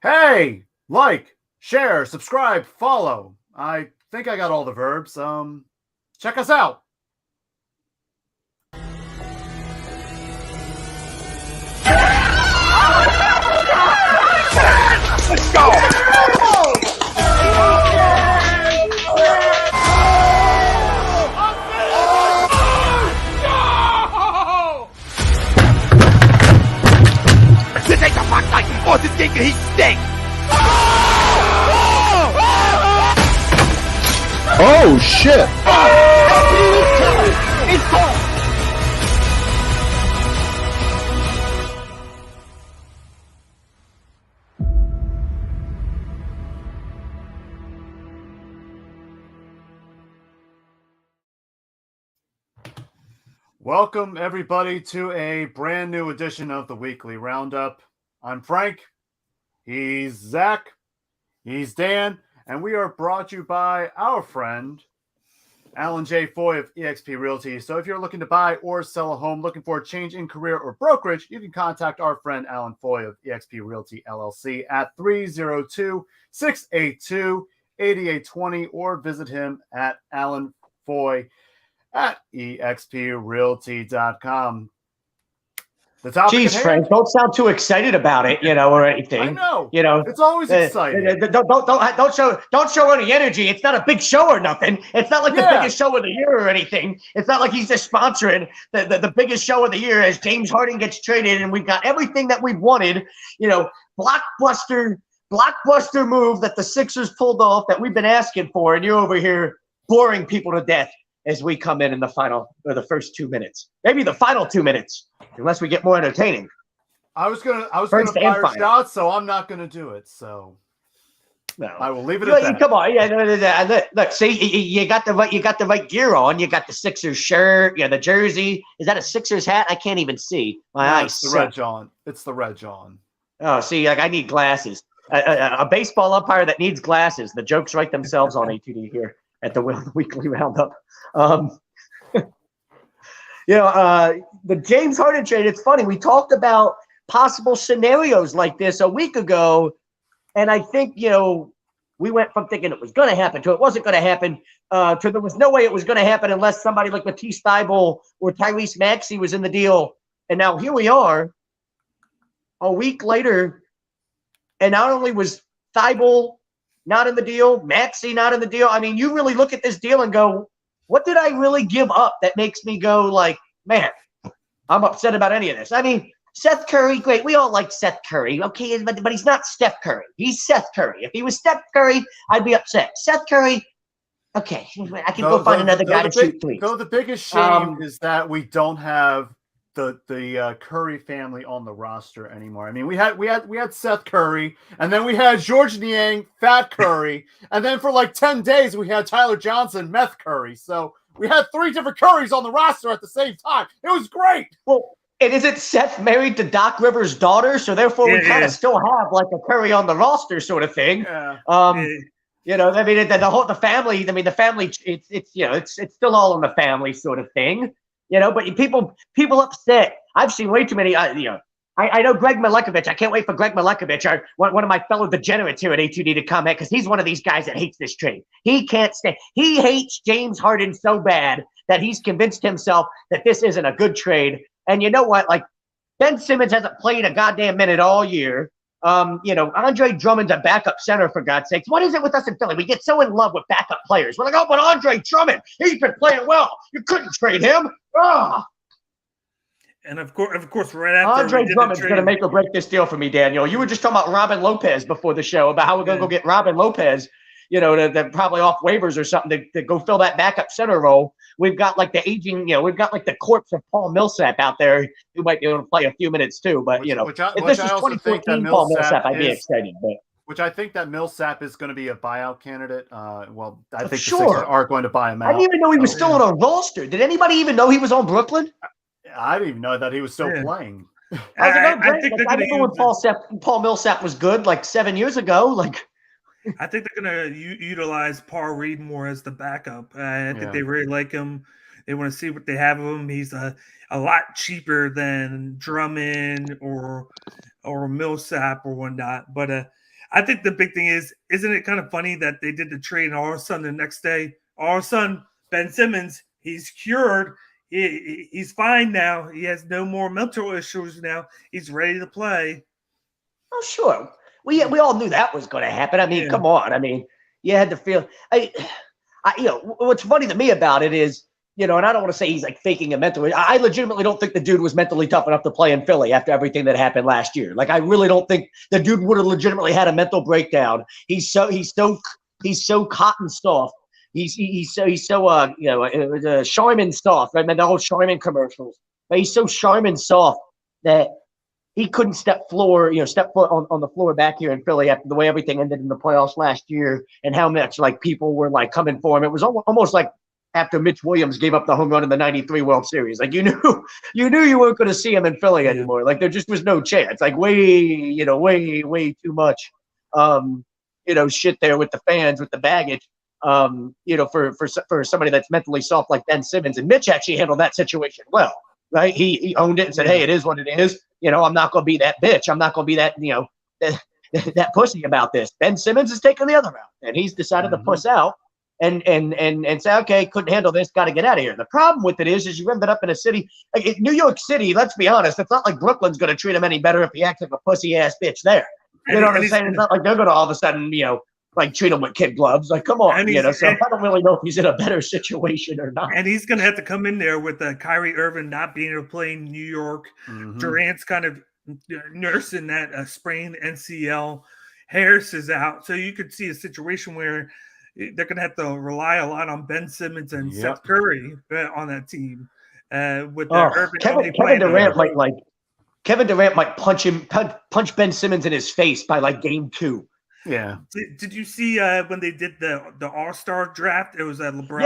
Hey, like, share, subscribe, follow. I think I got all the verbs. Check us out. Let's go! This ain't the fuck night! Oh, this game can heat stink! Oh, shit! It's cold! Welcome, everybody, to a brand new edition of the Weekly Roundup. I'm Frank. He's Zach. He's Dan. And we are brought to you by our friend, Alan J. Foy of eXp Realty. So if you're looking to buy or sell a home, looking for a change in career or brokerage, you can contact our friend Alan Foy of eXp Realty LLC at 302-682-8820 or visit him at alanfoy at exprealty.com. The topic. Jeez, Frank, don't sound too excited about it, or anything. I know. It's always exciting. Don't show any energy. It's not a big show or nothing. It's not like the biggest show of the year or anything. It's not like he's just sponsoring the biggest show of the year as James Harden gets traded and we've got everything that we've wanted. Blockbuster move that the Sixers pulled off that we've been asking for, and you're over here boring people to death as we come in the final or the first 2 minutes, maybe the final 2 minutes, unless we get more entertaining. I was gonna fire shots, so I'm not gonna do it. So no, I will leave it at that. Come on, look. See, you got the right gear on. You got the Sixers shirt, the jersey. Is that a Sixers hat? I can't even see. My eyes. It's the red John. It's the red John. Oh, see, I need glasses. A baseball umpire that needs glasses. The jokes write themselves on ATD here at the Weekly Roundup. The James Harden trade, it's funny. We talked about possible scenarios like this a week ago, and I think, we went from thinking it was going to happen to it wasn't going to happen to there was no way it was going to happen unless somebody like Matisse Thybulle or Tyrese Maxey was in the deal. And now here we are a week later, and not only was Thybulle not in the deal, Maxey not in the deal. I mean, you really look at this deal and go, what did I really give up that makes me go like, man, I'm upset about any of this? I mean, Seth Curry, great. We all like Seth Curry. Okay, but he's not Steph Curry. He's Seth Curry. If he was Steph Curry, I'd be upset. Seth Curry, okay, I can go find another guy to shoot, please. The biggest shame is that we don't have the Curry family on the roster anymore. I mean, we had Seth Curry, and then we had George Niang, Fat Curry, and then for like 10 days we had Tyler Johnson, Meth Curry. So we had 3 different Currys on the roster at the same time. It was great. Well, and isn't Seth married to Doc Rivers' daughter? So therefore, we kind of still have like a Curry on the roster sort of thing. Yeah. I mean, the family. I mean, the family. It's still all in the family sort of thing. But people upset. I've seen way too many. I know Greg Milekovic. I can't wait for Greg Milekovic, one of my fellow degenerates here at A2D, to comment, because he's one of these guys that hates this trade. He can't stand. He hates James Harden so bad that he's convinced himself that this isn't a good trade. And you know what? Like, Ben Simmons hasn't played a goddamn minute all year. Andre Drummond's a backup center, for God's sakes. What is it with us in Philly? We get so in love with backup players. We're like, oh, but Andre Drummond, he's been playing well. You couldn't trade him. Oh. And of course, right after Andre Drummond's going to make or break this deal for me, Daniel. You were just talking about Robin Lopez before the show, about how we're going to go get Robin Lopez, to probably off waivers or something to go fill that backup center role. We've got like the aging, we've got like the corpse of Paul Millsap out there who might be able to play a few minutes too. But, if this was 2014 Paul Millsap, I'd be excited. But which I think that Millsap is going to be a buyout candidate. I think the Sixers are going to buy him out. I didn't even know he was still on a roster. Did anybody even know he was on Brooklyn? I didn't even know that he was still playing. I think they're going to when Paul Millsap was good like 7 years ago. Like, I think they're going to utilize Paul Reed more as the backup. I think they really like him. They want to see what they have of him. He's a lot cheaper than Drummond or Millsap or whatnot. But I think the big thing isn't it kind of funny that they did the trade and all of a sudden the next day, all of a sudden Ben Simmons, he's cured. He's fine now. He has no more mental issues now. He's ready to play. Oh, sure. We all knew that was going to happen. I mean, come on. I mean, you had to feel. What's funny to me about it is, and I don't want to say he's like faking a mental. I legitimately don't think the dude was mentally tough enough to play in Philly after everything that happened last year. Like, I really don't think the dude would have legitimately had a mental breakdown. He's so cotton soft. He's so Charmin soft. Right, man, the whole Charmin commercials. But he's so Charmin soft that he couldn't step foot on the floor back here in Philly after the way everything ended in the playoffs last year and how much like people were like coming for him. It was almost like after Mitch Williams gave up the home run in the -- World Series. Like you knew you weren't going to see him in Philly anymore. Like there just was no chance. Like way too much shit there with the fans, with the baggage. For somebody that's mentally soft like Ben Simmons. And Mitch actually handled that situation well. Right? He owned it and said, hey, it is what it is. I'm not going to be that bitch. I'm not going to be that, that pussy about this. Ben Simmons is taking the other route, and he's decided to puss out and say, okay, couldn't handle this, got to get out of here. The problem with it is you ended up in a city like New York City. Let's be honest, it's not like Brooklyn's going to treat him any better if he acts like a pussy ass bitch there. You know what I'm saying? It's not like they're going to all of a sudden, like treat him with kid gloves. Like, come on, So I don't really know if he's in a better situation or not. And he's going to have to come in there with Kyrie Irving not being able to play in New York. Durant's kind of nursing that sprained NCL. Harris is out, so you could see a situation where they're going to have to rely a lot on Ben Simmons and Seth Curry on that team. With Irving, Kevin Durant might punch Ben Simmons in his face by like game 2. Yeah. Did you see when they did the All-Star draft? It was LeBron.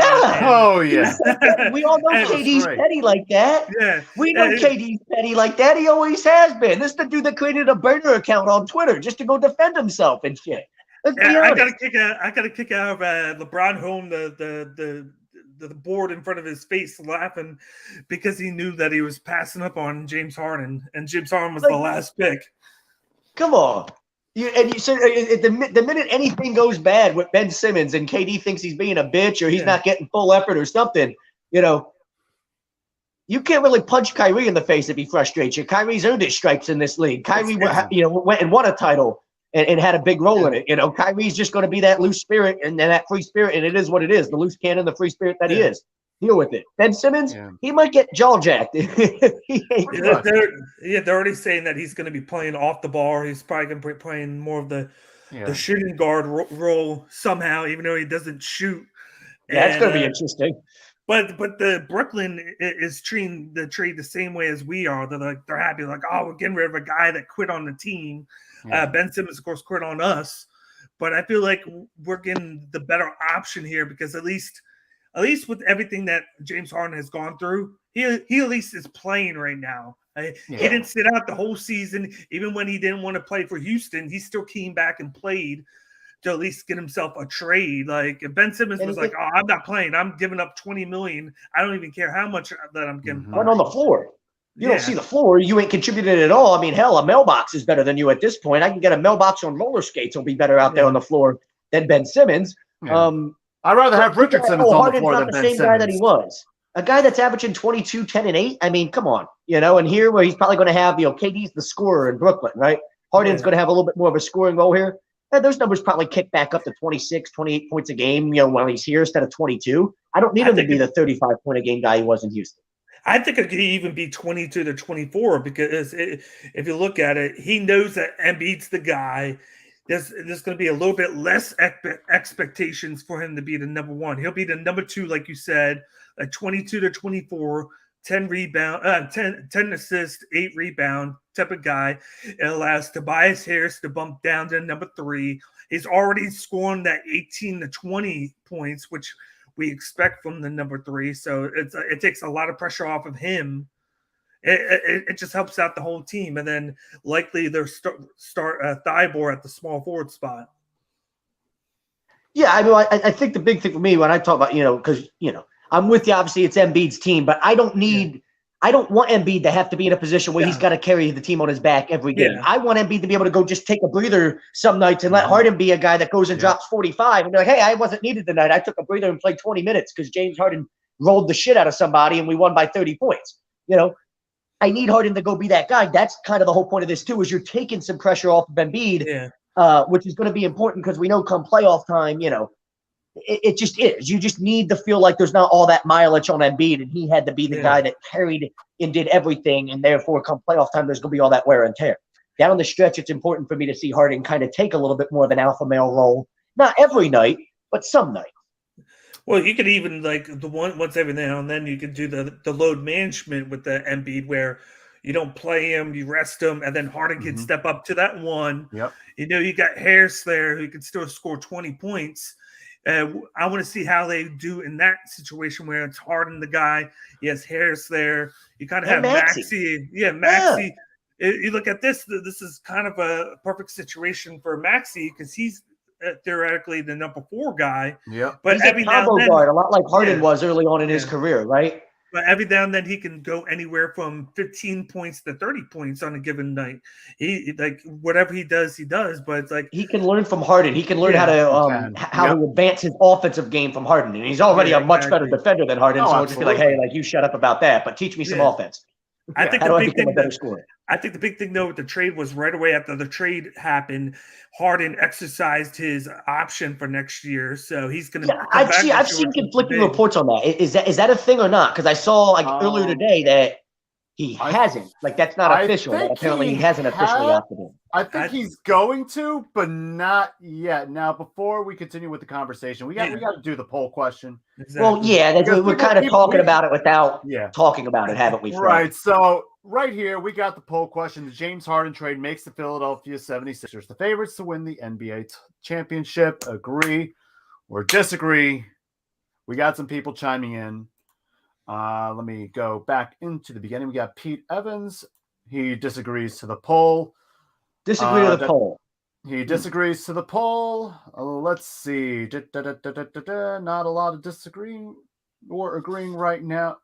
Yeah. We all know KD's petty like that. Yeah. We know KD's petty like that. He always has been. This is the dude that created a burner account on Twitter just to go defend himself and shit. I got a kick out of LeBron home the board in front of his face laughing because he knew that he was passing up on James Harden, and James Harden was the last pick. Come on. You said the minute anything goes bad with Ben Simmons and KD thinks he's being a bitch or he's not getting full effort or something, you can't really punch Kyrie in the face if he frustrates you. Kyrie's earned his stripes in this league. Kyrie, went and won a title and had a big role in it. Kyrie's just going to be that loose spirit and that free spirit, and it is what it is. The loose cannon, the free spirit that he is. Deal with it. Ben Simmons, he might get jaw jacked. They're already saying that he's going to be playing off the ball. He's probably going to be playing more of the shooting guard role somehow, even though he doesn't shoot. Yeah, it's going to be interesting. But the Brooklyn is treating the trade the same way as we are. They're happy, like, oh, we're getting rid of a guy that quit on the team. Ben Simmons, of course, quit on us. But I feel like we're getting the better option here because at least with everything that James Harden has gone through, he at least is playing right now. He didn't sit out the whole season. Even when he didn't want to play for Houston, he still came back and played to at least get himself a trade. Like if Ben Simmons was like, "Oh, I'm not playing. I'm giving up $20 million. I don't even care how much that I'm getting." Right on the floor. You don't see the floor. You ain't contributed at all. I mean, hell, a mailbox is better than you at this point. I can get a mailbox on roller skates. Will be better out there on the floor than Ben Simmons. I'd rather have Richard Simmons on the floor than Ben Simmons. Not the same guy that he was. A guy that's averaging 22, 10, and 8. I mean, come on. And here where he's probably going to have, KD's the scorer in Brooklyn, right? Harden's going to have a little bit more of a scoring role here. And those numbers probably kick back up to 26, 28 points a game, while he's here instead of 22. I don't need him to be the 35-point a game guy he was in Houston. I think it could even be 22 to 24 because if you look at it, he knows that Embiid's the guy. There's going to be a little bit less expectations for him to be the number one. He'll be the number 2, like you said, a 22 to 24, 10 rebound, 10 assists, 8 rebound type of guy. It allows Tobias Harris to bump down to number 3. He's already scoring that 18 to 20 points, which we expect from the number 3. So it takes a lot of pressure off of him. It just helps out the whole team, and then likely they'll start Thibor at the small forward spot. Yeah, I mean, I think the big thing for me when I talk about, because I'm with you. Obviously, it's Embiid's team, but I don't need I don't want Embiid to have to be in a position where he's got to carry the team on his back every game. Yeah. I want Embiid to be able to go just take a breather some nights and let Harden be a guy that goes and drops 45 and be like, hey, I wasn't needed tonight. I took a breather and played 20 minutes because James Harden rolled the shit out of somebody and we won by 30 points. I need Harden to go be that guy. That's kind of the whole point of this too, is you're taking some pressure off of Embiid, which is going to be important because we know come playoff time, it just is. You just need to feel like there's not all that mileage on Embiid, and he had to be the guy that carried and did everything, and therefore come playoff time, there's going to be all that wear and tear. Down the stretch, it's important for me to see Harden kind of take a little bit more of an alpha male role. Not every night, but some nights. Well, you could even once every now and then you could do the load management with the Embiid where you don't play him, you rest him, and then Harden can step up to that one. Yep. You got Harris there who can still score 20 points. I want to see how they do in that situation where it's Harden the guy. He has Harris there. You kind of have Maxey. Yeah, Maxey. Yeah. You look at this. This is kind of a perfect situation for Maxey because he's theoretically the number 4 guy. Yeah, but he's a combo guard, a lot like Harden was early on in his career, right? But every now and then he can go anywhere from 15 points to 30 points on a given night. He whatever he does. But it's like he can learn from Harden. He can learn how to advance his offensive game from Harden, and he's already a much better defender than Harden. So I'll just be like, hey, you shut up about that, but teach me some offense. I think how do I become a better scorer? I think the big thing though with the trade was right away after the trade happened, Harden exercised his option for next year, so he's going to. Yeah, I've seen conflicting reports on that. Is that a thing or not? Because I saw earlier today that he hasn't. That's not official. Apparently, he hasn't officially opted in. I think he's going to, but not yet. Now, before we continue with the conversation, we got to do the poll question. Exactly. Well, we're kind of talking about it without talking about it, haven't we? Right. So right here, we got the poll question. The James Harden trade makes the Philadelphia 76ers the favorites to win the NBA championship. Agree or disagree? We got some people chiming in. Let me go back into the beginning. We got Pete Evans. He disagrees to the poll. Disagree to the poll. He disagrees to the poll. Let's see. Not a lot of disagreeing or agreeing right now.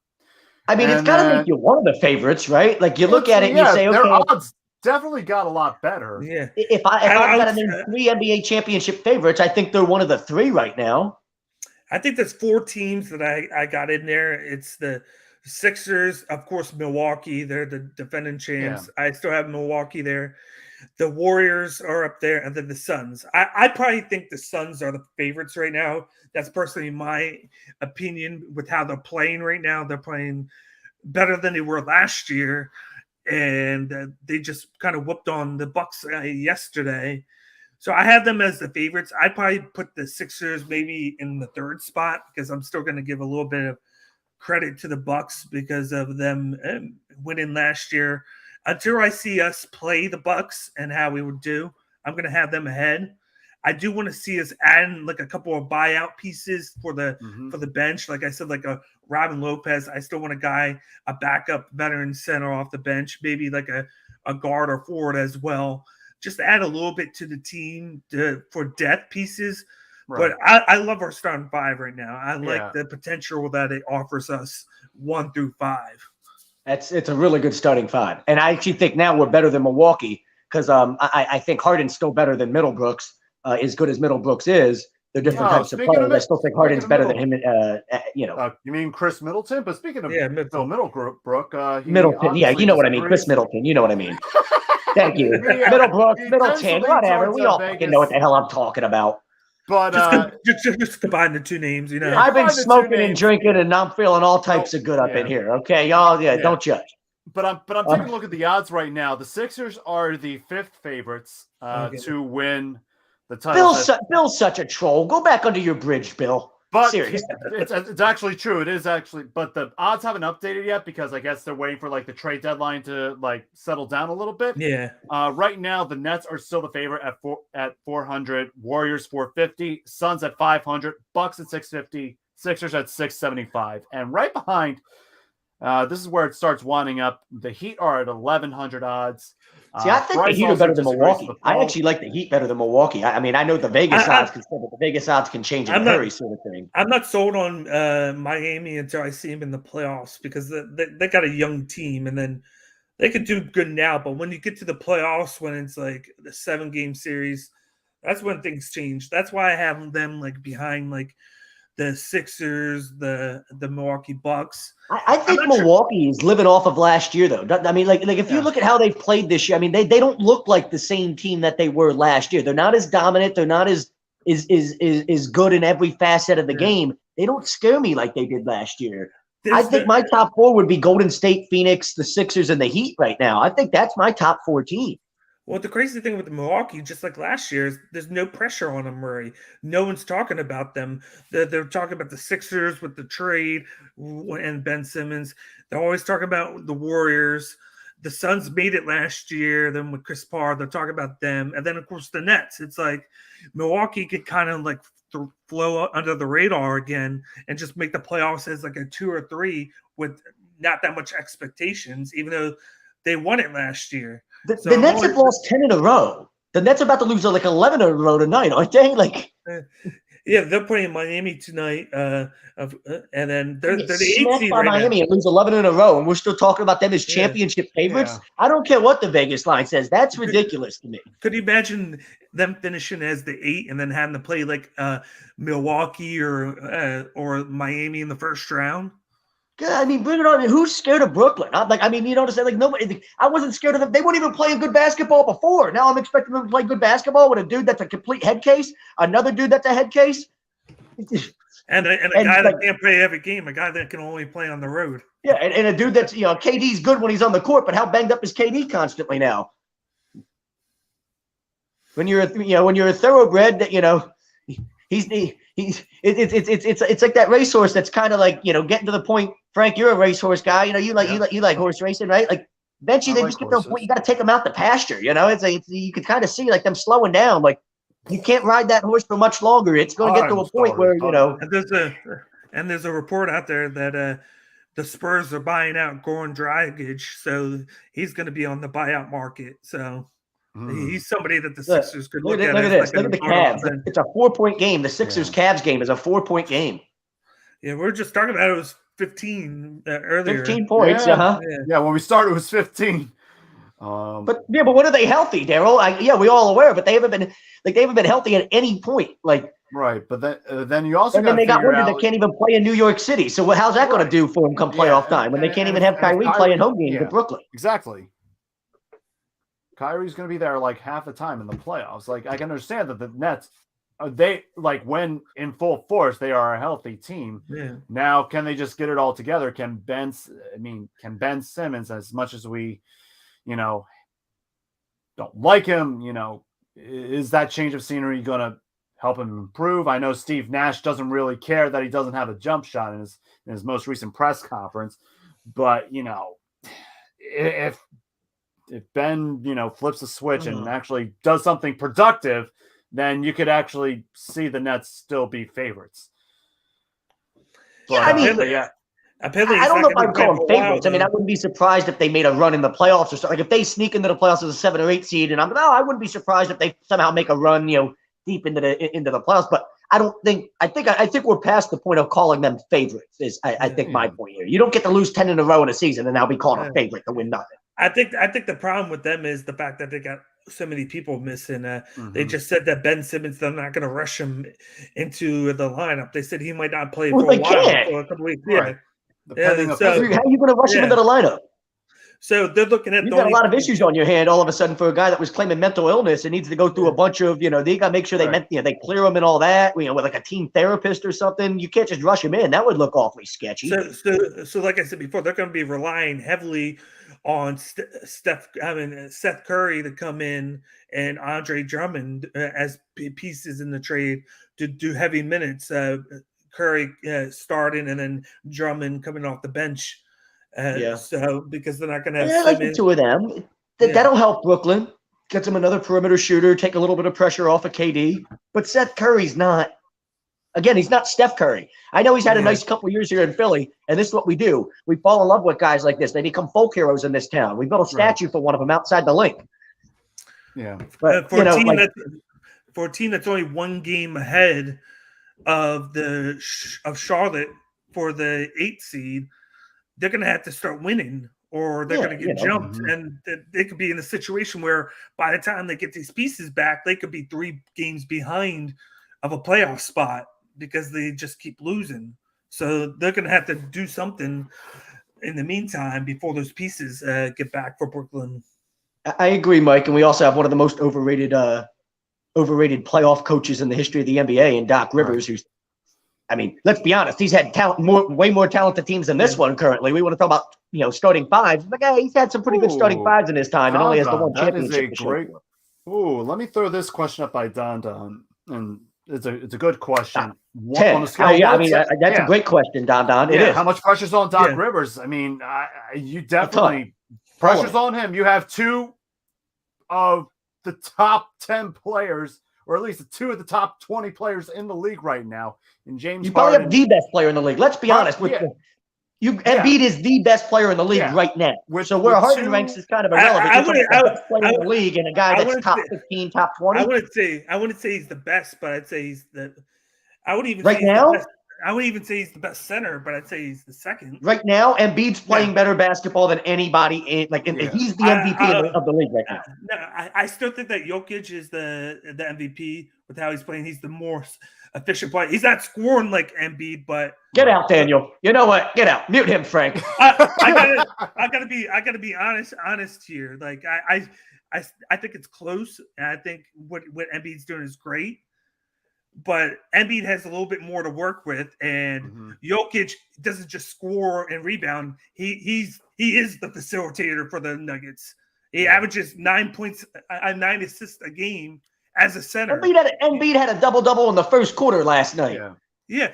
I mean, it's got to make you one of the favorites, right? You look at it and you say, okay. Their odds definitely got a lot better. Yeah. If I've got to name 3 NBA championship favorites, I think they're one of the 3 right now. I think there's 4 teams that I got in there. It's the Sixers, of course, Milwaukee. They're the defending champs. Yeah. I still have Milwaukee there. The Warriors are up there, and then the Suns. I probably think the Suns are the favorites right now. That's personally my opinion with how they're playing right now. They're playing better than they were last year, and they just kind of whooped on the Bucks yesterday. So I have them as the favorites. I'd probably put the Sixers maybe in the 3rd spot because I'm still going to give a little bit of credit to the Bucks because of them winning last year. Until I see us play the Bucks and how we would do, I'm going to have them ahead. I do want to see us add in a couple of buyout pieces for the bench. Like I said, a Robin Lopez. I still want a backup veteran center off the bench, maybe a guard or forward as well. Just add a little bit to the team for depth pieces. Right. But I love our starting 5 right now. I like the potential that it offers us 1 through 5. It's a really good starting 5. And I actually think now we're better than Milwaukee because I think Harden's still better than Middlebrooks, as good as Middlebrooks is. They're different types of players. I still think Harden's better than him. You mean Chris Middleton? But speaking of Middlebrook, Middleton. Yeah, you know what I mean. Chris Middleton. You know what I mean. Thank you. Middlebrook, Middleton, whatever. We all fucking know what the hell I'm talking about. But just combine the 2 names, I've been smoking and drinking, and I'm feeling all types of good up in here. Okay, y'all. Yeah, don't judge. But I'm taking a look at the odds right now. The Sixers are the 5th favorites to win the title. Bill's such a troll. Go back under your bridge, Bill. But seriously, it's actually true. It is actually, but the odds haven't updated yet because I guess they're waiting for the trade deadline to settle down a little bit. Yeah. Right now the Nets are still the favorite at 400, Warriors 450, Suns at 500, Bucks at 650, Sixers at 675, and right behind This is where it starts winding up. The Heat are at 1,100 odds. See, I think Bryce the Heat are also better than disagrees Milwaukee. with I Paul. actually like the Heat better than Milwaukee. I mean, I know the Vegas odds can but the Vegas odds can change in a hurry, sort of thing. I'm not sold on Miami until I see them in the playoffs because they got a young team, and then they could do good now. But when you get to the playoffs, when it's like the 7-game series, that's when things change. That's why I have them like behind like the Sixers, the Milwaukee Bucks. I think Milwaukee is living off of last year, though. I mean, like if you look at how they've played this year, I mean, they don't look like the same team that they were last year. They're not as dominant. They're not as good in every facet of the game. They don't scare me like they did last year. I think my top 4 would be Golden State, Phoenix, the Sixers, and the Heat right now. I think that's my top 4 team. Well, the crazy thing with the Milwaukee, just like last year, is there's no pressure on them, Murray. No one's talking about them. They're talking about the Sixers with the trade and Ben Simmons. They're always talking about the Warriors. The Suns made it last year. Then with Chris Paul, they're talking about them. And then, of course, the Nets. It's like Milwaukee could kind of like flow under the radar again and just make the playoffs as like a 2 or 3 with not that much expectations, even though they won it last year. The Nets have lost 10 in a row. The Nets are about to lose like 11 in a row tonight, aren't they? Like, yeah, they're playing Miami tonight, and then they're the 8th seed by right Miami now. and lose 11 in a row, and we're still talking about them as championship favorites. Yeah. I don't care what the Vegas line says. That's ridiculous to me. Could you imagine them finishing as the 8 and then having to play like Milwaukee or Miami in the first round? I mean, bring it on. Who's scared of Brooklyn? I mean, you know what I'm saying? Like, nobody. I wasn't scared of them. They weren't even playing good basketball before. Now I'm expecting them to play good basketball with a dude that's a complete head case, another dude that's a head case. And a guy that can't play every game, a guy that can only play on the road. Yeah, and a dude that's, KD's good when he's on the court, but how banged up is KD constantly now? When you're a thoroughbred, that it's like that racehorse that's kind of like, getting to the point. Frank, you're a racehorse guy. You like horse racing, right? Like eventually they just get to a point you got to take them out the pasture. It's you can kind of see like them slowing down. Like you can't ride that horse for much longer. It's going to get to a point where And there's a report out there that the Spurs are buying out Goran Dragic, so he's going to be on the buyout market. So. He's somebody that the Sixers could look at. Look at this. Look at the Cavs. It's a 4-point game. The Sixers-Cavs game is a 4-point game. Yeah, we're just talking about it was 15 earlier. 15 points, Yeah, when we started, it was 15. But when are they healthy, Daryl? We all aware, but they haven't been healthy at any point. Like right, but then you also they got one that can't even play in New York City. So how's that going to do for them come playoff time when they can't even have Kyrie playing home games in Brooklyn? Exactly. Kyrie's going to be there like half the time in the playoffs. Like I can understand that the Nets, they like when in full force, they are a healthy team. Yeah. Now, can they just get it all together? Can Ben Simmons, as much as we, don't like him, is that change of scenery going to help him improve? I know Steve Nash doesn't really care that he doesn't have a jump shot in his most recent press conference, but if Ben, flips a switch and actually does something productive, then you could actually see the Nets still be favorites. But, I don't know if I'd call them favorites. I mean, I wouldn't be surprised if they made a run in the playoffs or something. Like if they sneak into the playoffs as a 7 or 8 seed, and I wouldn't be surprised if they somehow make a run, deep into the playoffs. But I think we're past the point of calling them favorites. I think my point here. You don't get to lose 10 in a row in a season and now be called a favorite to win nothing. I think the problem with them is the fact that they got so many people missing. They just said that Ben Simmons, they're not going to rush him into the lineup. They said he might not play for a while, for a couple weeks. Right. How are you going to rush him into the lineup? So they're looking at. You've got a lot of issues on your hand all of a sudden for a guy that was claiming mental illness and needs to go through a bunch of, they got to make sure they clear him and all that. With like a team therapist or something. You can't just rush him in. That would look awfully sketchy. So like I said before, they're going to be relying heavily on Seth Curry to come in and Andre Drummond as pieces in the trade to do heavy minutes. Curry starting and then Drummond coming off the bench. So because they're not going to have like the two of them. That'll help Brooklyn. Get them another perimeter shooter, take a little bit of pressure off of KD. But Seth Curry's not Again, he's not Steph Curry. I know he's had a nice couple years here in Philly, and this is what we do. We fall in love with guys like this. They become folk heroes in this town. We built a statue for one of them outside the link. Yeah. But, for a team that's only one game ahead of Charlotte for the 8th seed, they're going to have to start winning, or they're going to get jumped, and they could be in a situation where by the time they get these pieces back, they could be 3 games behind of a playoff spot because they just keep losing. So they're going to have to do something in the meantime before those pieces get back for Brooklyn. I agree, Mike, and we also have one of the most overrated playoff coaches in the history of the NBA, in Doc Rivers, who's, I mean, let's be honest, he's had way more talented teams than this one currently. We want to talk about, starting fives. But he's had some pretty good starting fives in his time, and only has the one championship. Let me throw this question up by Don, and it's a good question. That's a great question, Don. It is. How much pressure's on Doc Rivers? I mean, you definitely pressure's on him. You have 2 of the top 10 players, or at least 2 of the top 20 players in the league right now. And James, you probably have the best player in the league. Let's be honest. Embiid is the best player in the league right now. So where Harden ranks is kind of irrelevant. The best player in the league and a guy that's top 15, top 20. I wouldn't say he's the best, but I'd say he's the. I wouldn't even right say now. I wouldn't even say he's the best center, but I'd say he's the second. Right now, Embiid's playing better basketball than anybody. He's the MVP of the league right now. No, I still think that Jokic is the MVP with how he's playing. He's the more efficient player. He's not scoring like Embiid, but get out, Daniel. You know what? Get out. Mute him, Frank. I gotta be honest here. Like I think it's close, and I think what Embiid's doing is great. But Embiid has a little bit more to work with, and Jokic doesn't just score and rebound. He is the facilitator for the Nuggets. He averages 9 points, 9 assists a game as a center. Embiid had a double-double in the first quarter last night. Yeah.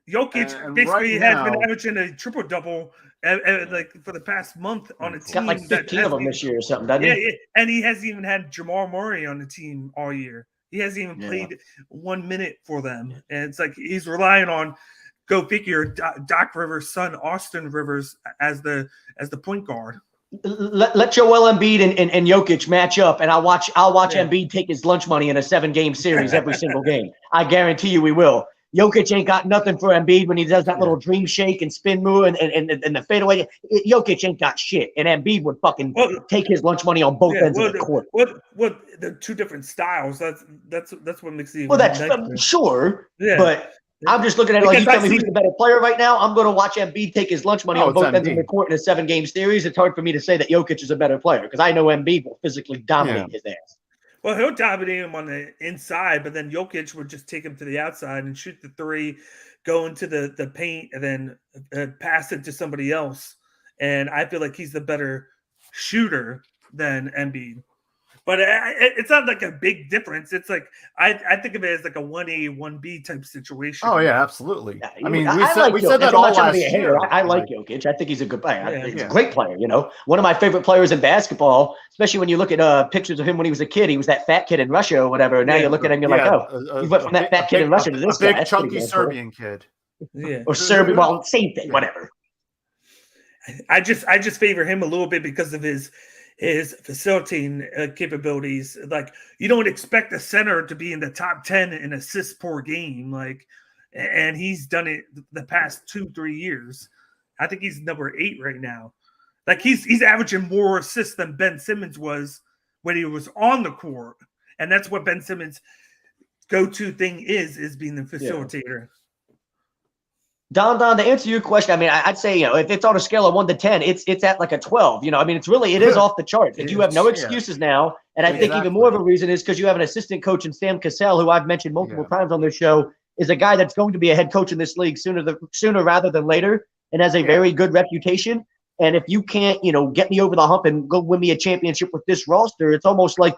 Jokic basically has been averaging a triple-double like for the past month on a team. Got like 15 of them this year or something, doesn't he? Yeah, and he hasn't even had Jamal Murray on the team all year. He hasn't even played 1 minute for them. And it's like he's relying on, go figure, Doc Rivers' son, Austin Rivers, as the point guard. Let Joel Embiid and Jokic match up, and I'll watch Embiid take his lunch money in a 7-game series every single game. I guarantee you we will. Jokic ain't got nothing for Embiid when he does that little dream shake and spin move and the fadeaway. Jokic ain't got shit, and Embiid would fucking take his lunch money on both ends of the court. What the 2 different styles? That's what makes it. Sure, but I'm just looking at it like you tell me who's the better player right now. I'm going to watch Embiid take his lunch money on both ends of the court in a 7-game series. It's hard for me to say that Jokic is a better player because I know Embiid will physically dominate his ass. Well, he'll dominate him on the inside, but then Jokic would just take him to the outside and shoot the 3, go into the paint, and then pass it to somebody else. And I feel like he's the better shooter than Embiid. But it's not like a big difference. It's like I think of it as like a 1A, 1B type situation. Oh, yeah, absolutely. Yeah, I mean, we said that all last year. I like Jokic. I think he's a good player. He's a great player, One of my favorite players in basketball, especially when you look at pictures of him when he was a kid. He was that fat kid in Russia or whatever. Now you look at him, you're like, you went from that fat kid in Russia to this guy. Big, chunky Serbian kid. Yeah. Or Serbian, well, same thing, whatever. I just favor him a little bit because of his facilitating capabilities. Like, you don't expect a center to be in the top 10 in assists per game, and he's done it the past 2-3 years. I think he's number 8 right now. Like, he's averaging more assists than Ben Simmons was when he was on the court, and that's what Ben Simmons' go-to thing is being the facilitator. Don, to answer your question, I mean, I'd say, if it's on a scale of 1 to 10, it's at like a 12. I mean, it is off the charts. Like, you have no excuses now. And I think even more of a reason is because you have an assistant coach in Sam Cassell, who I've mentioned multiple times on this show, is a guy that's going to be a head coach in this league sooner rather than later, and has a very good reputation. And if you can't, get me over the hump and go win me a championship with this roster, it's almost like,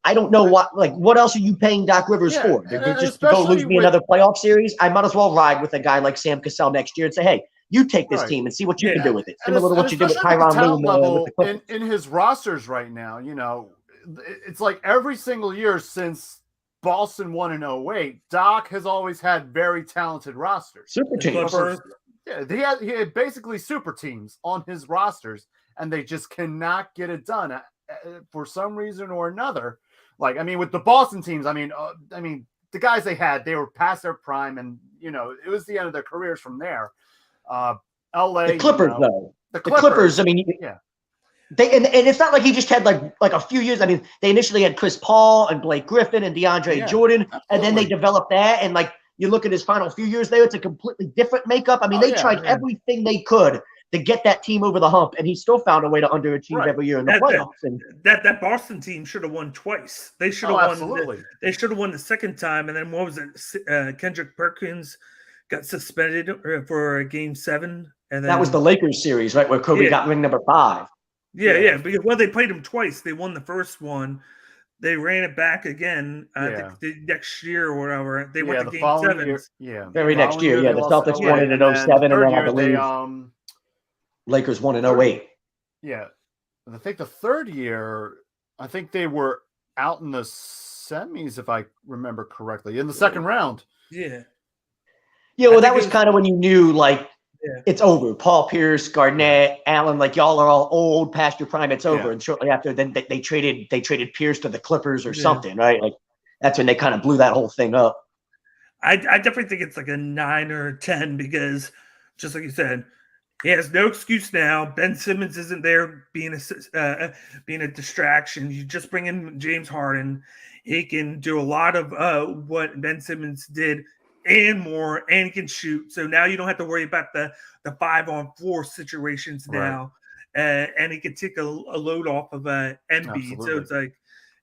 I don't know what else are you paying Doc Rivers for? Just to go lose me another playoff series? I might as well ride with a guy like Sam Cassell next year and say, hey, you take this team and see what you can do with it. Similar to what you did with Tyronn Lue. In his rosters right now, it's like every single year since Boston won in 08, Doc has always had very talented rosters. Super teams. Yeah, he had basically super teams on his rosters, and they just cannot get it done for some reason or another. Like, I mean, with the Boston teams, I mean, the guys they had, they were past their prime, and it was the end of their careers from there. LA, the Clippers, though. The Clippers. I mean, yeah. And it's not like he just had like a few years. I mean, they initially had Chris Paul and Blake Griffin and DeAndre Jordan, and then they developed that. And like you look at his final few years there, it's a completely different makeup. I mean, they tried everything they could to get that team over the hump, and he still found a way to underachieve every year in the playoffs. That Boston team should have won twice. They should have won. Absolutely. They should have won the second time, and then what was it? Kendrick Perkins got suspended for Game 7, and then, that was the Lakers series, right, where Kobe got ring number 5. Yeah. Because they played him twice. They won the first one. They ran it back again the next year or whatever. They went to Game 7. Very next year. Yeah, the Celtics won it in 07, and then I believe Lakers won in 08. Yeah. I think the third year, I think they were out in the semis, if I remember correctly, in the second round. Yeah. Yeah, well, that was kind of when you knew, like, it's over. Paul Pierce, Garnett, Allen, like y'all are all old, past your prime. It's over. And shortly after, then they traded Pierce to the Clippers or something, right? Like that's when they kind of blew that whole thing up. I definitely think it's like a 9 or a 10 because, just like you said, he has no excuse now. Ben Simmons isn't there being a distraction. You just bring in James Harden. He can do a lot of what Ben Simmons did and more, and he can shoot. So now you don't have to worry about the 5-on-4 situations now, and he can take a load off of Embiid. Absolutely. So it's like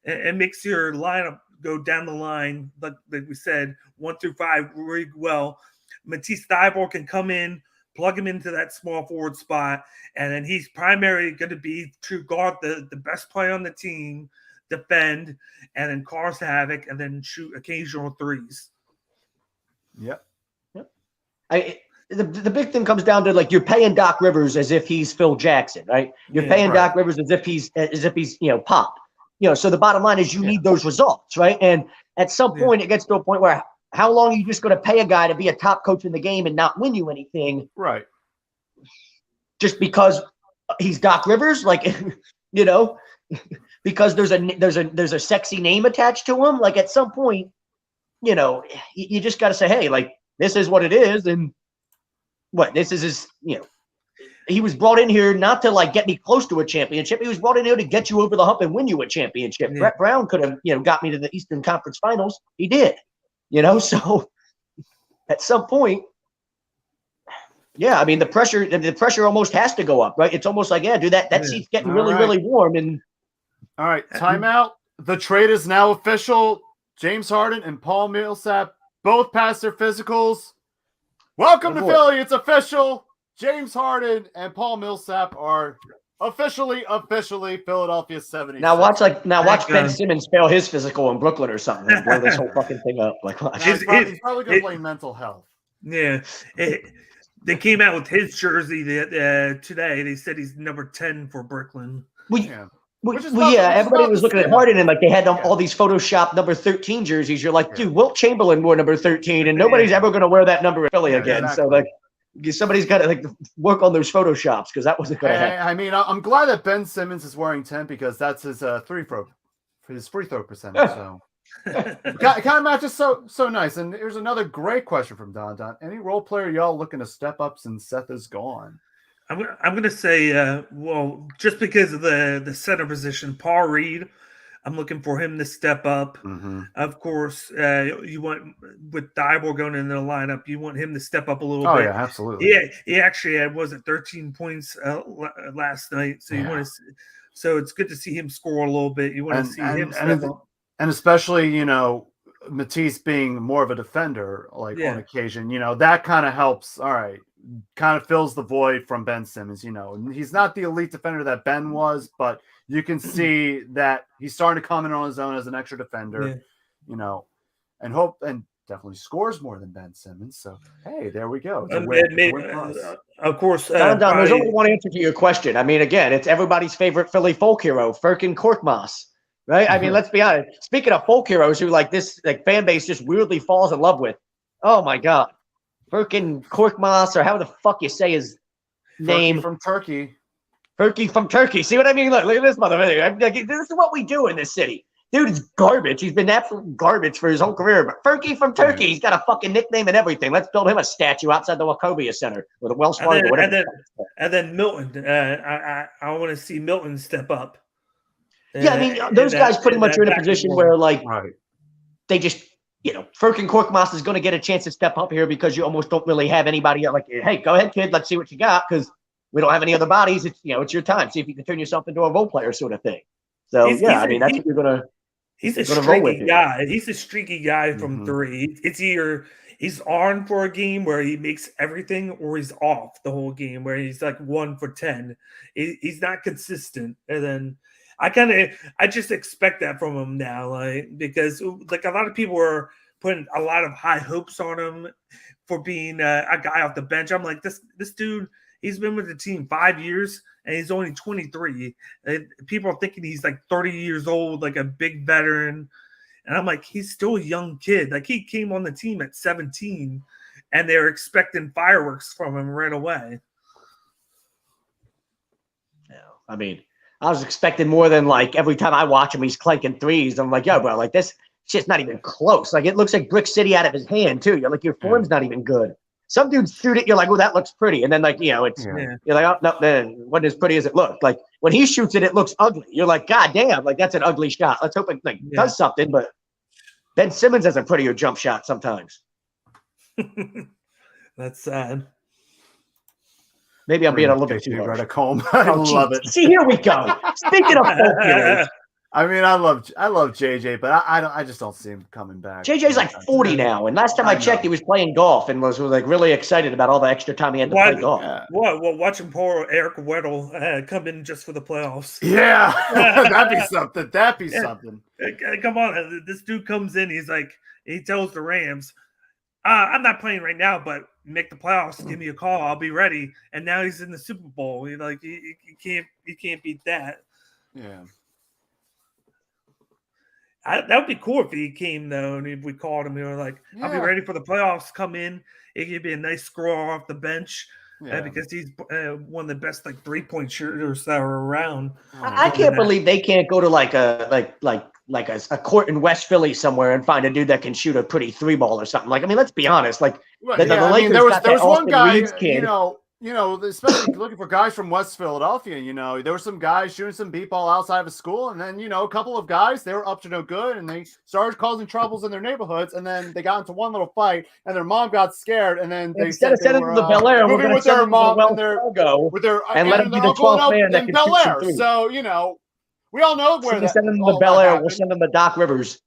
it makes your lineup go down the line, like we said, 1 through 5 really well. Matisse Thybulle can come in, plug him into that small forward spot, and then he's primarily going to be to guard the best player on the team, defend, and then cause havoc, and then shoot occasional threes. Yep. The big thing comes down to, like, you're paying Doc Rivers as if he's Phil Jackson, right? You're paying Doc Rivers as if he's Pop. So the bottom line is you need those results, right? And at some point it gets to a point where how long are you just going to pay a guy to be a top coach in the game and not win you anything? Right. Just because he's Doc Rivers, like, because there's a sexy name attached to him. Like at some point, you just got to say, hey, like, this is what it is. And this is his, he was brought in here not to, like, get me close to a championship. He was brought in here to get you over the hump and win you a championship. Yeah. Brett Brown could have, got me to the Eastern Conference Finals. He did, so at some point, I mean, the pressure almost has to go up, right? It's almost like, dude, that seat's getting really warm. And all right, timeout. The trade is now official. James Harden and Paul Millsap both passed their physicals. Welcome to Philly. It's official. James Harden and Paul Millsap are officially Philadelphia 76ers. Now watch Ben Simmons fail his physical in Brooklyn or something and blow this whole fucking thing up. Like, he's probably going to play mental health. Yeah. They came out with his jersey today. They said he's number 10 for Brooklyn. Everybody was looking at Harden and, like, they had all these Photoshop number 13 jerseys. You're like, dude, Wilt Chamberlain wore number 13, and nobody's ever going to wear that number in Philly again. Exactly. So, like, somebody's got to, like, work on those Photoshops because that wasn't going to happen. I mean, I'm glad that Ben Simmons is wearing 10 because that's his free throw percentage. So, kind of matches so nice. And here's another great question from Don. Any role player y'all looking to step up since Seth is gone? I'm going to say, just because of the center position, Paul Reed, I'm looking for him to step up. Mm-hmm. Of course, you want, with Thybulle going in the lineup, you want him to step up a little bit. Oh, yeah, absolutely. Yeah, he actually had, 13 points last night. So so it's good to see him score a little bit. You want to see him step up. And especially, Matisse being more of a defender, like on occasion, that kind of helps. All right. Kind of fills the void from Ben Simmons, He's not the elite defender that Ben was, but you can see that he's starting to come in on his own as an extra defender, and definitely scores more than Ben Simmons. So, hey, there we go. Of course. Don, there's only one answer to your question. I mean, again, it's everybody's favorite Philly folk hero, Furkan Korkmaz. right? I mean, let's be honest. Speaking of folk heroes who like this like fan base just weirdly falls in love with. Oh my God. Freaking Korkmaz, or how the fuck you say his name. From Turkey. Fergie from Turkey. See what I mean? Look at this motherfucker. Like, this is what we do in this city. Dude is garbage. He's been absolute garbage for his whole career. But Fergie from Turkey, he's got a fucking nickname and everything. Let's build him a statue outside the Wachovia Center or the Wells Fargo, whatever. And then Milton. I want to see Milton step up. Yeah, I mean, those guys pretty much are in a position where, like, they just, Ferkin Korkmaz is going to get a chance to step up here because you almost don't really have anybody else. Like, hey, go ahead, kid. Let's see what you got because we don't have any other bodies. It's, it's your time. See if you can turn yourself into a role player sort of thing. So, I mean, that's what you're going to. He's a streaky guy. He's a streaky guy from three. It's either he's on for a game where he makes everything, or he's off the whole game where he's like 1 for 10. He's not consistent. And then I just expect that from him now, like because like a lot of people are putting a lot of high hopes on him for being a guy off the bench. I'm like this dude. He's been with the team 5 years, and he's only 23. And people are thinking he's like 30 years old, like a big veteran. And I'm like, he's still a young kid. Like, he came on the team at 17, and they're expecting fireworks from him right away. No, I mean, I was expecting more than, like, every time I watch him, he's clanking threes. I'm like, yo, bro, like, this shit's not even close. Like, it looks like Brick City out of his hand, too. You're like, your form's not even good. Some dudes shoot it, you're like, oh, that looks pretty. And then, like, it's you're like, oh, no, then wasn't as pretty as it looked. Like, when he shoots it, it looks ugly. You're like, God damn, like, that's an ugly shot. Let's hope it does something. But Ben Simmons has a prettier jump shot sometimes. That's sad. Maybe I'm being a little bit too hard. I love it. See, here we go. Speaking of folk heroes. I mean, I love JJ, but I just don't see him coming back. JJ's like 40 now, and last time I checked, he was playing golf and was like really excited about all the extra time he had to play golf. Well, watching poor Eric Weddle come in just for the playoffs. Yeah, that'd be something. Come on, this dude comes in. He's like, he tells the Rams, "I'm not playing right now, but make the playoffs. Give me a call. I'll be ready." And now he's in the Super Bowl. He can't beat that. Yeah. That would be cool if he came, though, and if we called him, we were like, I'll be ready for the playoffs. Come in. It could be a nice scorer off the bench because he's one of the best, like, three-point shooters that are around. I can't believe they can't go to, like a court in West Philly somewhere and find a dude that can shoot a pretty three ball or something. Like, I mean, let's be honest. Like, the Lakers there was one guy, Reeves kid. Especially looking for guys from West Philadelphia, there were some guys shooting some beat ball outside of school, and then, a couple of guys, they were up to no good, and they started causing troubles in their neighborhoods, and then they got into one little fight, and their mom got scared, and then instead of sending them to Bel Air, we're going to send them to Wells Fargo and let them be the 12th man that can shoot some threes. So, we all know where that. Send them to Bel Air, we'll send them to Doc Rivers.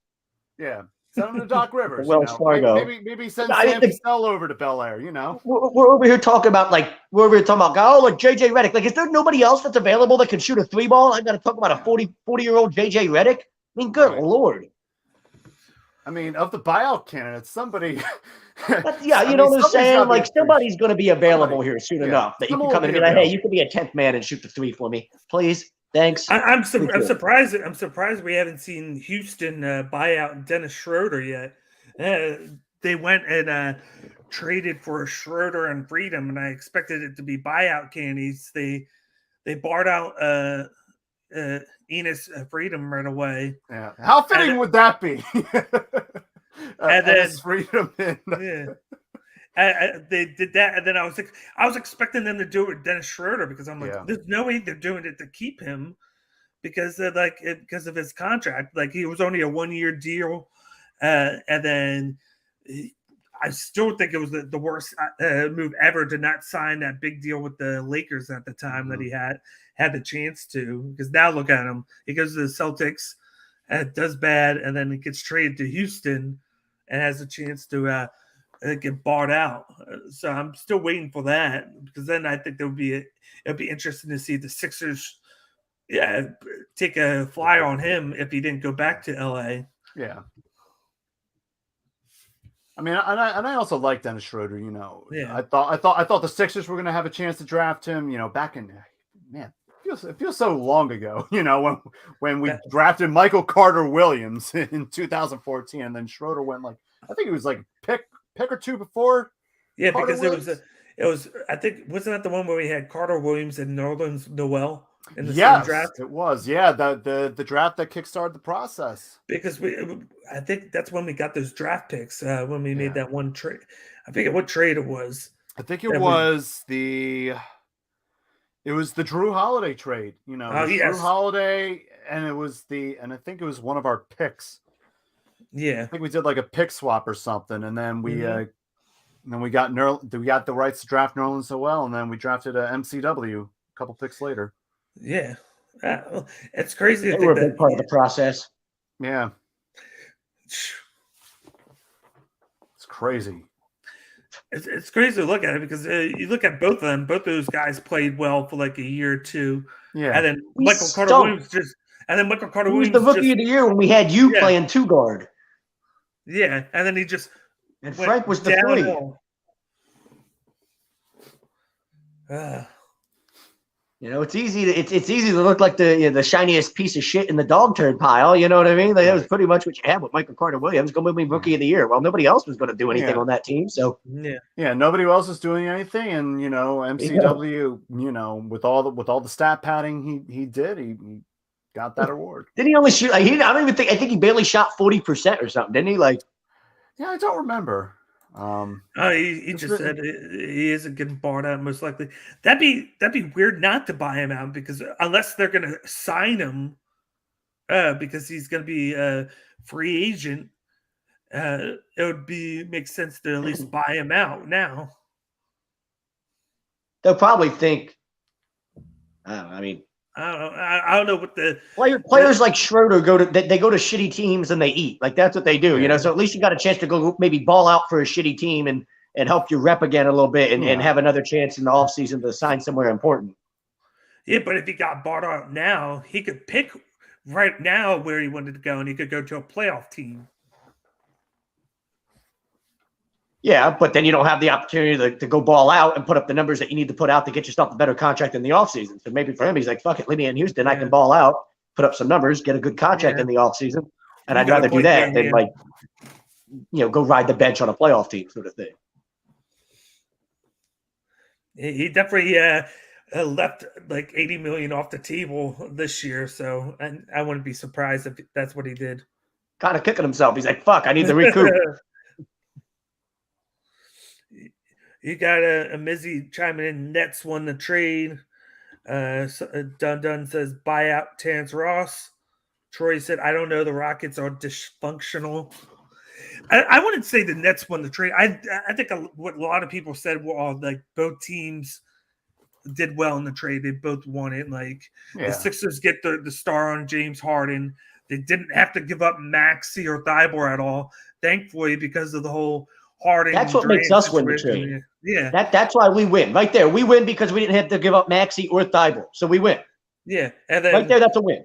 Yeah. Send them to Doc Rivers. Wells Fargo. Maybe send Sam Cassell over to Bel Air, We're over here talking about, like, JJ Redick. Like, is there nobody else that's available that can shoot a three ball? I've got to talk about a 40-year-old JJ Redick? I mean, good Lord. I mean, of the buyout candidates, somebody. What I'm saying? Like, somebody's going to be available here soon enough that you can come in and be like, hey, you can be a 10th man and shoot the three for me, please. Thanks. I'm surprised. I'm surprised we haven't seen Houston buy out Dennis Schroeder yet. They went and traded for Schroeder and Freedom, and I expected it to be buyout candidates. They barred out Enos Freedom right away. Yeah. How fitting would that be? And then Freedom. They did that, and then I was expecting them to do it with Dennis Schroeder because I'm like, there's no way they're doing it to keep him because of his contract. Like, he was only a 1-year deal, and then I still think it was the worst move ever to not sign that big deal with the Lakers at the time that he had the chance to. Because now look at him, he goes to the Celtics, and does bad, and then he gets traded to Houston and has a chance to get bought out. So I'm still waiting for that because then I think it'd be interesting to see the Sixers take a flyer on him if he didn't go back to LA. Yeah. I mean, and I also like Dennis Schroeder, I thought the Sixers were going to have a chance to draft him, back in, man, feels so long ago, when we drafted Michael Carter Williams in 2014, and then Schroeder went I think it was pick or two before. Yeah, Carter because Williams? it was I think wasn't that the one where we had Carter Williams and Nerlens Noel in the Yes, same draft? it was. Yeah, the draft that kickstarted the process. Because I think that's when we got those draft picks when we made that one trade. I forget what trade it was. I think it was the Drew Holiday trade. Drew Holiday, and I think it was one of our picks. Yeah, I think we did a pick swap or something, and then we got the rights to draft Nerlens Noel, and then we drafted a MCW a couple picks later. Yeah, it's crazy. They were a big part of the process. Yeah, it's crazy. It's crazy to look at it because you look at both of them. Both those guys played well for a year or two. Yeah, and then Michael Carter Williams was the rookie of the year when we had you playing two guard. Yeah, and then he just and Frank was the three. It's easy to look like the shiniest piece of shit in the dog turd pile. You know what I mean? That was pretty much what you had with Michael Carter Williams going to be rookie of the year. Well, nobody else was going to do anything on that team. So nobody else was doing anything, and MCW, with all the stat padding he did, he got that award. Didn't he only shoot? I think he barely shot 40% or something. Didn't he? Yeah, I don't remember. He just said he isn't getting bought out. Most likely, that'd be weird not to buy him out because unless they're going to sign him, because he's going to be a free agent, it would make sense to at least buy him out now. They'll probably think. I don't know what the players like Schroeder go to shitty teams and they eat. That's what they do, So at least you got a chance to go maybe ball out for a shitty team and help your rep again a little bit and have another chance in the offseason to sign somewhere important. Yeah, but if he got bought out now, he could pick right now where he wanted to go and he could go to a playoff team. Yeah, but then you don't have the opportunity to go ball out and put up the numbers that you need to put out to get yourself a better contract in the offseason. So maybe for him, he's like, fuck it, leave me in Houston. I can ball out, put up some numbers, get a good contract in the offseason. And I'd rather do that than go ride the bench on a playoff team sort of thing. He definitely left $80 million off the table this year. So I wouldn't be surprised if that's what he did. Kind of kicking himself. He's like, fuck, I need to recoup. You got a Mizzy chiming in. Nets won the trade. Dun says buy out Terrence Ross. Troy said, I don't know. The Rockets are dysfunctional. I wouldn't say the Nets won the trade. I think what a lot of people said were both teams did well in the trade. They both won it. The Sixers get the star on James Harden. They didn't have to give up Maxey or Thibor at all, thankfully, because of the whole Harden. That's what makes us win the trade. Yeah. That's why we win. Right there. We win because we didn't have to give up Maxey or Thibor. So we win. Yeah. And then right there, that's a win.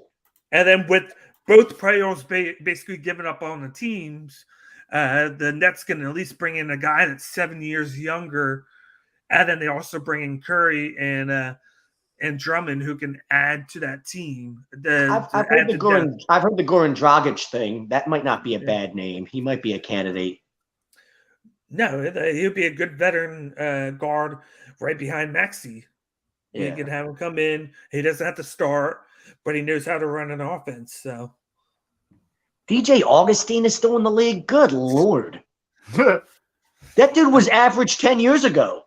And then with both players basically giving up on the teams, the Nets can at least bring in a guy that's 7 years younger. And then they also bring in Curry and Drummond, who can add to that team. I've heard the Goran Dragic thing. That might not be a bad name. He might be a candidate. No, he'll be a good veteran guard right behind Maxey. Yeah. You can have him come in. He doesn't have to start, but he knows how to run an offense. So DJ Augustine is still in the league. Good Lord. That dude was average 10 years ago.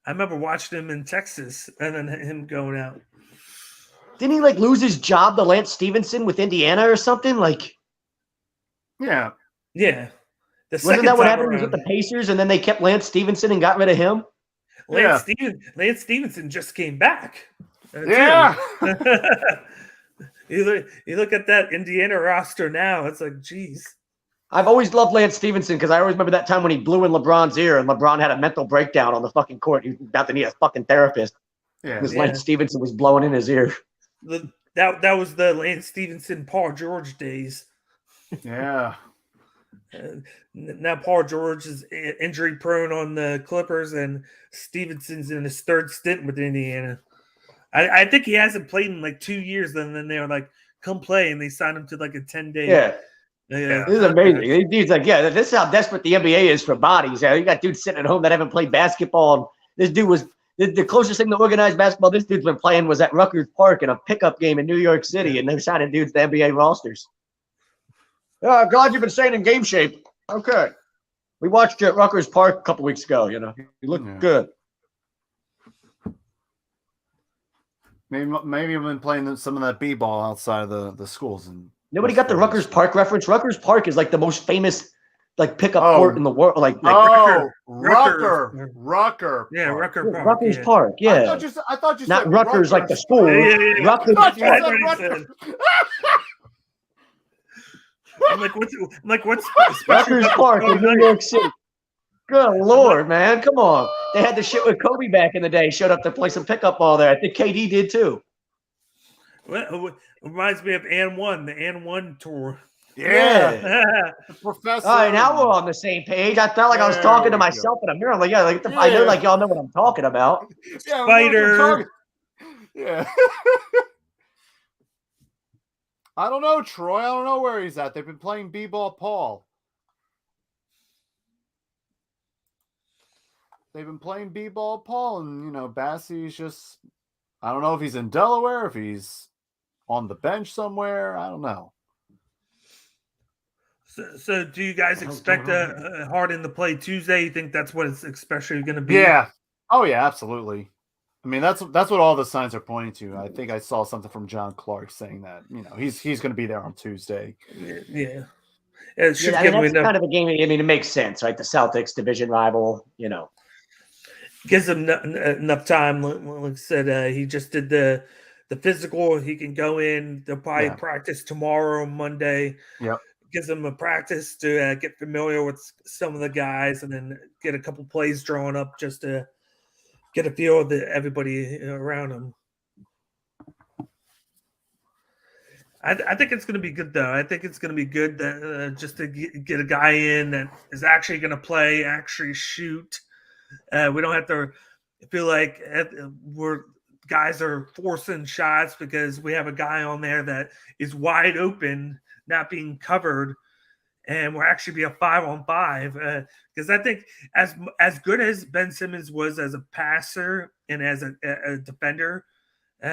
I remember watching him in Texas and then him going out. Didn't he lose his job to Lance Stevenson with Indiana or something? Yeah. Yeah. Wasn't that what happened with the Pacers, and then they kept Lance Stevenson and got rid of him? Lance Stevenson just came back. Yeah. You look at that Indiana roster now, it's like, geez. I've always loved Lance Stevenson because I always remember that time when he blew in LeBron's ear and LeBron had a mental breakdown on the fucking court. He was about to need a fucking therapist. Yeah. Because Lance Stevenson was blowing in his ear. That was the Lance Stevenson, Paul George days. Yeah. Now Paul George is injury prone on the Clippers, and Stevenson's in his third stint with Indiana. I think he hasn't played in like 2 years. And then they were like, come play. And they signed him to like a 10-day. Yeah. This is amazing. These dudes like, yeah, this is how desperate the NBA is for bodies. You got dudes sitting at home that haven't played basketball. And this dude was the closest thing to organized basketball this dude's been playing was at Rutgers Park in a pickup game in New York City, and they're signing dudes to NBA rosters. Oh, glad you've been staying in game shape. Okay. We watched you at Rutgers Park a couple weeks ago. You look good. Maybe I've been playing some of that b-ball outside of the schools. And nobody got the Rutgers Park reference. Rutgers Park is like the most famous like pickup court in the world. Like Rucker. Yeah, Rucker Park. Rutgers Park. Yeah. I thought you not said Rutgers like the school. Yeah. Rutgers. I'm like, what's Rutgers Park in New York City? Good Lord, man. Come on. They had the shit with Kobe back in the day. Showed up to play some pickup ball there. I think KD did too. Well, it reminds me of And One, the And One tour. Yeah. The professor. All right, now we're on the same page. I felt like I was talking to myself in a mirror. Like, I know like y'all know what I'm talking about. Yeah, Spider. Yeah. I don't know, Troy. I don't know where he's at. They've been playing B-ball Paul. They've been playing B-ball Paul, and Bassie's just, I don't know if he's in Delaware, if he's on the bench somewhere. I don't know. So do you guys expect Harden to play Tuesday? You think that's what it's especially going to be? Yeah. Oh yeah, absolutely. I mean, that's what all the signs are pointing to. I think I saw something from John Clark saying that he's going to be there on Tuesday. Yeah. That's kind of a game. I mean, it makes sense, right? The Celtics division rival. Gives him enough time. Like I said, he just did the physical. He can go in. They'll probably practice tomorrow, Monday. Yep. Gives him a practice to get familiar with some of the guys, and then get a couple plays drawn up just to get a feel of everybody around him. I think it's going to be good, though. I think it's going to be good that just to get a guy in that is actually going to play, actually shoot. We don't have to feel like guys are forcing shots because we have a guy on there that is wide open, not being covered, and we'll actually be a 5-on-5. Because I think as good as Ben Simmons was as a passer and as a defender,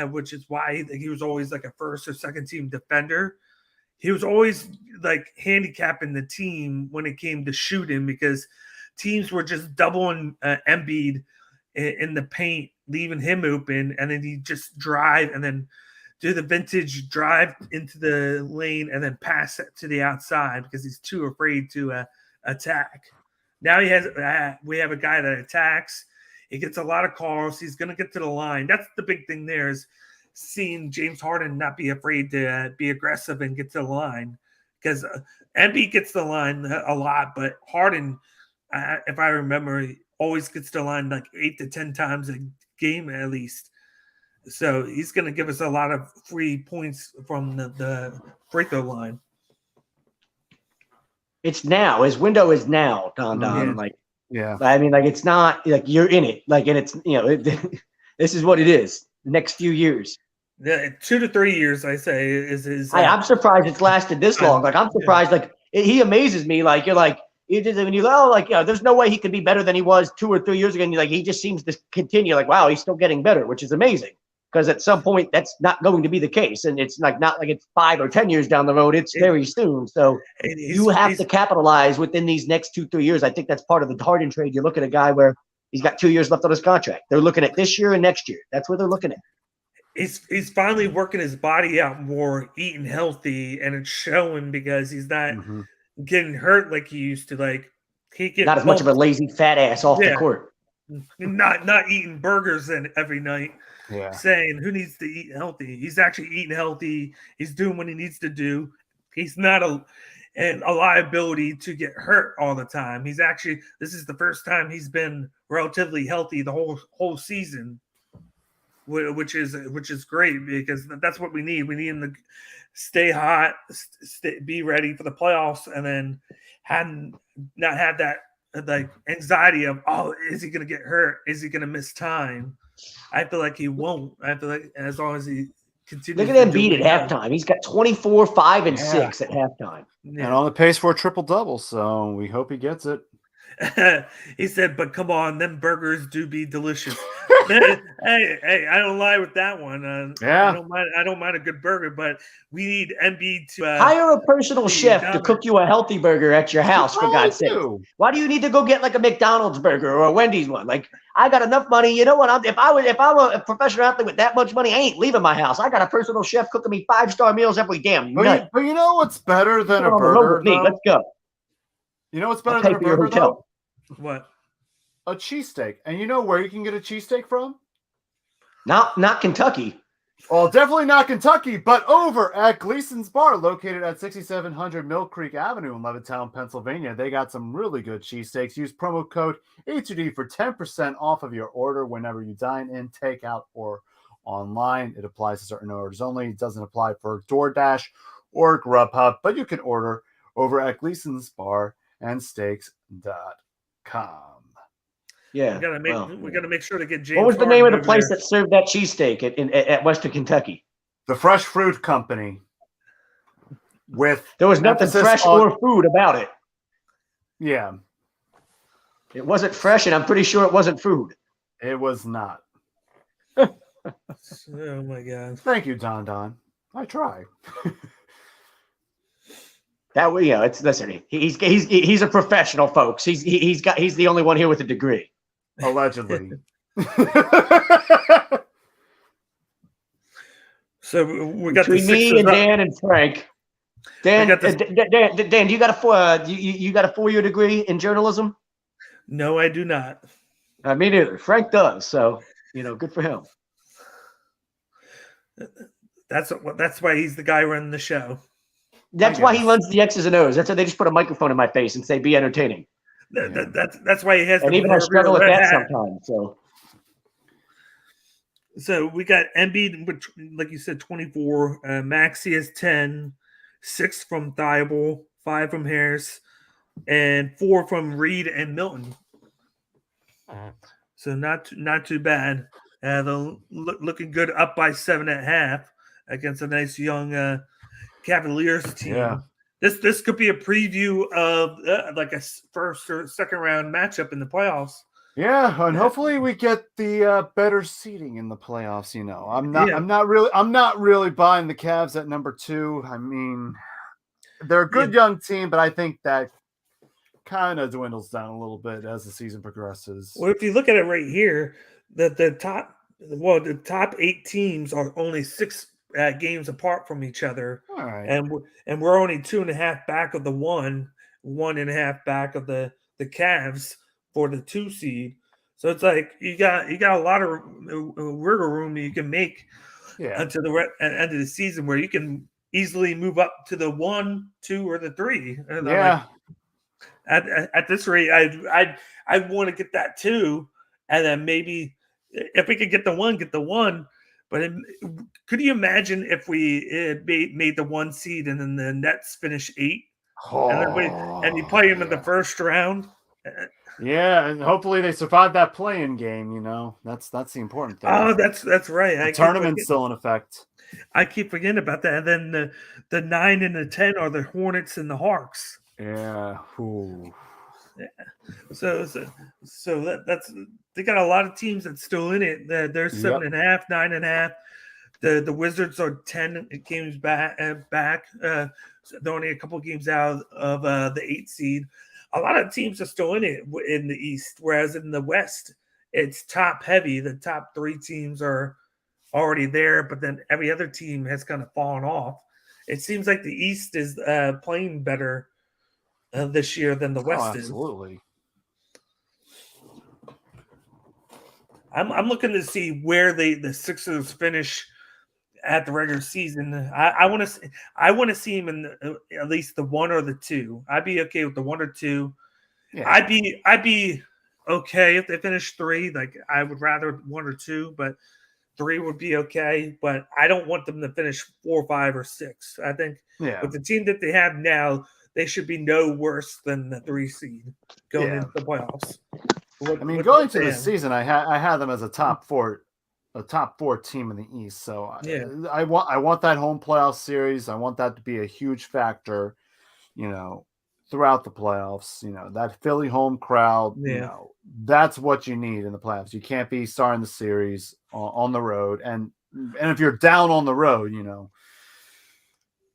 which is why he was always like a first or second team defender, he was always like handicapping the team when it came to shooting because teams were just doubling Embiid in the paint, leaving him open, and then he just drive and then do the vintage drive into the lane and then pass it to the outside because he's too afraid to attack. Now we have a guy that attacks. He gets a lot of calls. He's going to get to the line. That's the big thing there is seeing James Harden not be afraid to be aggressive and get to the line because Embiid gets the line a lot, but Harden, if I remember, he always gets to the line like 8 to 10 times a game at least. So he's going to give us a lot of free points from the free throw line. It's now. His window is now, Don. Yeah. I mean, like, it's not like you're in it. Like, and it's, this is what it is. The next few years. Yeah, 2 to 3 years, I say, is his. I'm surprised it's lasted this long. Like, I'm surprised. Like, he amazes me. Like, you're like, when you there's no way he could be better than he was 2 or 3 years ago. And he just seems to continue. Like, wow, he's still getting better, which is amazing. Because at some point that's not going to be the case, and it's like not like it's 5 or 10 years down the road. It's very soon. So you have to capitalize within these next 2-3 years. I think that's part of the Harden trade. You look at a guy where he's got 2 years left on his contract. They're looking at this year and next year. That's what they're looking at. He's finally working his body out more, eating healthy, and it's showing because he's not getting hurt like he used to. Like he gets not as much of a lazy fat ass off the court. Not eating burgers every night. Yeah. Saying who needs to eat healthy. He's actually eating healthy. He's doing what he needs to do. He's not a liability to get hurt all the time. This is the first time he's been relatively healthy the whole season, which is great because that's what we need. We need him to stay hot, be ready for the playoffs, and then not have that like anxiety of, oh, is he going to get hurt? Is he going to miss time? I feel like he won't. I feel like as long as he continues. Look at to do Embiid what he at does. halftime. He's got 24, 5, and Yeah. 6 at halftime. And on the pace for a triple-double, so we hope he gets it. He said, but come on, them burgers do be delicious. hey, I don't lie with that one. Yeah. I don't mind a good burger, but we need Embiid to hire a personal chef to cook you a healthy burger at your house, for God's sake. Why do you need to go get like a McDonald's burger or a Wendy's one? Like, I got enough money. You know what? If I'm a professional athlete with that much money, I ain't leaving my house. I got a personal chef cooking me 5-star meals every damn night. But you know what's better than a Come on the road burger? with me. Let's go. You know what's better I'll than pay a for your burger? hotel. What? A cheesesteak. And you know where you can get a cheesesteak from? Not Kentucky. Well, definitely not Kentucky, but over at Gleason's Bar, located at 6700 Mill Creek Avenue in Levittown, Pennsylvania. They got some really good cheesesteaks. Use promo code A2D for 10% off of your order whenever you dine in, takeout, or online. It applies to certain orders only. It doesn't apply for DoorDash or Grubhub, but you can order over at Gleason's Bar and Steaks.com. Yeah. We gotta make sure to get James. What was the Harden name of the over place there. that served that cheesesteak at Western Kentucky? The Fresh Fruit Company. With There was nothing emphasis fresh on- or food about it. Yeah, It wasn't fresh, and I'm pretty sure it wasn't food. it was not. Oh my God. Thank you, Don. I try. That way, yeah. Listen. He's a professional, folks. He's the only one here with a degree. Allegedly. So we got Between the me Sixers and up. Dan and Frank. Dan, got this- Dan, do you got a 4-year degree in journalism? No, I do not. Me neither. Frank does. So good for him. That's why he's the guy running the show. That's why he runs the X's and O's. That's why they just put a microphone in my face and say, "Be entertaining." That's why he has. And the even I struggle with proverbial that red hat. sometimes. So we got Embiid, which, like you said, 24. Maxey is 10, 6 from Thibault, 5 from Harris, and 4 from Reed and Milton. So not too bad. They're looking good, up by 7.5 against a nice young Cavaliers team. Yeah. This could be a preview of like a first or second round matchup in the playoffs. Yeah, and hopefully we get the better seeding in the playoffs. I'm not. Yeah. I'm not really buying the Cavs at number 2. I mean, they're a good young team, but I think that kind of dwindles down a little bit as the season progresses. Well, if you look at it right here, the top 8 teams are only 6 games apart from each other. All right. And we're only 2.5 back of the 1.5 back of the Cavs for the 2 seed. So it's like you got a lot of wiggle room you can make until the end of the season, where you can easily move up to the 1, 2, or the 3. And Yeah. at this rate, I'd want to get that 2, and then maybe if we could get the 1, get the 1. But could you imagine if we made the 1 seed and then the Nets finish 8, and you play them in the first round? Yeah, and hopefully they survive that play-in game. That's the important thing. Oh, that's right. The tournament's still in effect. I keep forgetting about that. And then the 9 and the 10 are the Hornets and the Hawks. Yeah. Ooh. So that's they got a lot of teams that's still in it. They're 7.5, 9.5. The Wizards are 10 games back. They're only a couple of games out of the 8 seed. A lot of teams are still in it in the East, whereas in the West, it's top heavy. The top 3 teams are already there, but then every other team has kind of fallen off. It seems like the East is playing better this year than the West is. Absolutely. I'm looking to see where the Sixers finish at the regular season. I want to see him in at least the 1 or the 2. I'd be okay with the 1 or 2. Yeah. I'd be okay if they finish 3. Like, I would rather 1 or 2, but 3 would be okay. But I don't want them to finish 4, 5, or 6. I think with the team that they have now, they should be no worse than the 3 seed going into the playoffs. Going to the season, I had them as a top four team in the East. So I want that home playoff series. I want that to be a huge factor, throughout the playoffs. That Philly home crowd. That's what you need in the playoffs. You can't be starting the series on the road, and if you're down on the road,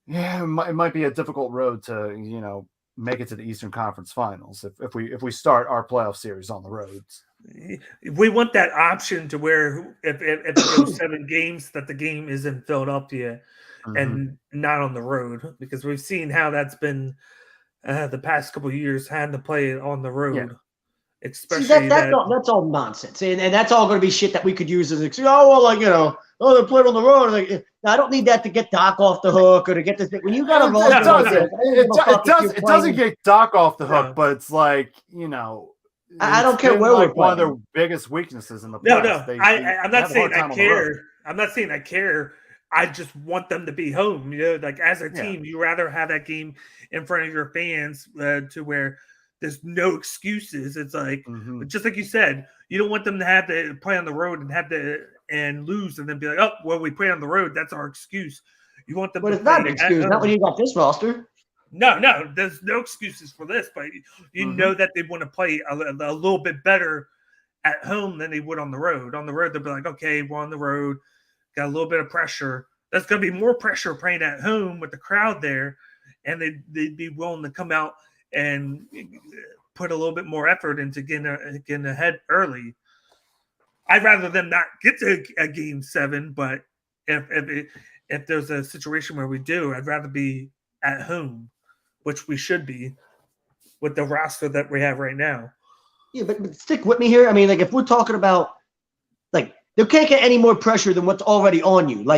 it might be a difficult road to make it to the Eastern Conference Finals if we start our playoff series on the roads. We want that option to where if it goes 7 games, that the game is in Philadelphia and not on the road, because we've seen how that's been the past couple of years, having to play it on the road. Yeah. Especially that's all nonsense, and that's all going to be shit that we could use as an excuse. Oh well, they played on the road. I don't need that to get Doc off the hook or to get this thing. When you got a it doesn't get Doc off the hook, but it's like I don't care where we're playing. One of their biggest weaknesses in the playoffs. I'm not saying I care. I'm not saying I care. I just want them to be home. As a team, you rather have that game in front of your fans to where there's no excuses. It's like just like you said, you don't want them to have to play on the road and lose and then be like, oh, well, we play on the road. That's our excuse. You want them but to it's not an excuse, not when you got this roster. No, there's no excuses for this, but you know that they want to play a little bit better at home than they would on the road. On the road, they'll be like, okay, we're on the road, got a little bit of pressure. There's going to be more pressure playing at home with the crowd there, and they'd be willing to come out and put a little bit more effort into getting ahead early. I'd rather them not get to a game 7, but if there's a situation where we do, I'd rather be at home, which we should be with the roster that we have right now. Yeah, but stick with me here. If we're talking about there can't get any more pressure than what's already on you.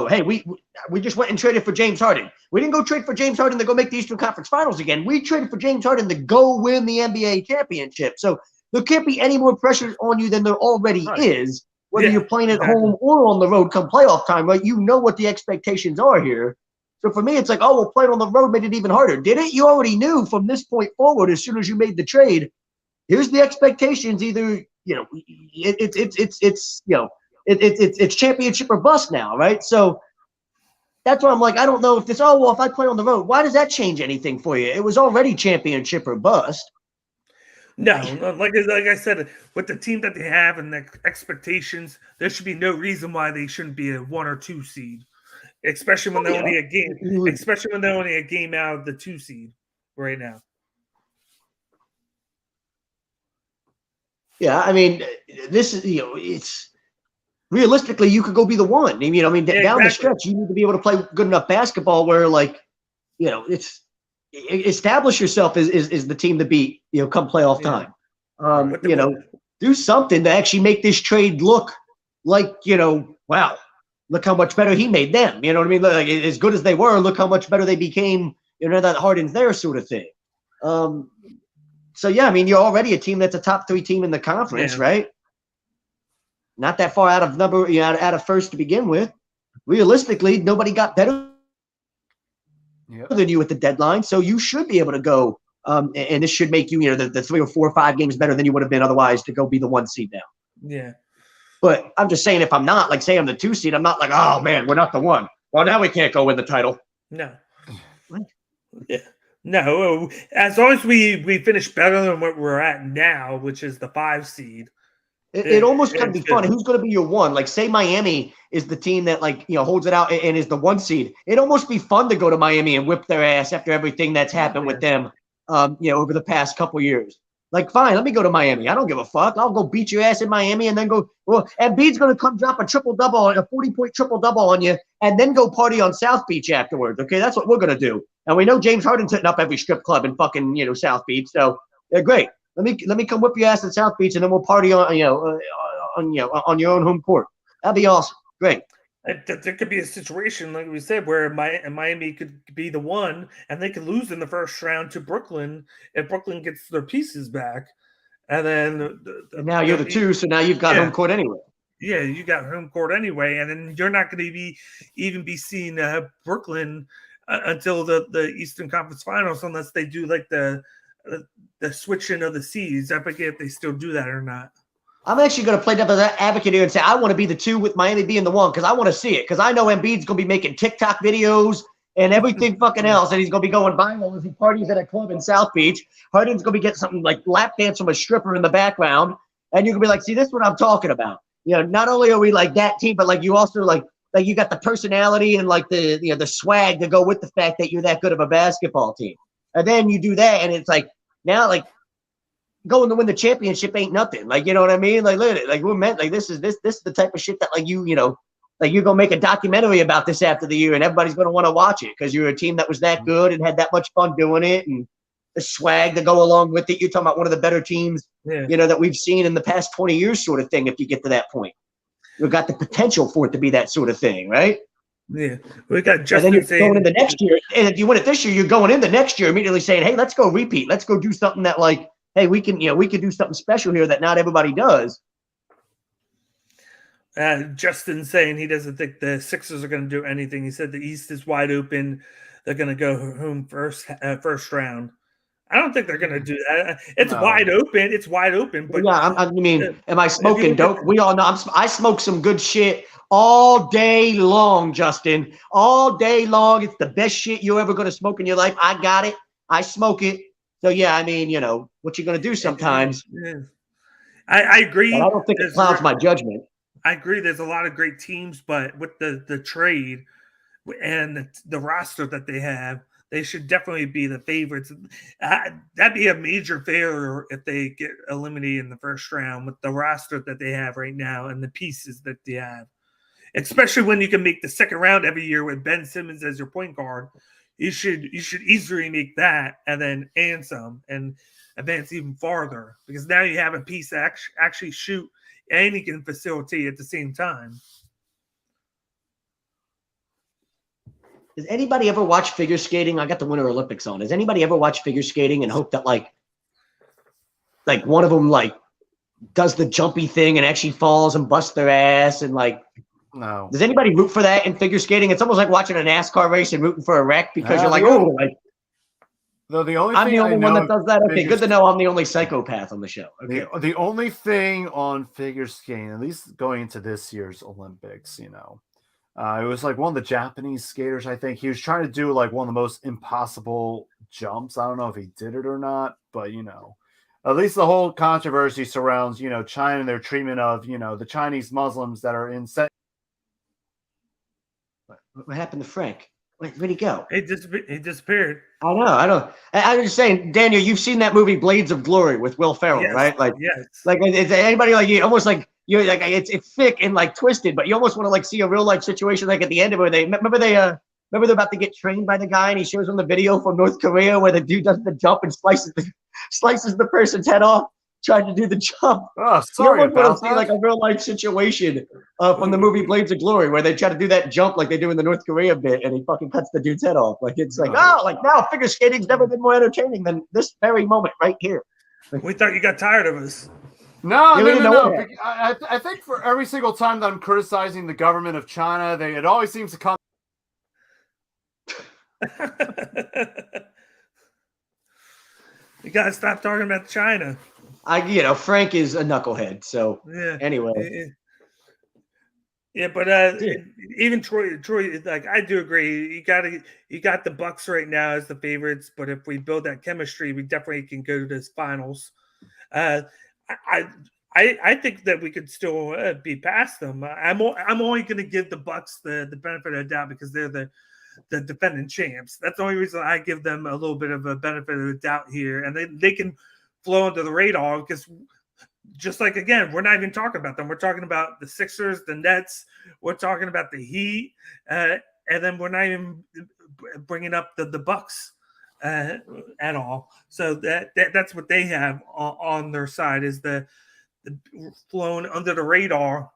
Hey, we just went and traded for James Harden. We didn't go trade for James Harden to go make the Eastern Conference Finals again. We traded for James Harden to go win the NBA championship. So there can't be any more pressure on you than there already is, whether you're playing at home or on the road come playoff time, right? You know what the expectations are here. So for me, it's like, oh, well, playing on the road made it even harder. Did it? You already knew from this point forward, as soon as you made the trade, here's the expectations. Either it's championship or bust now, right? So that's why I'm like, I don't know if if I play on the road, why does that change anything for you? It was already championship or bust. No, like I said, with the team that they have and the expectations, there should be no reason why they shouldn't be a 1 or 2 seed, especially when they're only a game out of the 2 seed right now. Yeah, this is it's realistically you could go be the 1. Down the stretch you need to be able to play good enough basketball where it's establish yourself as the team to beat come playoff time. Do something to actually make this trade look like wow, look how much better he made them. You know what I mean? Like, as good as they were, look how much better they became. That Harden's there sort of thing. So yeah, you're already a team that's a top 3 team in the conference, right? Not that far out of out of first to begin with. Realistically, nobody got better than you at the deadline, so you should be able to go. And this should make you, the 3 or 4 or 5 games better than you would have been otherwise to go be the 1 seed now. Yeah. But I'm just saying, if I'm not, say I'm the 2 seed, I'm not like, oh man, we're not the 1. Well, now we can't go win the title. No. What? Yeah. No, as long as we finish better than what we're at now, which is the 5 seed. It almost can be fun. Who's going to be your 1? Say Miami is the team that holds it out and is the 1 seed. It'd almost be fun to go to Miami and whip their ass after everything that's happened with them, over the past couple years. Fine, let me go to Miami. I don't give a fuck. I'll go beat your ass in Miami and then go. Well, Embiid's going to come drop a 40-point triple-double on you and then go party on South Beach afterwards. Okay, that's what we're going to do. And we know James Harden's hitting up every strip club in fucking South Beach. So great. Let me come whip your ass at South Beach and then we'll party on your own home court. That'd be awesome. Great. There could be a situation, like we said, where Miami could be the 1 and they could lose in the first round to Brooklyn if Brooklyn gets their pieces back. And then and now you're the 2, so now you've got home court anyway. Yeah, you got home court anyway, and then you're not going to be seeing Brooklyn until the Eastern Conference Finals, unless they do like the switching of the seeds. I forget if they still do that or not. I'm actually going to play devil's advocate here and say I want to be the 2 with Miami being the 1 because I want to see it because I know Embiid's going to be making TikTok videos and everything fucking else, and he's going to be going viral as he parties at a club in South Beach. Harden's going to be getting something like lap dance from a stripper in the background, and you're going to be like, see, this is what I'm talking about. Not only are we like that team, but like you also like you got the personality and like the swag to go with the fact that you're that good of a basketball team. And then you do that, and it's like now like going to win the championship ain't nothing. Like, you know what I mean? Like, look at it. Like, we're meant like this is the type of shit that like like you're gonna make a documentary about this after the year, and everybody's gonna want to watch it because you're a team that was that good and had that much fun doing it, and the swag to go along with it. You're talking about one of the better teams, that we've seen in the past 20 years, sort of thing. If you get to that point, you've got the potential for it to be that sort of thing, right? Yeah, we got Justin and then you're saying going into next year, and if you win it this year, you're going into next year immediately saying, "Hey, let's go repeat. Let's go do something that like." Hey, we can do something special here that not everybody does. Justin saying he doesn't think the Sixers are going to do anything. He said the East is wide open. They're going to go home first round. I don't think they're going to do that. It's wide open. It's wide open. But yeah, I mean, am I smoking dope? We all know I smoke some good shit all day long, Justin. All day long. It's the best shit you're ever going to smoke in your life. I got it. I smoke it. So, yeah, I mean, what you're going to do sometimes. Yeah. I agree. But I don't think it clouds my judgment. I agree. There's a lot of great teams, but with the trade and the roster that they have, they should definitely be the favorites. That'd be a major failure if they get eliminated in the first round with the roster that they have right now and the pieces that they have. Especially when you can make the second round every year with Ben Simmons as your point guard. You should easily make that and some and advance even farther because now you have a piece that actually shoot and he can facilitate at the same time. Does anybody ever watch figure skating? I got the Winter Olympics on. Does anybody ever watch figure skating and hope that like one of them like does the jumpy thing and actually falls and busts their ass and like? No. Does anybody root for that in figure skating? It's almost like watching a NASCAR race and rooting for a wreck because you're like, oh, like. Though the only I'm thing the only one that does that. Okay, good to know I'm the only psychopath on the show. Okay. The only thing on figure skating, at least going into this year's Olympics, it was like one of the Japanese skaters. I think he was trying to do like one of the most impossible jumps. I don't know if he did it or not, but at least the whole controversy surrounds China and their treatment of the Chinese Muslims that are in. What happened to Frank? Where'd he go? He disappeared. I know. I'm just saying, Daniel, you've seen that movie Blades of Glory with Will Ferrell, right? Like, yes. Like, is anybody like you? Almost like you're like it's thick and like twisted, but you almost want to like see a real life situation like at the end of where remember they're about to get trained by the guy and he shows them the video from North Korea where the dude does the jump and slices the person's head off. Tried to do the jump. Oh, sorry about that. Like a real life situation from the movie Blades of Glory, where they try to do that jump like they do in the North Korea bit, and he fucking cuts the dude's head off. Like it's like, now figure skating's never been more entertaining than this very moment right here. We thought you got tired of us. No. I think for every single time that I'm criticizing the government of China, it always seems to come. You gotta stop talking about China. Frank is a knucklehead. So anyway, but even Troy, like I do agree. You got the Bucks right now as the favorites, but if we build that chemistry, we definitely can go to this finals. I think that we could still be past them. I'm only going to give the Bucks the benefit of the doubt because they're the defending champs. That's the only reason I give them a little bit of a benefit of the doubt here, and they can flow under the radar because just like, again, we're not even talking about them. We're talking about the Sixers, the Nets. We're talking about the Heat, and then we're not even bringing up the Bucks at all. So that's what they have on their side is the flown under the radar,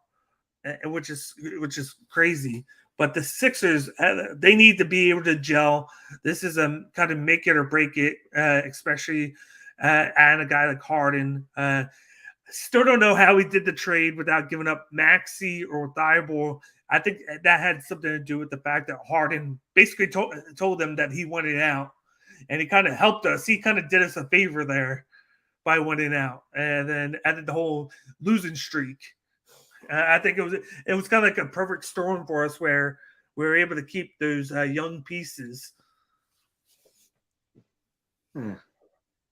which is crazy. But the Sixers, they need to be able to gel. This is a kind of make it or break it, especially and a guy like Harden. Still don't know how he did the trade without giving up Maxey or Thibault I think that had something to do with the fact that Harden basically told them that he wanted out, and he kind of helped us. He kind of did us a favor there by winning out, and then added the whole losing streak. I think it was kind of like a perfect storm for us where we were able to keep those young pieces.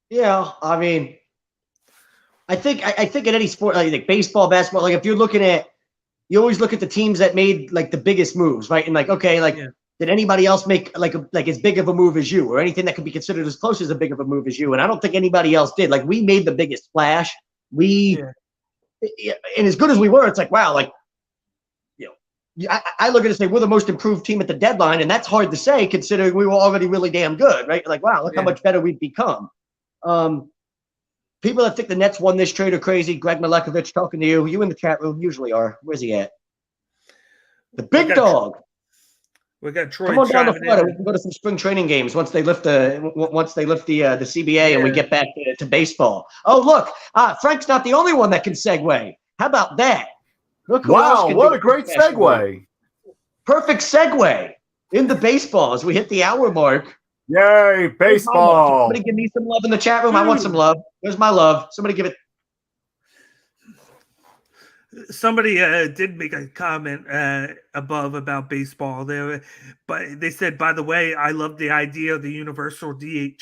Yeah, I mean, I think in any sport, like baseball, basketball, like if you're looking at, you always look at the teams that made like the biggest moves, right? And like, okay, like did anybody else make like as big of a move as you, or anything that could be considered as close as a big of a move as you? And I don't think anybody else did. Like we made the biggest splash. And as good as we were, it's like, wow, like, I look at it and say we're the most improved team at the deadline, and that's hard to say considering we were already really damn good, right? Like, wow, look how much better we've become. People that think the Nets won this trade are crazy. Greg Milekovich talking to you. You in the chat room usually are. Where's he at? The big dog. We got Troy. Come on down to Florida. We can go to some spring training games once they lift the CBA and we get back to baseball. Oh, look, Frank's not the only one that can segue. How about that? Look who else can what a great segue. Perfect segue into baseball as we hit the hour mark. Yay, baseball. Somebody give me some love in the chat room. I want some love. Where's my love? Somebody give it. Somebody did make a comment above about baseball there, but they said, by the way, I love the idea of the universal DH.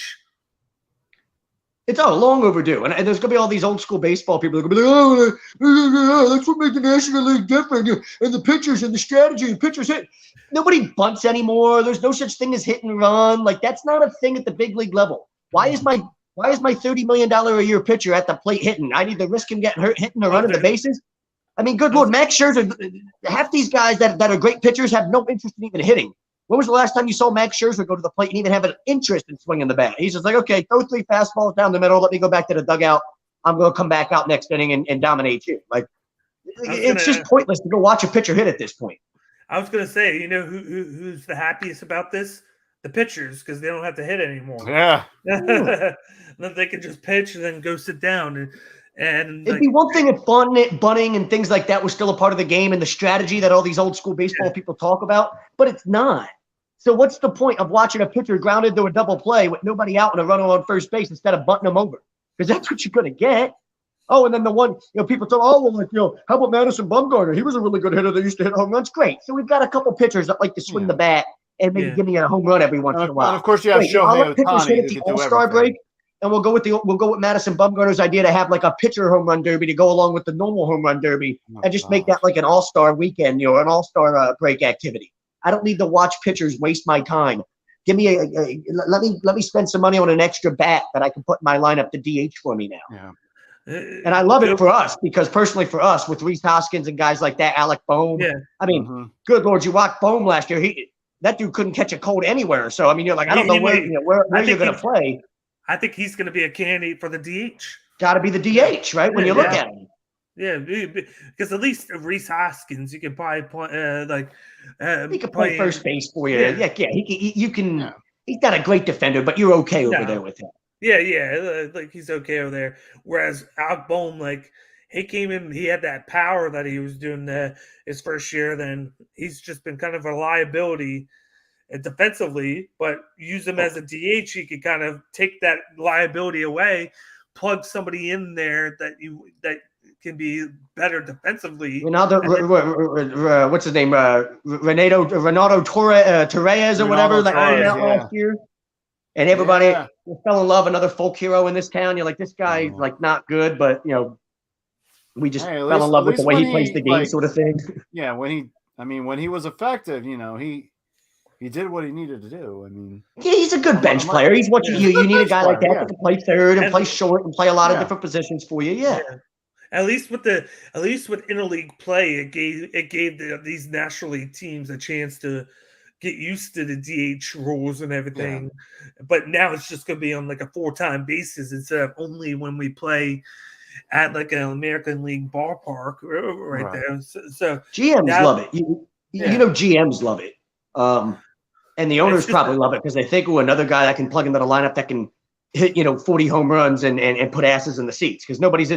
It's long overdue. And there's going to be all these old school baseball people that are going to be like, that's what makes the National League different. And the pitchers and the strategy and pitchers hit. Nobody bunts anymore. There's no such thing as hit and run. Like, that's not a thing at the big league level. Why is my $30 million a year pitcher at the plate hitting? I need to risk him getting hurt, hitting or running the bases. I mean, good Lord, Max Scherzer, half these guys that are great pitchers have no interest in even hitting. When was the last time you saw Max Scherzer go to the plate and even have an interest in swinging the bat? He's just like, okay, throw 3 fastballs down the middle. Let me go back to the dugout. I'm going to come back out next inning and dominate you. Like, it's just pointless to go watch a pitcher hit at this point. I was going to say, you know who's the happiest about this? The pitchers, because they don't have to hit anymore. Yeah. Then they can just pitch and then go sit down. And it'd be one thing if bunting and things like that was still a part of the game and the strategy that all these old school baseball people talk about, but it's not. So what's the point of watching a pitcher grounded to a double play with nobody out and a runner on first base instead of bunting them over? Because that's what you're going to get. Oh, and then the one, people talk, how about Madison Bumgarner? He was a really good hitter that used to hit home runs. Great. So we've got a couple pitchers that like to swing the bat and maybe give me a home run every once in a while. And of course, you have Shohei Ohtani at the All-Star break. And we'll go with Madison Bumgarner's idea to have like a pitcher home run derby to go along with the normal home run derby and just make that like an all-star weekend, an all-star break activity. I don't need to watch pitchers waste my time. Give me let me spend some money on an extra bat that I can put in my lineup to DH for me now. Yeah. And I love it for us because personally for us with Rhys Hoskins and guys like that, Alec Bohm. Yeah. I mean, good Lord, you watched Bohm last year. That dude couldn't catch a cold anywhere. So I mean, you're like, I don't know where you're going to play. I think he's going to be a candidate for the DH. Got to be the DH, right? When you look at him. Yeah, because at least Rhys Hoskins, you can probably play he can play first base for you. Yeah. You can. Yeah. He's not a great defender, but you're okay over there with him. Yeah, like he's okay over there. Whereas Alec Bohm, like he came in, he had that power that he was doing his first year. Then he's just been kind of a liability defensively, but use him as a DH, you could kind of take that liability away, plug somebody in there that can be better defensively. What's his name? Renato Torres or whatever that came out last year. And everybody fell in love. Another folk hero in this town. You're like, this guy's like not good, but we just fell in love with the way he plays the game, sort of thing. Yeah, when he was effective, he did what he needed to do. I mean, he's a good bench player. He's what you need a guy like that to play third and play short and play a lot of different positions for you. Yeah. At least with interleague play, it gave these National League teams a chance to get used to the DH rules and everything. Yeah. But now it's just going to be on like a 4-time basis instead of only when we play at like an American League ballpark right there. So GMs love it. GMs love it. And the owners probably love it because they think, another guy that can plug into the lineup that can hit, 40 home runs and put asses in the seats because nobody's.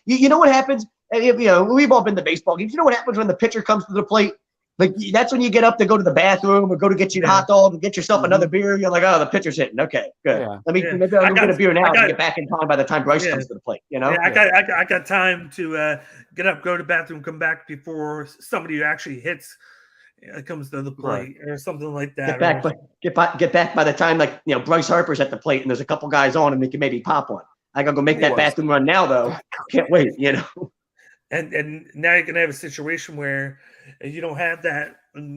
You know what happens? We've all been to baseball games. You know what happens when the pitcher comes to the plate Like that's when you get up to go to the bathroom or go to get you a hot dog and get yourself another beer. You're like, oh, the pitcher's hitting. Okay, good. Yeah. Maybe I'll go get a beer now and get back in time by the time Bryce comes to the plate. You know? Yeah, I got time to get up, go to the bathroom, come back before somebody who actually hits comes to the plate or something like that. Get back by the time Bryce Harper's at the plate and there's a couple guys on and they can maybe pop one. I gotta go make that bathroom run now though. Can't wait. You know. And now you're gonna have a situation where you don't have that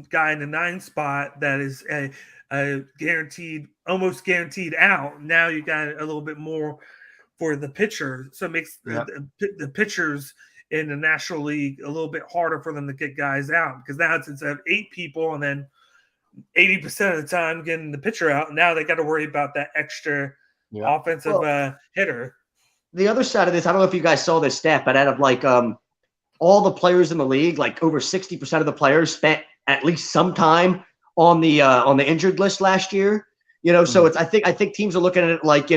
guy in the 9 spot that is a guaranteed, almost guaranteed out. Now you got a little bit more for the pitcher, so it makes the pitchers in the National League a little bit harder for them to get guys out because now it's instead of 8 people and then 80% of the time getting the pitcher out. Now they got to worry about that extra offensive hitter. The other side of this, I don't know if you guys saw this stat, but out of all the players in the league, like over 60% of the players spent at least some time on the injured list last year. You know, so it's I think teams are looking at it like,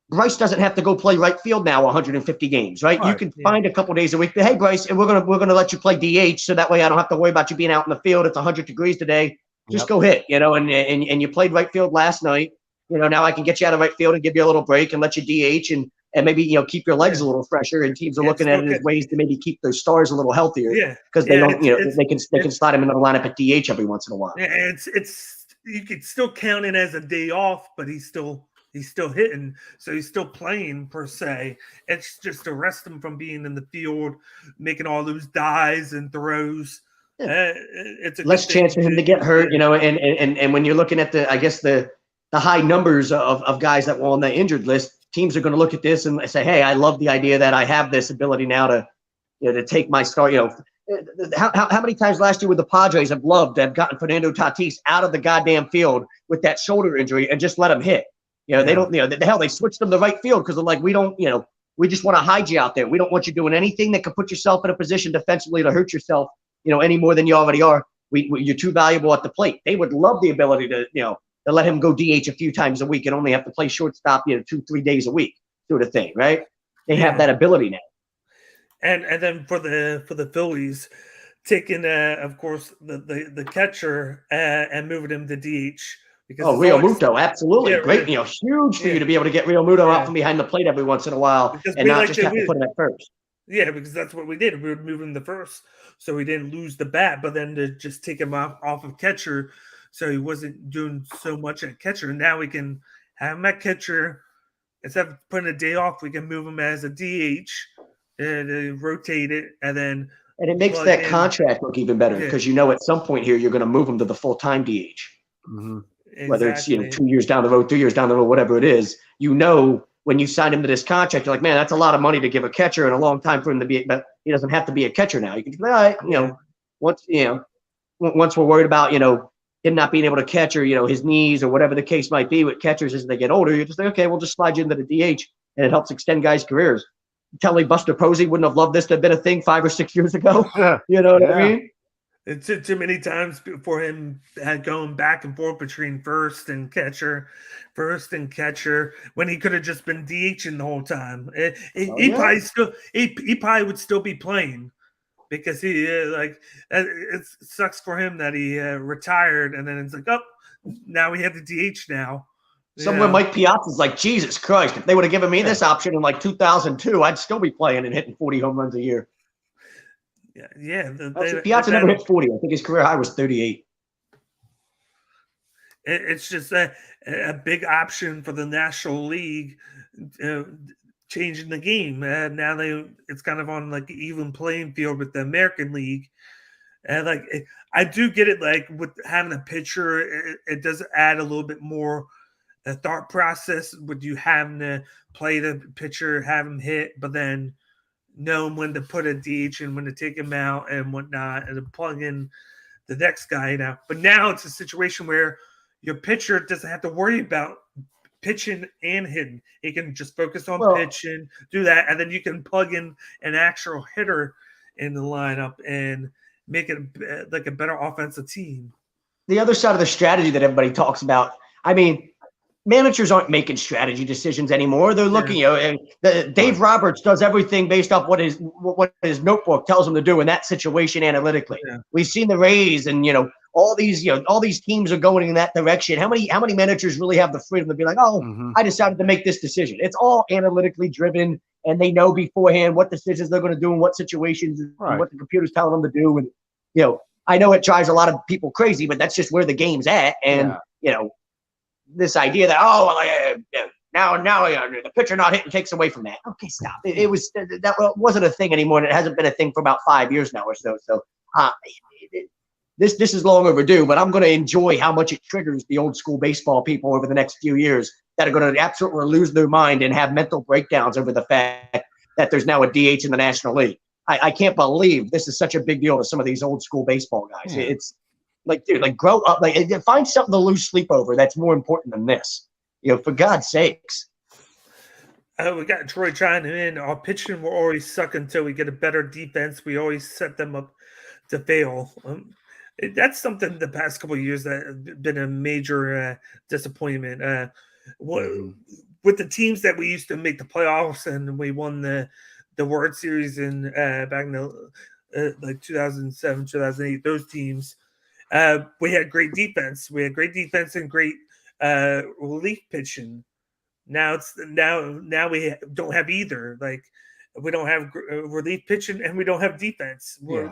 Bryce doesn't have to go play right field now 150 games, right? You can find a couple days a week. Hey, Bryce, and we're gonna let you play DH, so that way I don't have to worry about you being out in the field. It's 100 degrees today. Just go hit, and you played right field last night. Now I can get you out of right field and give you a little break and let you DH and maybe keep your legs a little fresher. And teams are looking at it as ways to maybe keep those stars a little healthier. Because they don't, they can slide him into the lineup at DH every once in a while. Yeah, it's you could still count it as a day off, but he's still hitting, so he's still playing per se. It's just to rest him from being in the field, making all those dives and throws. It's a less chance for him to get hurt, and when you're looking at the high numbers of guys that were on the injured list, teams are going to look at this and say, hey, I love the idea that I have this ability now to take my start. How many times last year would the Padres have loved to have gotten Fernando Tatis out of the goddamn field with that shoulder injury and just let him hit? They don't, the hell, they switched them to right field because they're like, we don't, we just want to hide you out there. We don't want you doing anything that could put yourself in a position defensively to hurt yourself, any more than you already are. You're too valuable at the plate. They would love the ability to let him go DH a few times a week and only have to play shortstop, 2-3 days a week, sort of thing, right? They have that ability now. And then for the Phillies, taking of course the catcher and moving him to DH. Because Real Muto, absolutely. Great, huge for you to be able to get Real Muto out from behind the plate every once in a while and not just have to put him at first. Yeah, because that's what we did. We would move him to first, so we didn't lose the bat, but then to just take him off of catcher, so he wasn't doing so much at catcher. Now we can have him at catcher. Instead of putting a day off, we can move him as a DH and rotate it, and it makes that contract look even better because at some point here you're going to move him to the full-time DH. Mm-hmm. Exactly. Whether it's 2 years down the road, 3 years down the road, whatever it is, when you sign him to this contract, you're like, man, that's a lot of money to give a catcher and a long time for him to be. But he doesn't have to be a catcher now. You can just be, all right, once we're worried about him not being able to catch or his knees or whatever the case might be with catchers as they get older, you're just like, okay, we'll just slide you into the DH and it helps extend guys' careers. Tell me Buster Posey wouldn't have loved this to have been a thing 5 or 6 years ago. You know what I mean? It's too many times for him going back and forth between first and catcher, when he could have just been DHing the whole time. He probably would still be playing because it sucks for him that he retired and then it's like, oh, now we have the DH now. Somewhere Mike Piazza's like, Jesus Christ, if they would have given me this option in 2002, I'd still be playing and hitting 40 home runs a year. Piazza never hit 40. I think his career high was 38. It's just a big option for the National League, changing the game. Now it's kind of on like an even playing field with the American League. And I do get it, with having a pitcher, it does add a little bit more thought process with you having to play the pitcher, have him hit, but then know when to put a DH and when to take him out and whatnot, and to plug in the next guy now. But now it's a situation where your pitcher doesn't have to worry about pitching and hitting. He can just focus on pitching, do that, and then you can plug in an actual hitter in the lineup and make it like a better offensive team. The other side of the strategy that everybody talks about, managers aren't making strategy decisions anymore. They're looking, Dave Roberts does everything based off what his notebook tells him to do in that situation analytically. Yeah. We've seen the Rays and, all these teams are going in that direction. How many managers really have the freedom to be like, I decided to make this decision? It's all analytically driven, and they know beforehand what decisions they're going to do in what situations and what the computer's telling them to do. And, I know it drives a lot of people crazy, but that's just where the game's at. And, this idea that, now the pitcher not hitting takes away from that. Okay, stop. It wasn't a thing anymore, and it hasn't been a thing for about 5 years now or so. So this is long overdue, but I'm going to enjoy how much it triggers the old school baseball people over the next few years that are going to absolutely lose their mind and have mental breakdowns over the fact that there's now a DH in the National League. I can't believe this is such a big deal to some of these old school baseball guys. Yeah. It's like, dude, grow up, find something to lose sleep over that's more important than this. For God's sakes. We got Troy chiming in. Our pitching will always suck until we get a better defense. We always set them up to fail. That's something the past couple of years that have been a major disappointment. With the teams that we used to make the playoffs and we won the World Series in back in the 2007, 2008, those teams, we had great defense. We had great defense and great relief pitching. Now we don't have either. Like, we don't have relief pitching and we don't have defense. We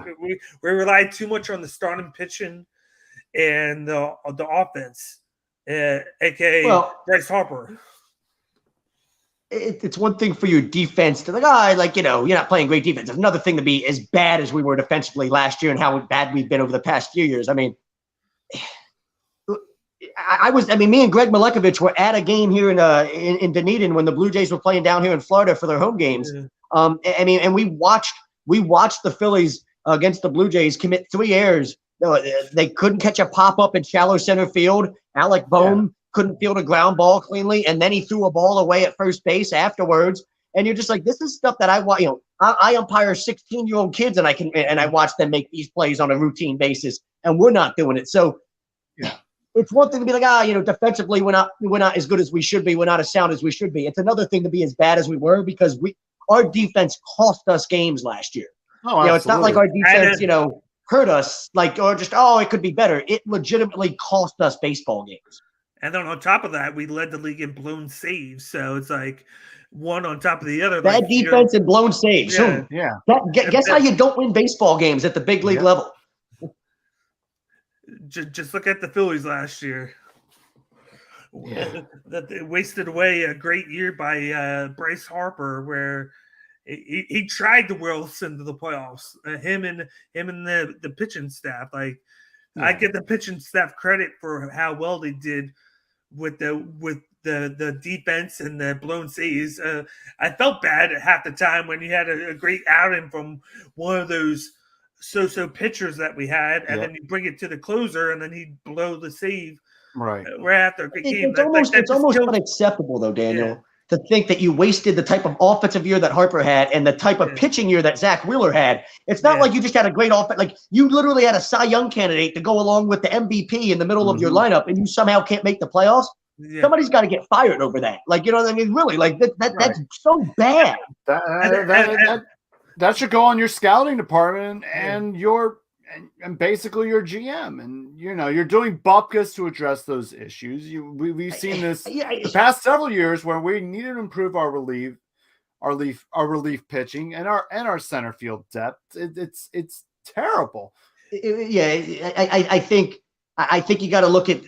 rely too much on the starting pitching and the offense, aka Bryce Harper. It's one thing for your defense to you're not playing great defense. It's another thing to be as bad as we were defensively last year and how bad we've been over the past few years. I mean, me and Greg Milekovich were at a game here in Dunedin when the Blue Jays were playing down here in Florida for their home games. Yeah. And we watched the Phillies against the Blue Jays commit 3 errors. They couldn't catch a pop-up in shallow center field. Alec Bohm couldn't field a ground ball cleanly, and then he threw a ball away at first base afterwards. And you're just like, this is stuff that I umpire 16-year-old kids, and I watch them make these plays on a routine basis, and we're not doing it. So it's one thing to be like, defensively we're not as good as we should be. We're not as sound as we should be. It's another thing to be as bad as we were because our defense cost us games last year. It's not like our defense, hurt us or just, it could be better. It legitimately cost us baseball games. And then on top of that, we led the league in blown saves. So it's like one on top of the other. Bad defense and blown saves. Yeah. Guess how you don't win baseball games at the big league level. Just look at the Phillies last year. That they wasted away a great year by Bryce Harper, where he tried to will us into the playoffs. Him and the pitching staff. I give the pitching staff credit for how well they did with the defense and the blown saves. I felt bad at half the time when you had a great outing from one of those so pitchers that we had, and then you bring it to the closer, and then he'd blow the save right after a good game. It's almost unacceptable, though, Daniel, to think that you wasted the type of offensive year that Harper had and the type of pitching year that Zach Wheeler had. It's not like you just had a great offense. Like, you literally had a Cy Young candidate to go along with the MVP in the middle of your lineup, and you somehow can't make the playoffs. Yeah. Somebody's got to get fired over that. Like, what I mean? Really, that's so bad. That should go on your scouting department and and basically your GM, and you're doing bupkis to address those issues. We've seen this the past several years where we need to improve our relief pitching and our center field depth. It's terrible. I think you got to look at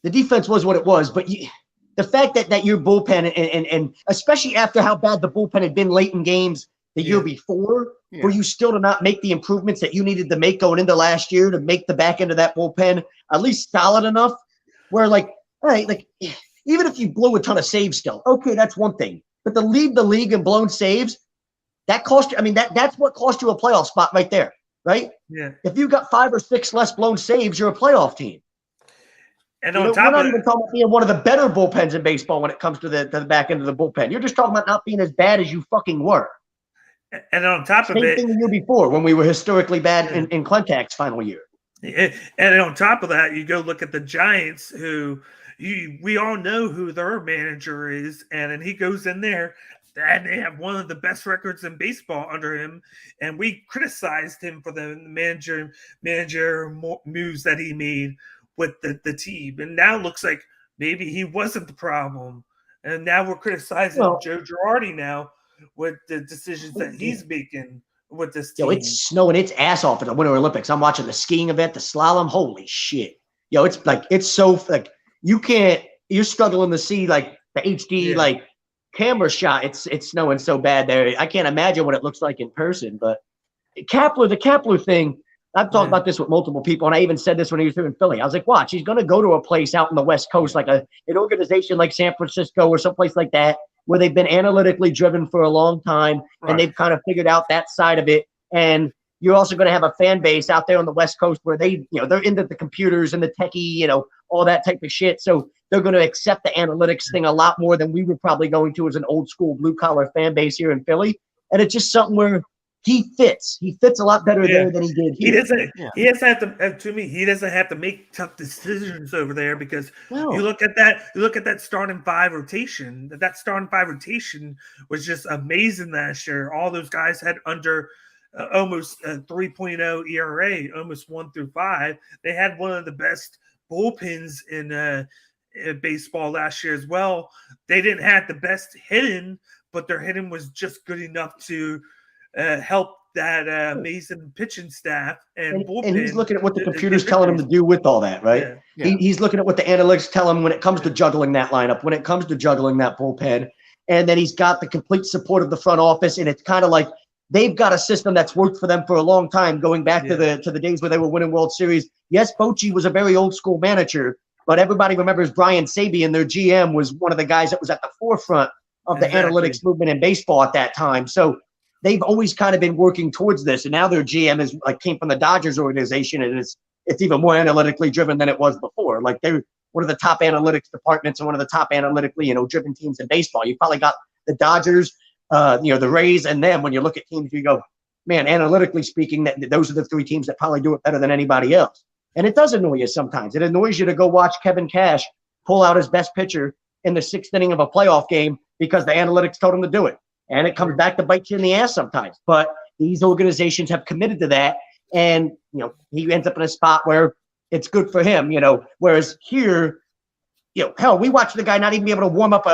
the defense was what it was, but the fact that your bullpen and especially after how bad the bullpen had been late in games the year before, for you still to not make the improvements that you needed to make going into last year to make the back end of that bullpen at least solid enough where, all right, even if you blew a ton of saves still, okay, that's one thing. But to lead the league in blown saves, that cost you. I mean, that's what cost you a playoff spot right there, right? Yeah. If you got 5 or 6 less blown saves, you're a playoff team. And on top we're not even talking about being one of the better bullpens in baseball when it comes to the back end of the bullpen. You're just talking about not being as bad as you fucking were. And on top of it, same thing the year before when we were historically bad in Clentak's final year. And on top of that, you go look at the Giants, who we all know who their manager is, and then he goes in there, and they have one of the best records in baseball under him, and we criticized him for the manager moves that he made with the team, and now it looks like maybe he wasn't the problem, and now we're criticizing Joe Girardi now with the decisions that he's making with this team. It's snowing its ass off at the Winter Olympics. I'm watching the skiing event, the slalom. Holy shit. It's like, it's so like you're struggling to see like the HD like camera shot. It's snowing so bad there. I can't imagine what it looks like in person. But the Kapler thing, I've talked about this with multiple people, and I even said this when he was here in Philly. I was like, watch, he's going to go to a place out in the West Coast, like an organization like San Francisco or someplace like that, where they've been analytically driven for a long time, and they've kind of figured out that side of it. And you're also going to have a fan base out there on the West Coast where they're into the computers and the techie, all that type of shit. So they're going to accept the analytics thing a lot more than we were probably going to as an old school blue collar fan base here in Philly. And it's just something where he fits. He fits a lot better there than he did here. He doesn't have to me. He doesn't have to make tough decisions over there because you look at that starting five rotation. That starting five rotation was just amazing last year. All those guys had under almost 3.0 ERA, almost 1-5. They had one of the best bullpens in baseball last year as well. They didn't have the best hitting, but their hitting was just good enough to help that amazing pitching staff and bullpen. And he's looking at what the computer's telling him to do with all that, right? Yeah. He's looking at what the analytics tell him when it comes to juggling that lineup, when it comes to juggling that bullpen. And then he's got the complete support of the front office, and it's kind of like they've got a system that's worked for them for a long time, going back to the days where they were winning World Series. Yes, Bochy was a very old school manager, but everybody remembers Brian Sabian, their GM, was one of the guys that was at the forefront of the analytics movement in baseball at that time. So they've always kind of been working towards this, and now their GM is came from the Dodgers organization, and it's even more analytically driven than it was before. Like they're one of the top analytics departments and one of the top analytically driven teams in baseball. You probably got the Dodgers, the Rays, and them. When you look at teams, you go, man, analytically speaking, those are the three teams that probably do it better than anybody else. And it does annoy you sometimes. It annoys you to go watch Kevin Cash pull out his best pitcher in the sixth inning of a playoff game because the analytics told him to do it. And it comes back to bite you in the ass sometimes. But these organizations have committed to that. And, he ends up in a spot where it's good for him, whereas here, hell, we watched the guy not even be able to warm up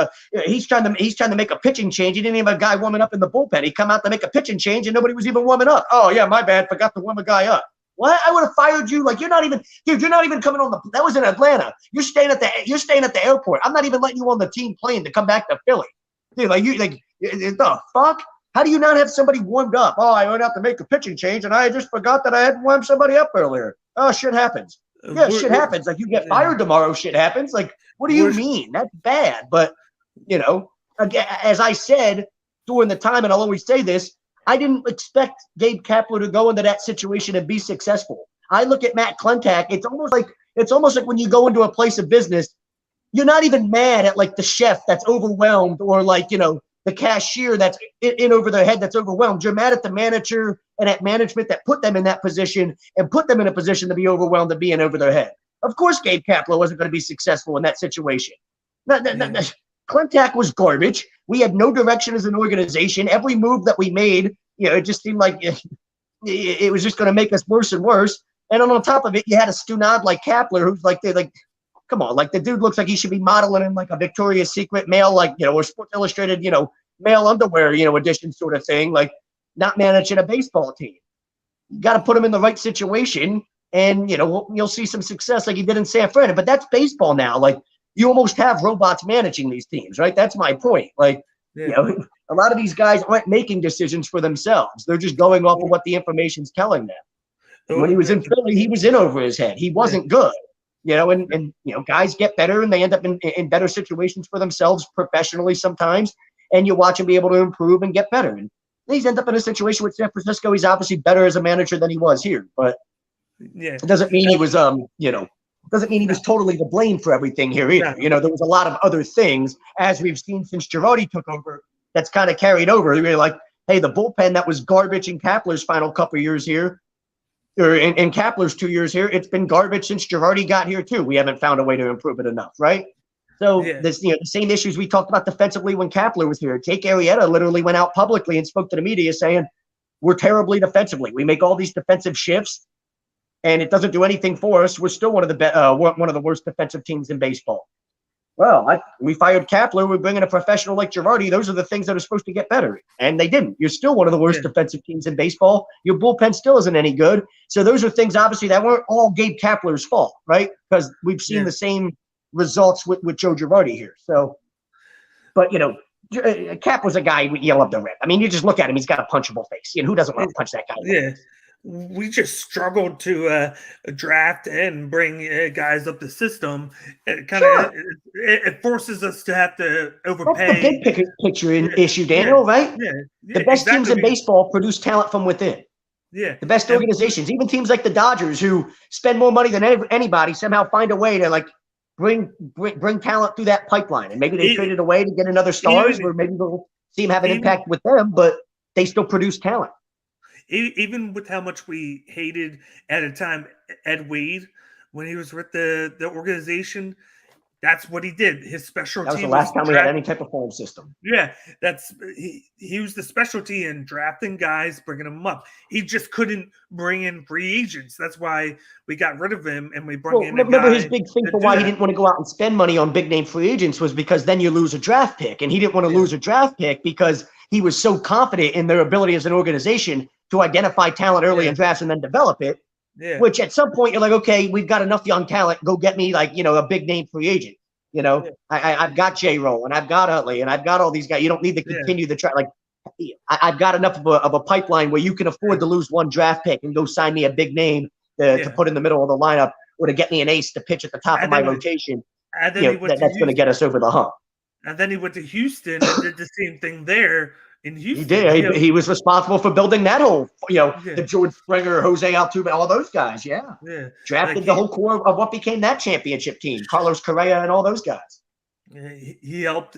he's trying to make a pitching change. He didn't even have a guy warming up in the bullpen. He come out to make a pitching change and nobody was even warming up. Oh yeah, my bad. Forgot to warm a guy up. What? I would have fired you. Like, you're not even coming on that was in Atlanta. You're staying at the airport. I'm not even letting you on the team plane to come back to Philly. Dude, the fuck? How do you not have somebody warmed up? Oh, I went out to make a pitching change and I just forgot that I hadn't warmed somebody up earlier. Oh, shit happens. Yeah, shit happens. Like, you get fired tomorrow, shit happens. Like, what do you mean? That's bad. But, again, as I said during the time, and I'll always say this, I didn't expect Gabe Kapler to go into that situation and be successful. I look at Matt Klentak. It's almost like when you go into a place of business, you're not even mad at like the chef that's overwhelmed or the cashier that's in over their head that's overwhelmed. You're mad at the manager and at management that put them in that position and put them in a position to be overwhelmed and being over their head. Of course, Gabe Kapler wasn't going to be successful in that situation. Klentak was garbage. We had no direction as an organization. Every move that we made, it just seemed like it was just going to make us worse and worse. And on top of it, you had a stunad like Kapler, who's come on, like the dude looks like he should be modeling in like a Victoria's Secret male, or Sports Illustrated, male underwear, edition sort of thing, like not managing a baseball team. You got to put him in the right situation and, you'll see some success like he did in San Fran. But that's baseball now. Like, you almost have robots managing these teams, right? That's my point. Like, a lot of these guys aren't making decisions for themselves. They're just going off of what the information's telling them. When he was in Philly, he was in over his head. He wasn't good. And guys get better and they end up in better situations for themselves professionally sometimes. And you watch him be able to improve and get better. And he's end up in a situation with San Francisco. He's obviously better as a manager than he was here. But it doesn't mean he was, doesn't mean he was totally to blame for everything here either. There was a lot of other things, as we've seen since Girardi took over, that's kind of carried over. You're like, hey, the bullpen that was garbage in Kapler's final couple of years here, or in Kapler's 2 years here, it's been garbage since Girardi got here too. We haven't found a way to improve it enough, right? So there's the same issues we talked about defensively when Kapler was here. Jake Arrieta literally went out publicly and spoke to the media saying, we're terribly defensively. We make all these defensive shifts, and it doesn't do anything for us. We're still one of the worst defensive teams in baseball. Well, we fired Kapler. We're bringing a professional like Girardi. Those are the things that are supposed to get better, and they didn't. You're still one of the worst defensive teams in baseball. Your bullpen still isn't any good. So those are things, obviously, that weren't all Gabe Kapler's fault, right? Because we've seen the same results with Joe Girardi here. So, but Cap was a guy you love to rip. I mean, you just look at him; he's got a punchable face. Who doesn't want to punch that guy? Yeah, we just struggled to draft and bring guys up the system. It kind of it forces us to have to overpay. That's the big picture issue, Daniel. Right? Yeah. The best teams in baseball produce talent from within. Yeah, the best organizations, even teams like the Dodgers, who spend more money than anybody, somehow find a way to bring talent through that pipeline. And maybe they traded away to get another stars, where maybe they'll see him have an impact with them, but they still produce talent. Even with how much we hated at a time Ed Wade when he was with the organization, that's what he did. His specialty. That was the last time we had any type of farm system. Yeah, he was the specialty in drafting guys, bringing them up. He just couldn't bring in free agents. That's why we got rid of him and we brought in. Remember his big thing for why he didn't want to go out and spend money on big name free agents was because then you lose a draft pick, and he didn't want to lose a draft pick because he was so confident in their ability as an organization to identify talent early in drafts and then develop it. Yeah. Which at some point you're like, okay, we've got enough young talent. Go get me a big name free agent. I've got J-Roll and I've got Utley and I've got all these guys. You don't need to continue the try. I've got enough of a pipeline where you can afford to lose one draft pick and go sign me a big name to put in the middle of the lineup or to get me an ace to pitch at the top of my rotation. That's going to get us over the hump. And then he went to Houston and did the same thing there. In Houston, he did. He was responsible for building that whole, the George Springer, Jose Altuve, all those guys. Yeah. Drafted the whole core of what became that championship team, Carlos Correa and all those guys. He helped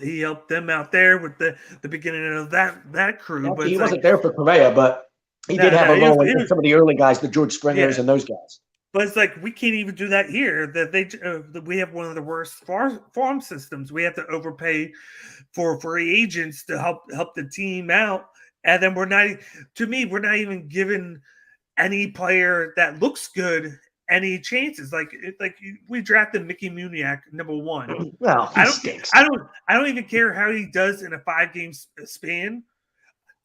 them out there with the beginning of that crew. Yeah, but he wasn't there for Correa, but he did have a role in some of the early guys, the George Springers and those guys. But it's like we can't even do that here. That we have one of the worst farm systems. We have to overpay for free agents to help the team out, and then we're not even giving any player that looks good any chances. Like we drafted Mickey Muniak #1. Well, he stinks. I don't even care how he does in a 5-game span.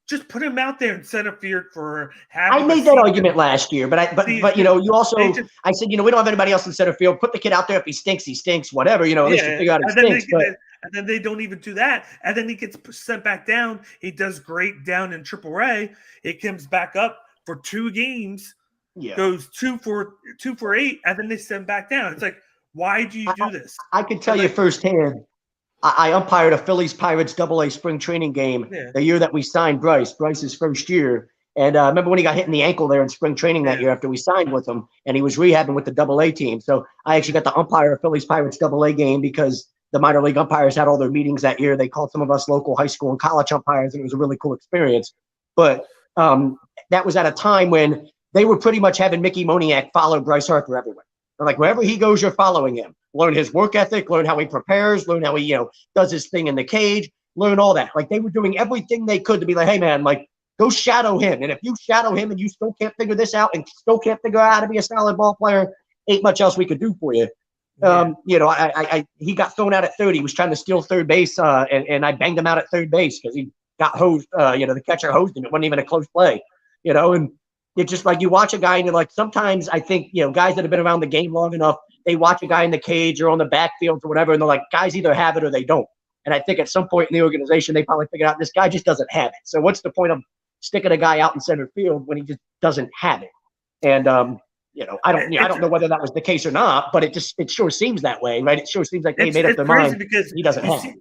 Just put him out there in center field for half. I made that argument last year, but you also I said we don't have anybody else in center field. Put the kid out there. If he stinks, whatever. At least you figure out he stinks. And then they don't even do that. And then he gets sent back down. He does great down in AAA. He comes back up for 2 games. Yeah. Goes 2 for 8, and then they send him back down. It's like, why do you do this? I can tell you firsthand. I umpired a Phillies Pirates AA spring training game the year that we signed Bryce's first year. And I remember when he got hit in the ankle there in spring training that year after we signed with him, and he was rehabbing with the AA team. So I actually got to umpire a Phillies Pirates AA game because the minor league umpires had all their meetings that year. They called some of us local high school and college umpires, and it was a really cool experience. But that was at a time when they were pretty much having Mickey Moniak follow Bryce Harper everywhere. They're like, wherever he goes, you're following him. Learn his work ethic, learn how he prepares, learn how he, does his thing in the cage, learn all that. Like, they were doing everything they could to be like, hey, man, go shadow him. And if you shadow him and you still can't figure this out and still can't figure out how to be a solid ball player, ain't much else we could do for you. He got thrown out at third. He was trying to steal third base, and I banged him out at third base because he got hosed. The catcher hosed him. It wasn't even a close play, and it's just like you watch a guy and you're like, sometimes I think, guys that have been around the game long enough, they watch a guy in the cage or on the backfield or whatever, and they're like, guys either have it or they don't. And I think at some point in the organization, they probably figured out this guy just doesn't have it. So what's the point of sticking a guy out in center field when he just doesn't have it? And, I don't know whether that was the case or not, but it sure seems that way, right? It sure seems like they made up their mind because he doesn't have it.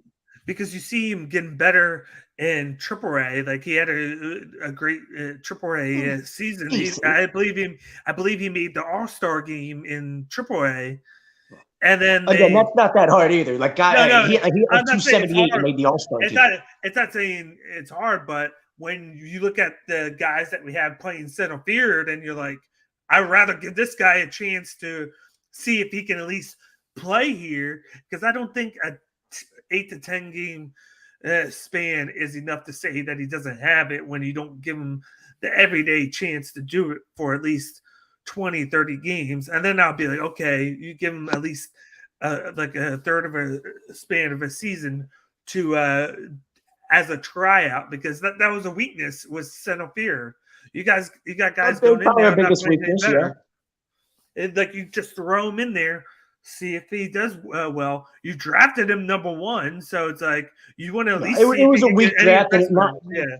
Because you see him getting better in AAA. Like, he had a great AAA season. I believe he made the All-Star game in AAA. And then again, that's not that hard either. Like, he had 278 and made the All-Star team. It's not saying it's hard, but when you look at the guys that we have playing center field, and you're like, I'd rather give this guy a chance to see if he can at least play here, because I don't think 8 to 10 game span is enough to say that he doesn't have it when you don't give him the everyday chance to do it for at least 20, 30 games. And then I'll be like, okay, you give him at least like a third of a span of a season to as a tryout, because that was a weakness, was center fear. You got guys going in there. Biggest weakness, yeah. Like you just throw him in there, see if he does well. You drafted him number 1, so it's like you want to at least. It was a weak draft, and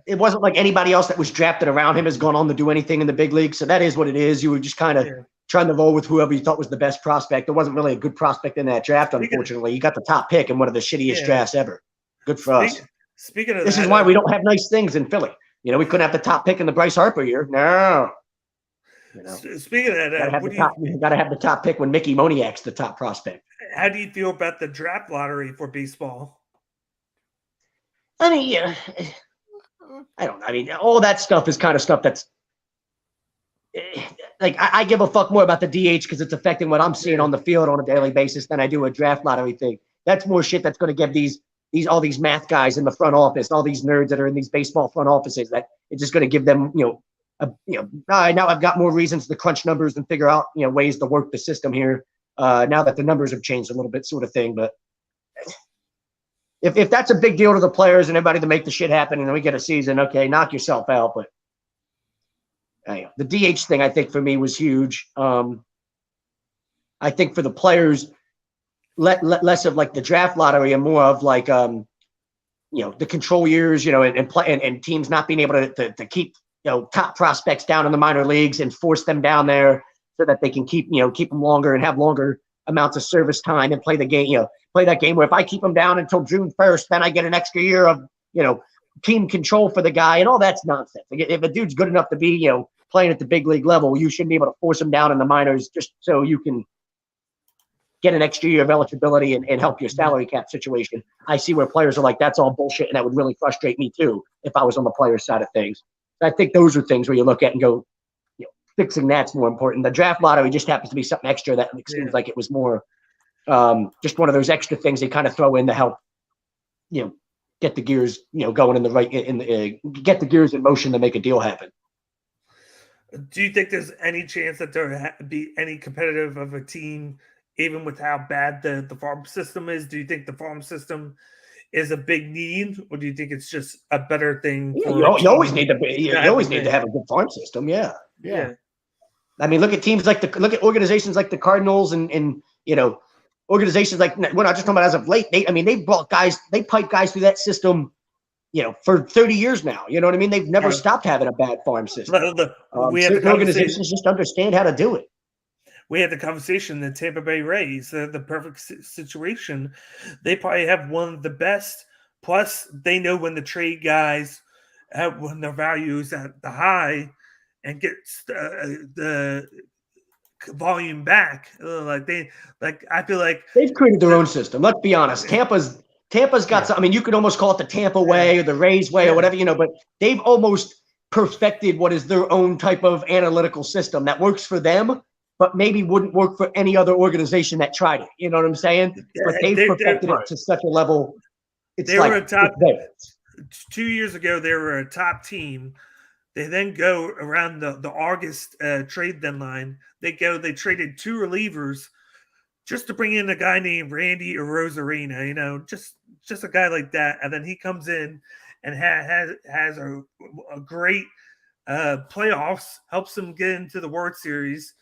it wasn't like anybody else that was drafted around him has gone on to do anything in the big league. So that is what it is. You were just kind of trying to roll with whoever you thought was the best prospect. There wasn't really a good prospect in that draft, unfortunately. You got the top pick in one of the shittiest drafts ever. Good for us. Speaking of this is why we don't have nice things in Philly. You know, we couldn't have the top pick in the Bryce Harper year. No. You know, speaking of that, you got to have the top pick when Mickey Moniak's the top prospect. How do you feel about the draft lottery for baseball? I mean, I don't know. I mean, all that stuff is kind of stuff that's like I give a fuck more about the DH because it's affecting what I'm seeing on the field on a daily basis than I do a draft lottery thing. That's more shit that's going to give all these math guys in the front office, all these nerds that are in these baseball front offices, that it's just going to give them, now I've got more reasons to crunch numbers and figure out, ways to work the system here. Now that the numbers have changed a little bit, sort of thing. But if that's a big deal to the players and everybody to make the shit happen, and then we get a season, okay, knock yourself out. But the DH thing, I think for me was huge. I think for the players, less of like the draft lottery and more of like the control years, and teams not being able to keep top prospects down in the minor leagues and force them down there so that they can keep them longer and have longer amounts of service time and play the game, play that game where if I keep them down until June 1st, then I get an extra year of, team control for the guy, and all that's nonsense. Like, if a dude's good enough to be, playing at the big league level, you shouldn't be able to force him down in the minors just so you can get an extra year of eligibility and help your salary cap situation. I see where players are like, that's all bullshit, and that would really frustrate me too if I was on the player's side of things. I think those are things where you look at and go, fixing that's more important. The draft lottery just happens to be something extra that seems like it was more just one of those extra things they kind of throw in to help, get the gears, going in the right, get the gears in motion to make a deal happen. Do you think there's any chance that there be any competitive of a team, even with how bad the farm system is? Do you think the farm system is a big need, or do you think it's just a better thing? You always need to have a good farm system. Yeah. I mean, look at organizations like the Cardinals and organizations like, we're not just talking about as of late. They brought guys, they piped guys through that system, for 30 years now. You know what I mean? They've never stopped having a bad farm system. Certain organizations just understand how to do it. We had the conversation, the Tampa Bay Rays, the perfect situation. They probably have one of the best. Plus, they know when to trade guys when their value is at the high and get the volume back. I feel like they've created their own system. Let's be honest. Tampa's got some. I mean, you could almost call it the Tampa way or the Rays way or whatever, but they've almost perfected what is their own type of analytical system that works for them, but maybe wouldn't work for any other organization that tried it. You know what I'm saying? But they've perfected it to such a level. They were a top. 2 years ago, they were a top team. They then go around the August trade deadline. They traded 2 relievers just to bring in a guy named Randy Arozarena, just a guy like that. And then he comes in and has a great playoffs, helps him get into the World Series.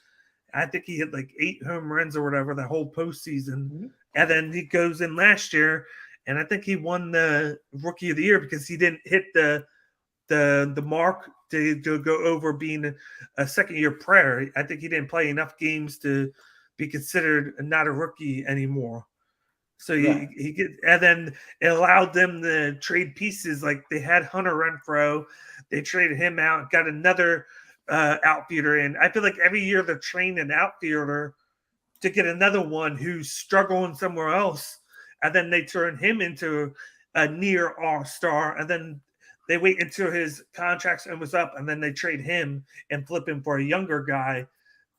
I think he hit like 8 home runs or whatever the whole postseason. Mm-hmm. And then he goes in last year, and I think he won the Rookie of the Year because he didn't hit the mark to go over being a second-year player. I think he didn't play enough games to be considered not a rookie anymore. So and then it allowed them to trade pieces. Like they had Hunter Renfroe, they traded him out, got another outfielder in. I feel like every year they're training an outfielder to get another one who's struggling somewhere else, and then they turn him into a near all-star, and then they wait until his contract's almost up, and then they trade him and flip him for a younger guy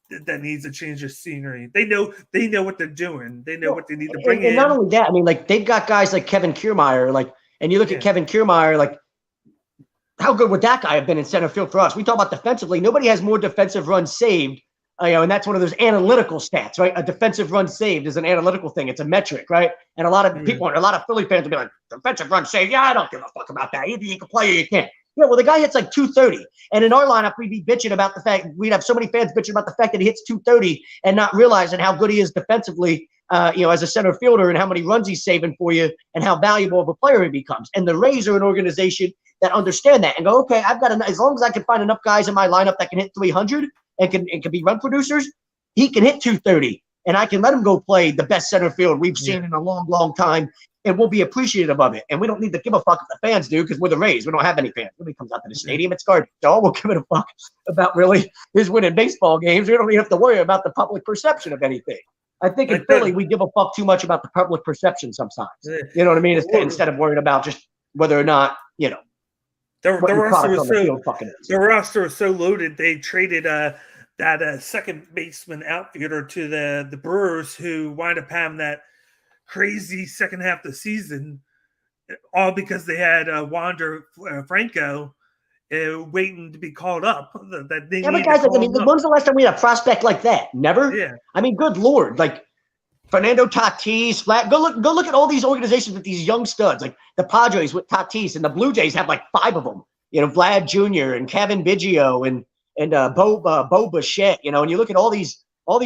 that needs a change of scenery. They know what they're doing. They know what they need to bring in. And not only that, I mean, like they've got guys like Kevin Kiermaier, like, and you look at Kevin Kiermaier, like, how good would that guy have been in center field for us? We talk about defensively. Nobody has more defensive runs saved, and that's one of those analytical stats, right? A defensive run saved is an analytical thing. It's a metric, right? And a lot of people, a lot of Philly fans will be like, defensive run saved. Yeah, I don't give a fuck about that. Either you can play or you can't. Yeah, well, the guy hits like 230. And in our lineup, we'd be bitching about the fact, we'd have so many fans bitching about the fact that he hits 230 and not realizing how good he is defensively, as a center fielder and how many runs he's saving for you and how valuable of a player he becomes. And the Rays are an organization that understand that and go, okay, I've got as long as I can find enough guys in my lineup that can hit 300 and can be run producers, he can hit 230. And I can let him go play the best center field we've seen in a long, long time. And we'll be appreciative of it. And we don't need to give a fuck if the fans do because we're the Rays. We don't have any fans. Nobody comes out to the stadium. It's garbage. So we'll give it a fuck about really his winning baseball games. We don't even have to worry about the public perception of anything. I think in Philly, we give a fuck too much about the public perception sometimes. You know what I mean? Instead of worrying about just whether or not, the roster was so loaded, they traded that second baseman outfielder to the Brewers, who wind up having that crazy second half of the season, all because they had Wander Franco waiting to be called up. But guys, when's the last time we had a prospect like that? Never. Yeah. I mean, good Lord, like Fernando Tatis, Go look at all these organizations with these young studs, like the Padres with Tatis, and the Blue Jays have like 5 of them. Vlad Jr. and Kevin Biggio and Bo Bichette. And you look at all these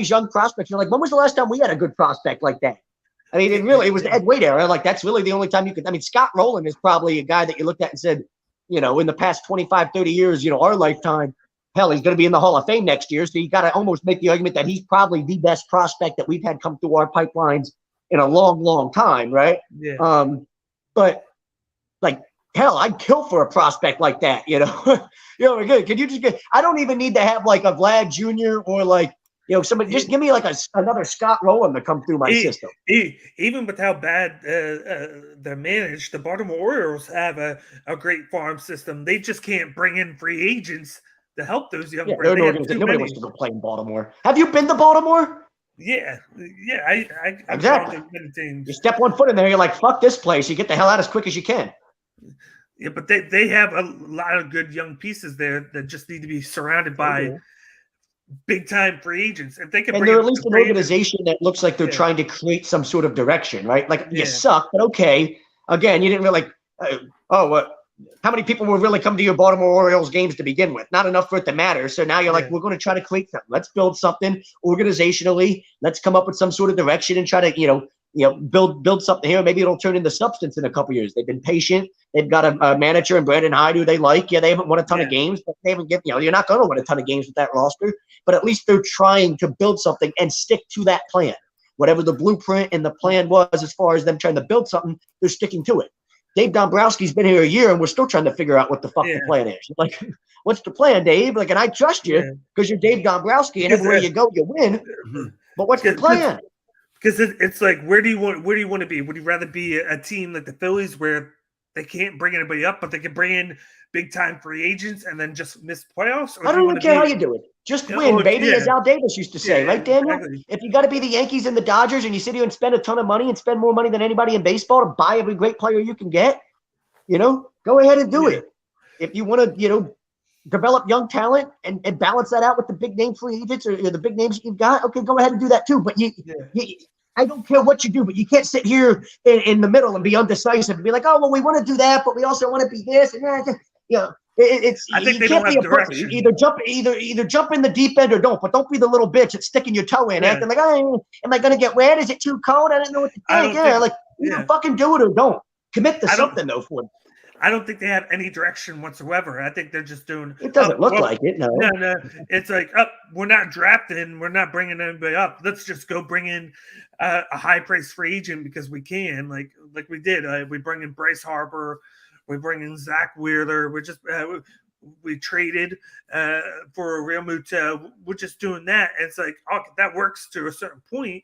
young prospects. You're like, when was the last time we had a good prospect like that? I mean, it was the Ed Wade era. Like, that's really the only time you could. I mean, Scott Rowland is probably a guy that you looked at and said, in the past 25, 30 years, our lifetime, hell, he's going to be in the Hall of Fame next year. So you got to almost make the argument that he's probably the best prospect that we've had come through our pipelines in a long, long time, right? Yeah. But like, hell, I'd kill for a prospect like that, Good. Can you just get? I don't even need to have like a Vlad Jr. or like. Somebody just give me like another Scott Rowland to come through my system. Even with how bad they're managed, the Baltimore Orioles have a great farm system. They just can't bring in free agents to help those young players. Nobody wants to go play in Baltimore. Have you been to Baltimore? Yeah. I exactly. You step one foot in there, you're like, fuck this place. You get the hell out as quick as you can. Yeah, but they have a lot of good young pieces there that just need to be surrounded by big time free agents. If they can, and they're at least an organization that looks like they're trying to create some sort of direction, right? Like you suck, but okay. Again, you didn't really how many people will really come to your Baltimore Orioles games to begin with? Not enough for it to matter. So now you're like, we're going to try to create something. Let's build something organizationally. Let's come up with some sort of direction and try to, build something here. Maybe it'll turn into substance in a couple years. They've been patient. They've got a manager in Brandon Hyde who they like. Yeah, they haven't won a ton of games, but they haven't you're not going to win a ton of games with that roster. But at least they're trying to build something and stick to that plan. Whatever the blueprint and the plan was as far as them trying to build something, they're sticking to it. Dave Dombrowski's been here a year, and we're still trying to figure out what the fuck the plan is. Like, what's the plan, Dave? Like, and I trust you because you're Dave Dombrowski, and everywhere you go, you win. But what's the plan? Because it's like, where do you want to be? Would you rather be a team like the Phillies where they can't bring anybody up, but they can bring in big time free agents and then just miss playoffs? Or I don't even care how you do it. Just win, baby, as Al Davis used to say, right, Daniel? Exactly. If you got to be the Yankees and the Dodgers and you sit here and spend a ton of money and spend more money than anybody in baseball to buy every great player you can get, go ahead and do it. If you want to, develop young talent and balance that out with the big name free agents or the big names you've got, okay, go ahead and do that too. But I don't care what you do, but you can't sit here in the middle and be undecisive and be like, oh, well, we want to do that, but we also want to be this. And it's I think you they can't don't be have a direction. Either jump in the deep end or don't, but don't be the little bitch that's sticking your toe in, acting like, oh, am I going to get wet? Is it too cold? I don't know what to think. Either fucking do it or don't. Commit to something though for them. I don't think they have any direction whatsoever. I think they're just doing. It doesn't look like it. No. It's like, we're not drafting. We're not bringing anybody up. Let's just go bring in a high-priced free agent because we can, like we did. We bring in Bryce Harper. We bring in Zach Wheeler. We just we traded for Real Muto. We're just doing that. And it's like, that works to a certain point,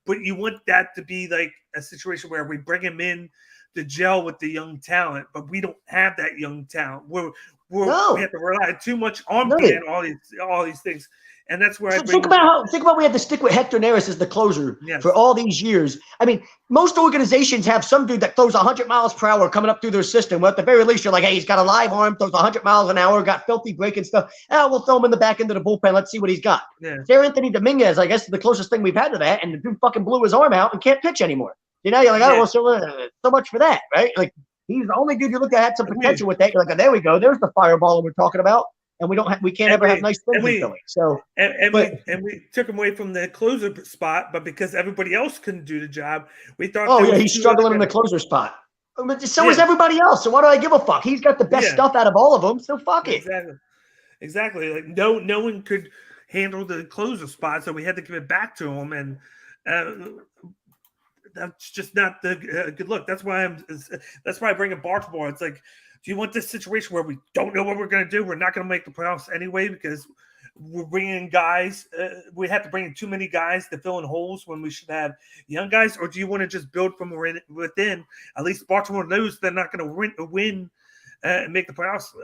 but you want that to be like a situation where we bring him in to gel with the young talent, but we don't have that young talent. We have to rely too much on being all these things. And that's where think about we had to stick with Hector Neris as the closer for all these years. I mean, most organizations have some dude that throws 100 miles per hour coming up through their system. Well, at the very least, you're like, hey, he's got a live arm, throws 100 miles an hour, got filthy breaking stuff. We'll throw him in the back end of the bullpen. Let's see what he's got. Yeah. Sarah Anthony Dominguez, I guess, is the closest thing we've had to that, and the dude fucking blew his arm out and can't pitch anymore. You're like, oh, well, so much for that, right? Like, he's the only dude you look at had some potential with that. You're like, oh, there we go. There's the fireballer we're talking about. And we can't ever have nice things in Philly. So we took him away from the closer spot, but because everybody else couldn't do the job, we thought. Oh yeah, he's struggling in the closer spot. But so is everybody else. So why do I give a fuck? He's got the best stuff out of all of them. So fuck it. Exactly. Like no one could handle the closer spot, so we had to give it back to him, and that's just not the good look. That's why I bring in Baltimore. It's like, do you want this situation where we don't know what we're going to do? We're not going to make the playoffs anyway because we're bringing in guys. We have to bring in too many guys to fill in holes when we should have young guys. Or do you want to just build from within? At least Baltimore knows they're not going to win and make the playoffs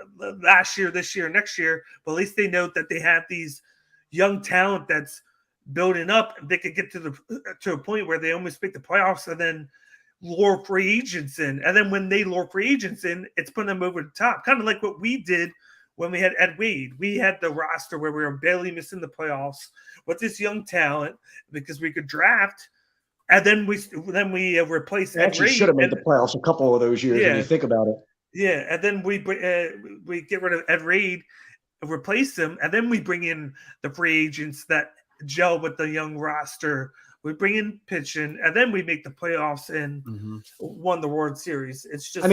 last year, this year, next year. But at least they know that they have these young talent that's building up. They could get to a point where they almost make the playoffs and then lure free agents in, and then when they lure free agents in, it's putting them over the top, kind of like what we did when we had Ed Wade. We had the roster where we were barely missing the playoffs with this young talent because we could draft, and then we replaced. Actually, should have made the playoffs a couple of those years when you think about it. Yeah, and then we get rid of Ed Reed, replace him, and then we bring in the free agents that gel with the young roster. We bring in pitching, and then we make the playoffs and won the World Series. It's just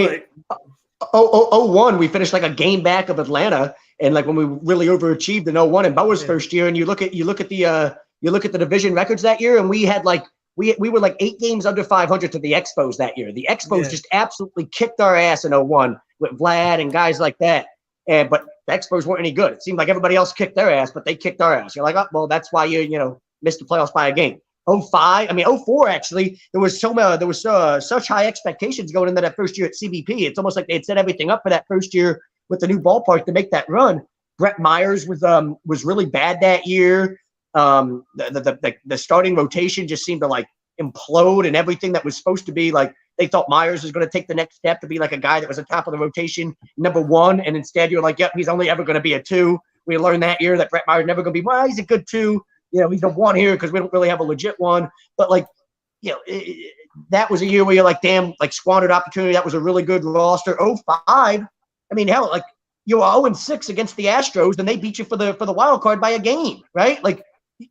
01, we finished like a game back of Atlanta, and like when we really overachieved in 01 in Bauer's first year. And you look at the division records that year, and we had like we were like 8 games under 500 to the Expos that year. The Expos just absolutely kicked our ass in 01 with Vlad and guys like that. But the Expos weren't any good. It seemed like everybody else kicked their ass, but they kicked our ass. You're like, oh, well, that's why you missed the playoffs by a game. 04 actually, there was such high expectations going into that first year at CBP. It's almost like they had set everything up for that first year with the new ballpark to make that run. Brett Myers was really bad that year. The starting rotation just seemed to like implode, and everything that was supposed to be like they thought Myers was going to take the next step to be like a guy that was at top of the rotation, number 1, and instead you're like, yep, he's only ever going to be a 2. We learned that year that Brett Myers never going to be. Well, he's a good 2. He's a 1 here because we don't really have a legit 1. But, that was a year where you're like, damn, like squandered opportunity. That was a really good roster. 05, I mean, hell, like you were 0-6 against the Astros, and they beat you for the wild card by a game, right? Like,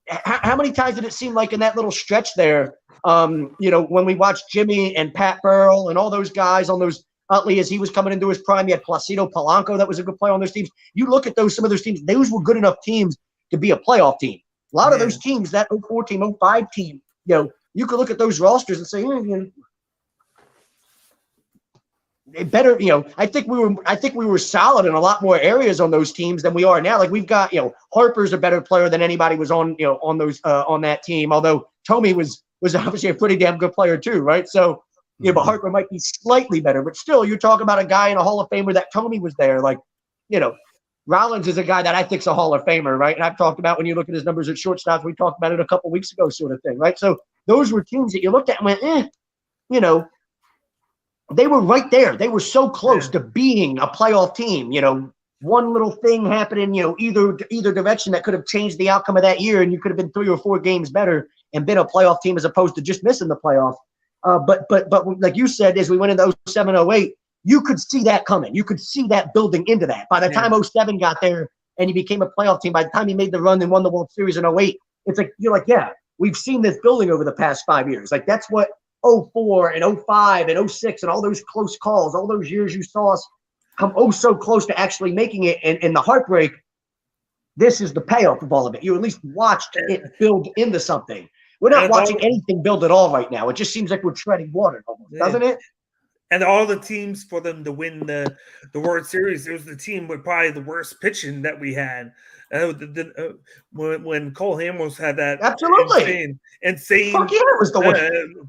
how many times did it seem like in that little stretch there, when we watched Jimmy and Pat Burrow and all those guys on those Utley as he was coming into his prime, you had Placido Polanco that was a good player on those teams. You look at some of those teams, those were good enough teams to be a playoff team. A lot of those teams, that 04 team, 05 team, you could look at those rosters and say, better, I think we were solid in a lot more areas on those teams than we are now. Like we've got, Harper's a better player than anybody was on, on that team. Although Tomey was obviously a pretty damn good player too, right? So, but Harper might be slightly better, but still, you're talking about a guy in a Hall of Famer that Tomey was there. Like, Rollins is a guy that I think's a Hall of Famer, right? And I've talked about when you look at his numbers at shortstop, we talked about it a couple of weeks ago, sort of thing, right? So those were teams that you looked at and went, they were right there. They were so close to being a playoff team. One little thing happening, either direction that could have changed the outcome of that year, and you could have been 3 or 4 games better and been a playoff team as opposed to just missing the playoff. But like you said, as we went into 07, 08, you could see that coming. You could see that building into that. By the time 07 got there and you became a playoff team, by the time you made the run and won the World Series in 08, it's like, you're like, yeah, we've seen this building over the past 5 years. Like that's what 04 and 05 and 06 and all those close calls, all those years you saw us come so close to actually making it. And the heartbreak, this is the payoff of all of it. You at least watched it build into something. We're not watching anything build at all right now. It just seems like we're treading water almost, doesn't it? And all the teams for them to win the World Series, it was the team with probably the worst pitching that we had. When Cole Hamels had that insane Fuck yeah, it was the worst.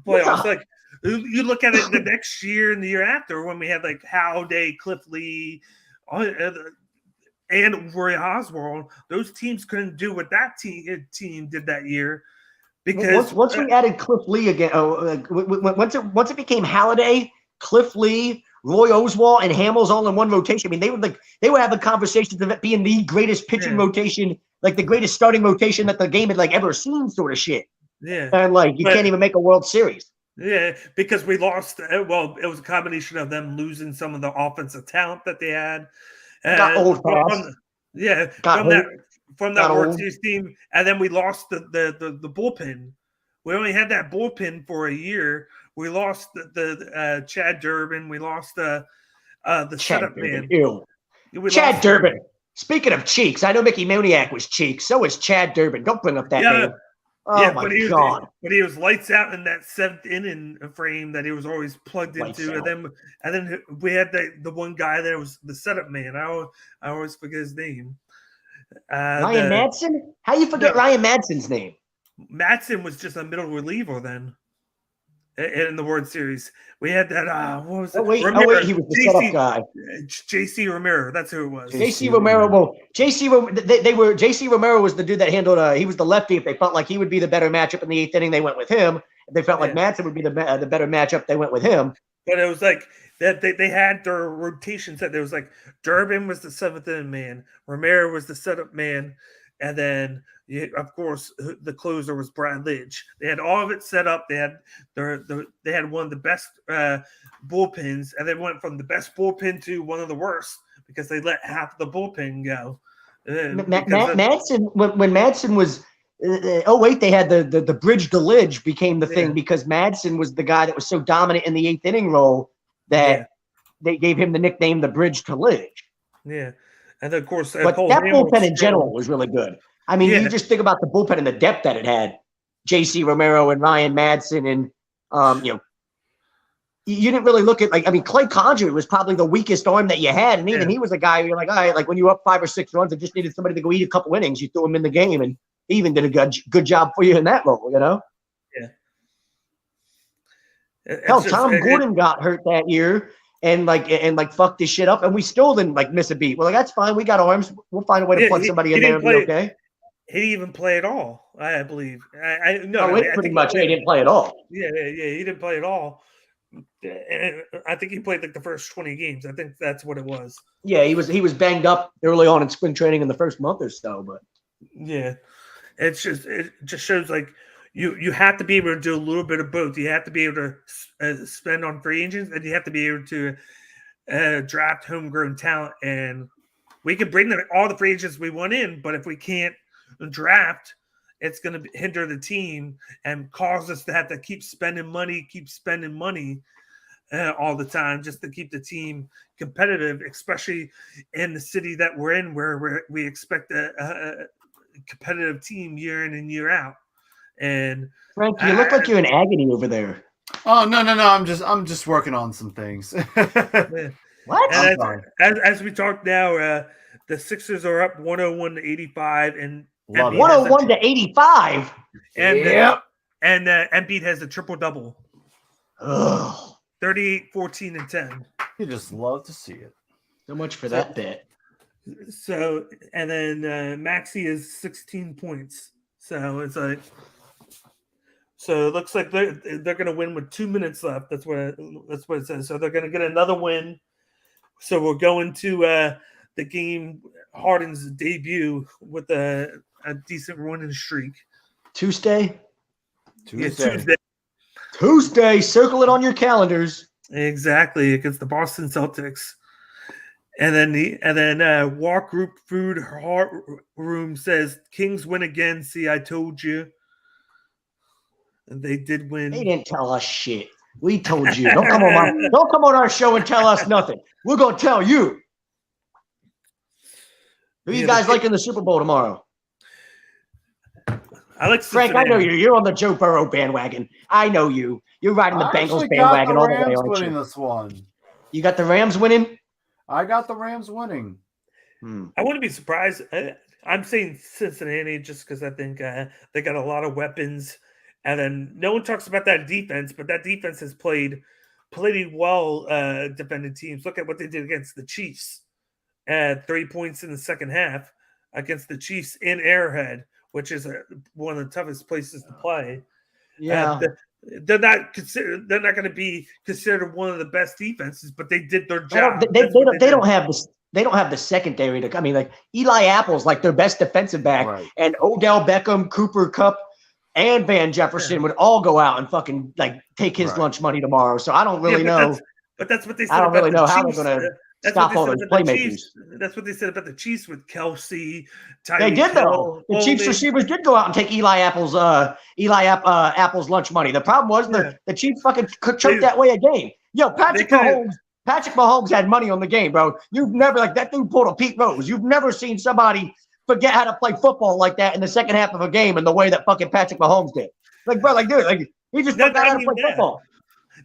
playoffs. Like You look at it the next year and the year after when we had like Howday, Cliff Lee, and Roy Oswald. Those teams couldn't do what that team did that year because once we added Cliff Lee again, once it became Halliday, Cliff Lee, Roy Oswald, and Hamels all in one rotation. I mean, they were having conversations of it being the greatest pitching rotation, like the greatest starting rotation that the game had like ever seen, sort of shit. Yeah, and like you can't even make a World Series. Yeah, because we lost. Well, it was a combination of them losing some of the offensive talent that they had. Got old fast. From that World Series team, and then we lost the bullpen. We only had that bullpen for a year. We lost the Chad Durbin. We lost the setup man. Chad Durbin. Speaking of cheeks, I know Mickey Moniak was cheeks. So is Chad Durbin. Don't bring up that name. Oh my God! But he was lights out in that seventh inning frame that he was always plugged into, and then we had the one guy that was the setup man. I always forget his name. Ryan Madsen? How you forget Ryan Madsen's name? Madsen was just a middle reliever then. In the World Series, we had that. What was it? Wait, he was the setup guy. JC Romero, that's who it was. JC Romero. Well, JC Romero was the dude that handled. He was the lefty. If they felt like he would be the better matchup in the eighth inning, they went with him. If they felt like Madsen would be the better matchup, they went with him. But it was like that. They had their rotation set. There was like Durbin was the seventh inning man, Romero was the setup man, and then. Of course, the closer was Brad Lidge. They had all of it set up. They had they had one of the best bullpens, and they went from the best bullpen to one of the worst because they let half the bullpen go. Madsen, when Madsen was they had the bridge to Lidge became the thing because Madsen was the guy that was so dominant in the eighth inning role that they gave him the nickname the bridge to Lidge. Yeah, and then, of course, but that bullpen in general was really good. I mean, you just think about the bullpen and the depth that it had. J.C. Romero and Ryan Madsen and, you didn't really look at, Clay Condrey was probably the weakest arm that you had. And even he was a guy where you're like, all right, like when you were up 5 or 6 runs and just needed somebody to go eat a couple innings, you threw him in the game. And he even did a good job for you in that role, Yeah. Hell, Tom Gordon got hurt that year and fucked this shit up. And we still didn't miss a beat. We're like, that's fine. We got arms. We'll find a way to plug somebody in there and be okay. He didn't even play at all, I believe. Pretty much he didn't play at all. Yeah, he didn't play at all. I think he played like the first 20 games. I think that's what it was. Yeah, he was banged up early on in spring training in the first month or so, but yeah, it just shows like you have to be able to do a little bit of both. You have to be able to spend on free agents, and you have to be able to draft homegrown talent. And we can bring all the free agents we want in, but if we can't draft, it's going to hinder the team and cause us to have to keep spending money all the time just to keep the team competitive, especially in the city that we're in where we expect a competitive team year in and year out. And Frank, you look like you're in agony over there. Oh no! I'm just working on some things. What? And as we talk now, the Sixers are up 101-85, and 101-85. And Embiid has a triple double. 38, 14, and 10. You just love to see it. So much for that bit. So, and then Maxey is 16 points. So it's like, so it looks like they're going to win with 2 minutes left. That's what it says. So they're going to get another win. So we're going to the game, Harden's debut with a decent winning streak. Tuesday. Yeah, Tuesday. Tuesday. Circle it on your calendars. Exactly, against the Boston Celtics. And then Walk Group Food Heart Room says Kings win again. See, I told you. And they did win. They didn't tell us shit. We told you. Don't come on our show and tell us nothing. We're gonna tell you. Who you guys like in the Super Bowl tomorrow? I like Frank. Cincinnati. I know you. You're on the Joe Burrow bandwagon. I know you. You're riding the Bengals bandwagon all the way. Aren't winning you? This one. You got the Rams winning. I got the Rams winning. I wouldn't be surprised. I'm saying Cincinnati just because I think they got a lot of weapons. And then no one talks about that defense, but that defense has played pretty well defending teams. Look at what they did against the Chiefs. 3 points in the second half against the Chiefs in Arrowhead, which is one of the toughest places to play. Yeah. They're not going to be considered one of the best defenses, but they did their job. They don't have this. They don't have the secondary to. I mean, like Eli Apple's like their best defensive back, Right. and Odell Beckham, Cooper Kupp, and Van Jefferson would all go out and fucking like take his lunch money tomorrow. So I don't really know. But that's what they said. I don't about really the know how Chiefs. they're going to stop all those playmakers. That's what they said about the Chiefs with Kelsey. They did though. The Chiefs receivers did go out and take Eli Apple's lunch money. The problem was the Chiefs fucking choked that way a game. Yo, Patrick Mahomes had money on the game, bro. You've never like that dude pulled a Pete Rose. You've never seen somebody forget how to play football like that in the second half of a game in the way that fucking Patrick Mahomes did. Like, bro, like dude, like he just forgot how to play football.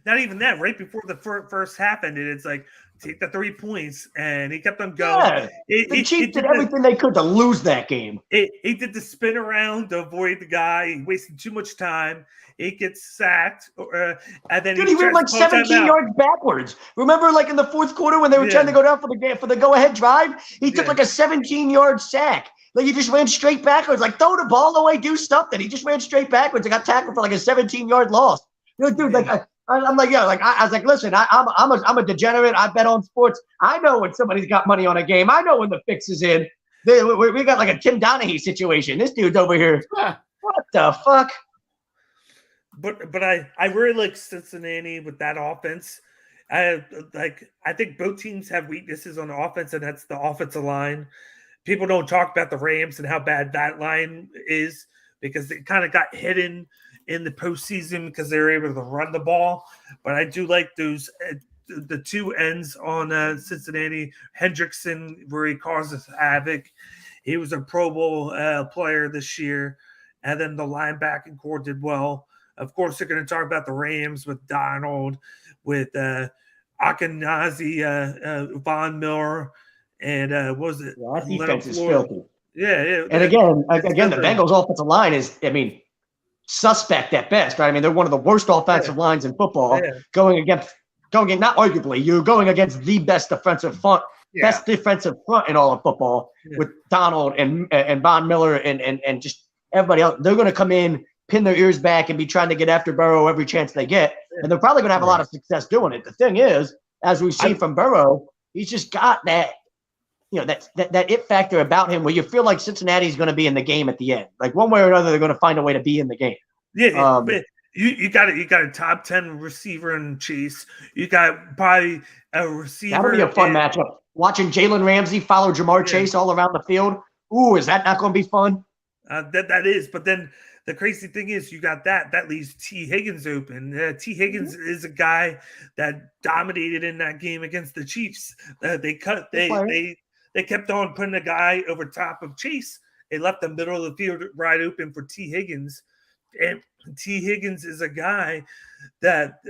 Not even that. Right before the first half ended, it's like take the 3 points, and he kept on going. Yeah, the Chiefs did everything they could to lose that game. He did the spin around to avoid the guy. He wasted too much time. He gets sacked, and then he ran like 17 yards backwards. Remember, like in the fourth quarter when they were trying to go down for the go-ahead drive, he took like a 17-yard sack. Like he just ran straight backwards. Like throw the ball away, do something. He just ran straight backwards and got tackled for like a 17-yard loss. You know, dude, like I'm like, yeah, like I was like, listen, I'm a degenerate. I bet on sports. I know when somebody's got money on a game. I know when the fix is in. We got like a Tim Donaghy situation. This dude's over here. What the fuck? But I really like Cincinnati with that offense. I think both teams have weaknesses on the offense, and that's the offensive line. People don't talk about the Rams and how bad that line is because it kind of got hidden in the postseason because they were able to run the ball. But I do like those the two ends on Cincinnati. Hendrickson, where he causes havoc. He was a Pro Bowl player this year. And then the linebacking core did well. Of course, they're going to talk about the Rams with Donald, with Akenazi, Von Miller, and what was it? Yeah, that defense is filthy. Yeah. And again, the Bengals' offensive line is, I mean, suspect at best, right? I mean, they're one of the worst offensive lines in football. Going against, not arguably, you're going against the best defensive front in all of football with Donald and Von Miller and just everybody else. They're going to come in, pin their ears back, and be trying to get after Burrow every chance they get. And they're probably going to have a lot of success doing it. The thing is, as we've seen from Burrow, he's just got that, that it factor about him where you feel like Cincinnati's going to be in the game at the end. Like one way or another, they're going to find a way to be in the game. Yeah, but you got a top 10 receiver in Chase. You got probably a receiver. That'll be a fun matchup. Watching Jalen Ramsey follow Jamar Chase all around the field. Ooh, is that not going to be fun? That is, but then the crazy thing is you got that leaves T. Higgins open. T. Higgins is a guy that dominated in that game against the Chiefs. They kept on putting a guy over top of Chase. They left the middle of the field wide open for T. Higgins. And T. Higgins is a guy that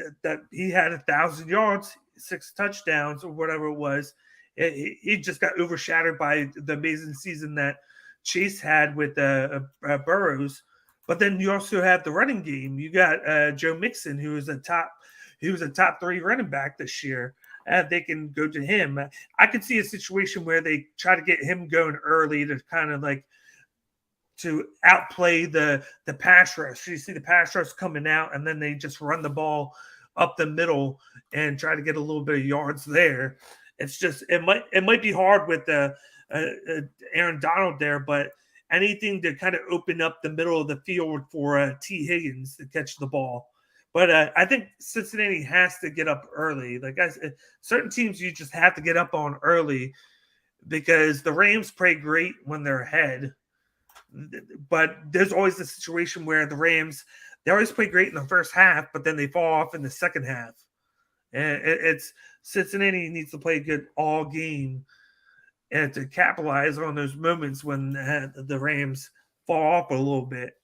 he had 1,000 yards, 6 touchdowns, or whatever it was. He just got overshadowed by the amazing season that Chase had with Burrows. But then you also have the running game. You got Joe Mixon, who was a top 3 running back this year. They can go to him. I could see a situation where they try to get him going early to kind of like to outplay the pass rush. You see the pass rush coming out, and then they just run the ball up the middle and try to get a little bit of yards there. It's just it might be hard with Aaron Donald there, but anything to kind of open up the middle of the field for T. Higgins to catch the ball. But I think Cincinnati has to get up early. Like certain teams, you just have to get up on early because the Rams play great when they're ahead. But there's always a situation where the Rams, they always play great in the first half, but then they fall off in the second half. And it's Cincinnati needs to play good all game and to capitalize on those moments when the Rams fall off a little bit.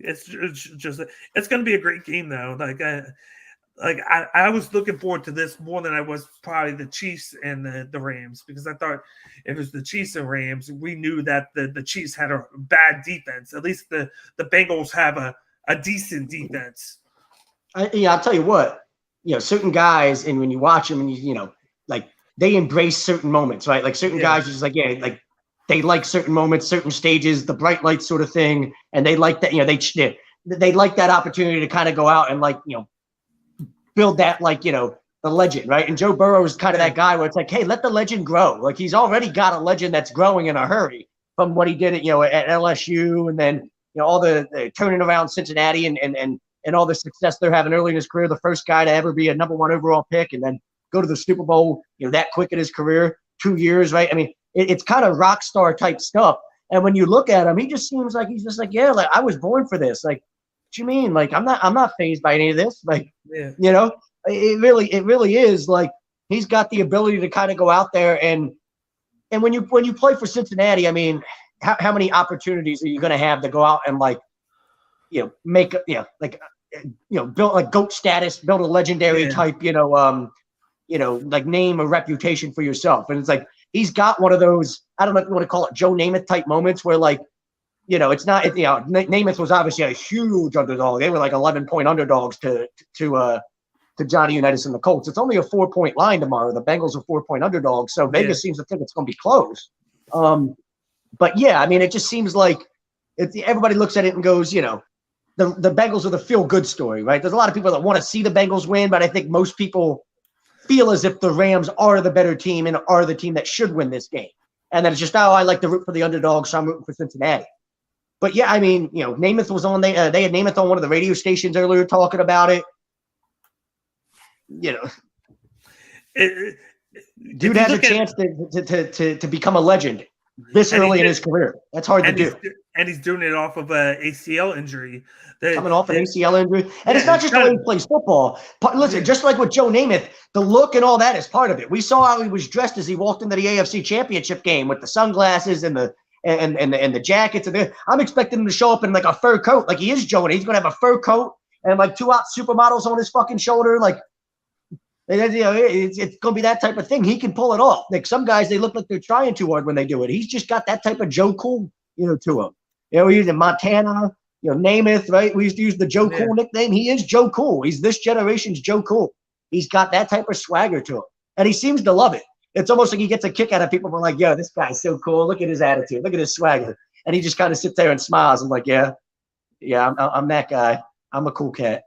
It's going to be a great game though. I was looking forward to this more than I was probably the Chiefs and the Rams, because I thought if it was the Chiefs and Rams, we knew that the Chiefs had a bad defense. At least the Bengals have a decent defense. I'll tell you what, certain guys, and when you watch them, and like they embrace certain moments, right? Like certain guys are just like, like they like certain moments, certain stages, the bright lights sort of thing, and they like that. They like that opportunity to kind of go out and build that the legend, right? And Joe Burrow is kind of that guy where it's like, hey, let the legend grow. Like he's already got a legend that's growing in a hurry from what he did at LSU, and then all the turning around Cincinnati and all the success they're having early in his career. The first guy to ever be a number 1 overall pick, and then go to the Super Bowl, that quick in his career, 2 years, right? I mean, it's kind of rock star type stuff. And when you look at him, he just seems like he's just like, like I was born for this. Like, what you mean? Like I'm not fazed by any of this. Like, it really is like he's got the ability to kind of go out there and when you play for Cincinnati, I mean, how many opportunities are you going to have to go out and make build like GOAT status, build a legendary type, like name or reputation for yourself. And it's like he's got one of those, I don't know if you want to call it Joe Namath type moments where it's not, Namath was obviously a huge underdog. They were like 11-point underdogs to Johnny Unitas and the Colts. It's only a 4-point line tomorrow. The Bengals are 4-point underdogs, so Vegas seems to think it's going to be close. But yeah, I mean, it just seems like everybody looks at it and goes, the Bengals are the feel-good story, right? There's a lot of people that want to see the Bengals win, but I think most people feel as if the Rams are the better team and are the team that should win this game. And then it's just, I like to root for the underdog, so I'm rooting for Cincinnati. But yeah, I mean, Namath was on. They had Namath on one of the radio stations earlier talking about it. Dude has a chance to become a legend this early in his career. That's hard to do. And he's doing it off of an ACL injury. Coming off an ACL injury. And it's not just the way he plays football. Listen, just like with Joe Namath, the look and all that is part of it. We saw how he was dressed as he walked into the AFC Championship game with the sunglasses and the jackets. And I'm expecting him to show up in like a fur coat, like he is Joe. And he's going to have a fur coat and like 2 out supermodels on his fucking shoulder. Like, it's going to be that type of thing. He can pull it off. Like some guys, they look like they're trying too hard when they do it. He's just got that type of Joe Cool, to him. We use in Montana, Namath, right? We used to use the Joe Cool nickname. He is Joe Cool. He's this generation's Joe Cool. He's got that type of swagger to him. And he seems to love it. It's almost like he gets a kick out of people who are like, this guy's so cool. Look at his attitude. Look at his swagger. And he just kind of sits there and smiles and like, I'm that guy. I'm a cool cat.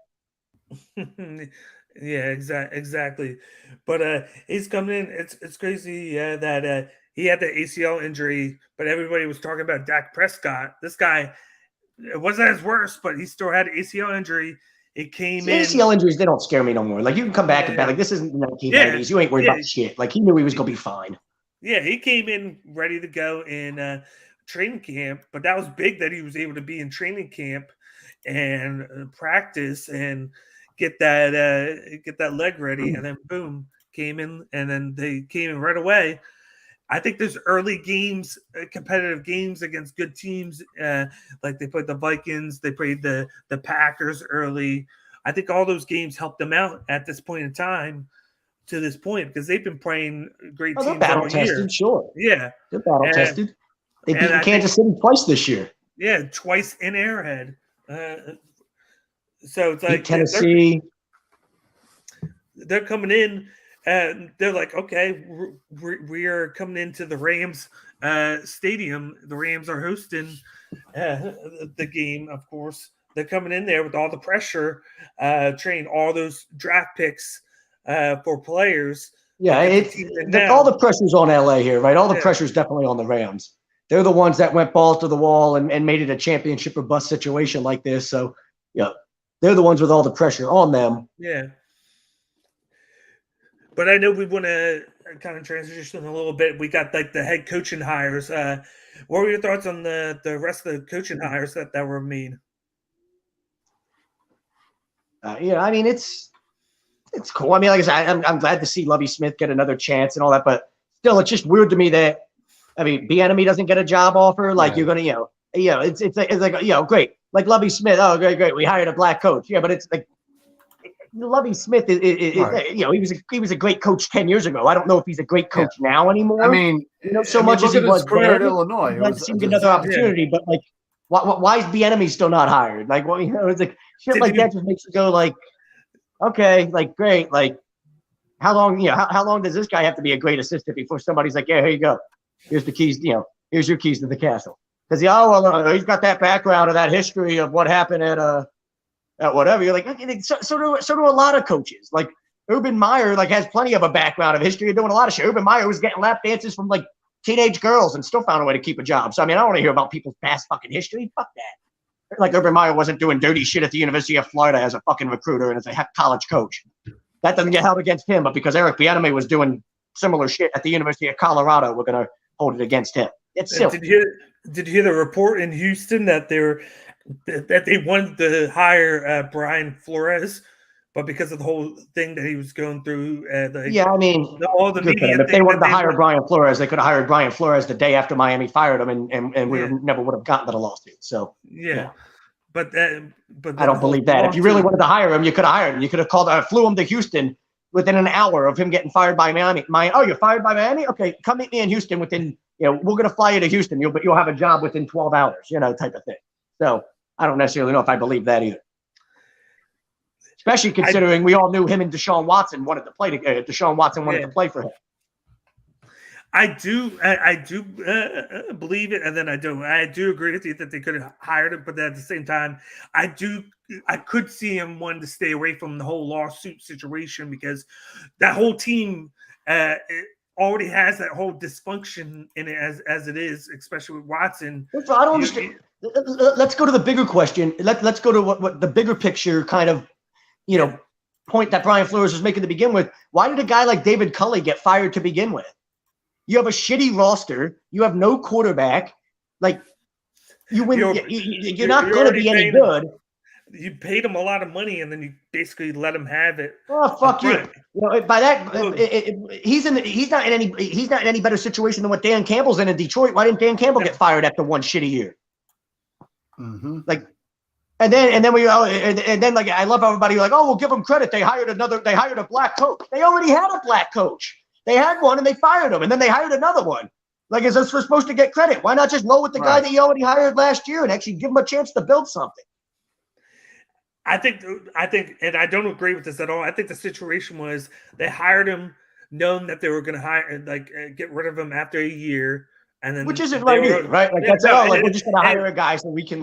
Yeah, exactly. But he's coming in. It's crazy that he had the ACL injury, but everybody was talking about Dak Prescott. This guy, it wasn't his worst, but he still had an ACL injury. It came in. ACL injuries, they don't scare me no more. Like you can come back and like this isn't the 1990s. You ain't worried about shit. Like he knew he was gonna be fine. Yeah, he came in ready to go in training camp, but that was big that he was able to be in training camp and practice and get that leg ready, and then boom, came in, and then they came in right away. I think there's early games, competitive games against good teams, like they played the Vikings, they played the Packers early. I think all those games helped them out at this point in time, to this point, because they've been playing great teams. They're battle tested, sure. Yeah, they're battle tested. They beat Kansas City twice this year. Yeah, twice in Arrowhead. So it's like Tennessee. They're coming in and they're like, okay, we are coming into the Rams stadium. The Rams are hosting the game, of course. They're coming in there with all the pressure, train all those draft picks for players. Yeah, all the pressure's on LA here, right? All the pressure's definitely on the Rams. They're the ones that went balls to the wall and made it a championship or bust situation like this. So, they're the ones with all the pressure on them. Yeah. But I know we want to kind of transition a little bit. We got like the head coaching hires. What were your thoughts on the rest of the coaching hires that were made? I mean, it's cool. I mean, like I said, I'm glad to see Lovie Smith get another chance and all that, but still, it's just weird to me that, I mean, Bieniemy doesn't get a job offer. Like you're going to, it's like, great. Like Lovie Smith. Oh, great. We hired a black coach. Yeah, but it's like, Lovie Smith is right. He was a great coach 10 years ago. I don't know if he's a great coach now anymore. I mean, so much as he was career then, at Illinois, I'd like to see another opportunity. But like, Why is Bieniemy still not hired? Like, well, it's like shit like that just makes you go like, okay, like great, like how long, how long does this guy have to be a great assistant before somebody's like, yeah, here you go, here's the keys, here's your keys to the castle. Because he's got that background of that history of what happened at whatever. You're like, so do a lot of coaches. Like Urban Meyer, like has plenty of a background of history of doing a lot of shit. Urban Meyer was getting lap dances from like teenage girls and still found a way to keep a job. So I mean, I don't want to hear about people's past fucking history. Fuck that. Like Urban Meyer wasn't doing dirty shit at the University of Florida as a fucking recruiter and as a college coach. That doesn't get held against him, but because Eric Bieniemy was doing similar shit at the University of Colorado, we're gonna hold it against him. It's silly. Did you hear the report in Houston that they wanted to hire Brian Flores, but because of the whole thing that he was going through, I mean, all the media. If they wanted to hire Brian Flores, they could have hired Brian Flores the day after Miami fired him, and we never would have gotten to the lawsuit. So but I don't believe that. If you really wanted to hire him, you could have hired him. You could have flew him to Houston within an hour of him getting fired by Miami. Oh, you're fired by Miami? Okay, come meet me in Houston within. We're going to fly you to Houston. You'll have a job within 12 hours. Type of thing. So I don't necessarily know if I believe that either. Especially considering we all knew him and Deshaun Watson wanted to play together. Deshaun Watson wanted to play for him. I do believe it, and then I don't. I do agree with you that they could have hired him, but at the same time, I could see him wanting to stay away from the whole lawsuit situation because that whole team it already has that whole dysfunction in it as it is, especially with Watson. I don't understand. Let's go to the bigger question. Let's go to what the bigger picture kind of, point that Brian Flores was making to begin with. Why did a guy like David Culley get fired to begin with? You have a shitty roster. You have no quarterback. Like you win. You're not going to be any good. You paid him a lot of money, and then you basically let him have it. Oh fuck you! By that, he's not in any better situation than what Dan Campbell's in Detroit. Why didn't Dan Campbell get fired after one shitty year? Mm-hmm. Like, and then like I love everybody like, oh, we'll give them credit. They hired a black coach. They already had a black coach. They had one and they fired him, and then they hired another one. Like, is this supposed to get credit? Why not just roll with the guy that you already hired last year and actually give him a chance to build something? I think, and I don't agree with this at all. I think the situation was they hired him knowing that they were going to get rid of him after a year, and then which isn't right either, right? Like we're just going to hire a guy so we can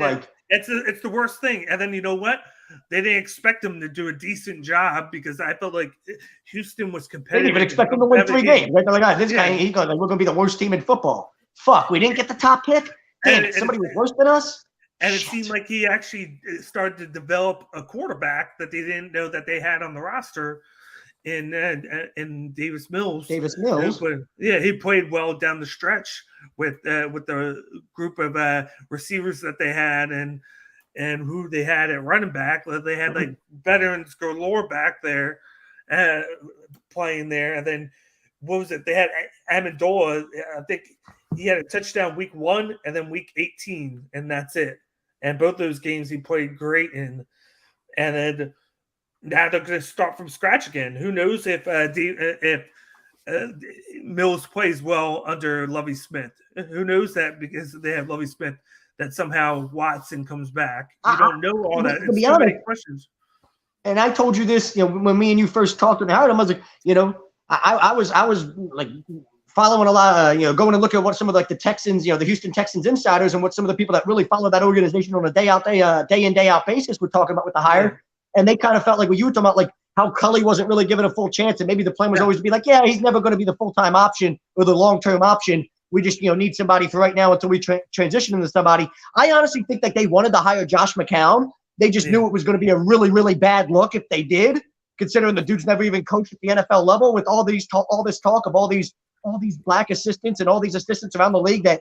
It's the worst thing. And then you know what? They didn't expect him to do a decent job because I felt like Houston was competitive. They didn't even expect him to win 3 games. Right? They're like, this guy, we're going to be the worst team in football. Fuck, we didn't get the top pick. Damn, somebody was worse than us. And it seemed like he actually started to develop a quarterback that they didn't know that they had on the roster in Davis Mills. He played well down the stretch with the group of receivers that they had and who they had at running back. They had like veterans galore back there playing there. And then what was it? They had Amendola. I think he had a touchdown week 1 and then week 18, and that's it. And both those games he played great in. And then now they're going to start from scratch again. Who knows if Mills plays well under Lovie Smith? Who knows that because they have Lovie Smith that somehow Watson comes back? You don't know all that. It's so many questions. And I told you this, when me and you first talked about him, I was like, I was like following a lot, going and looking at what some of like the Texans, the Houston Texans insiders and what some of the people that really follow that organization on a day in, day out basis were talking about with the hire. Yeah. And they kind of felt like what you were talking about, like how Culley wasn't really given a full chance. And maybe the plan was always to be like, he's never going to be the full-time option or the long-term option. We just, need somebody for right now until we transition into somebody. I honestly think that they wanted to hire Josh McCown. They just knew it was going to be a really, really bad look if they did, considering the dude's never even coached at the NFL level with all this talk of all these black assistants and all these assistants around the league that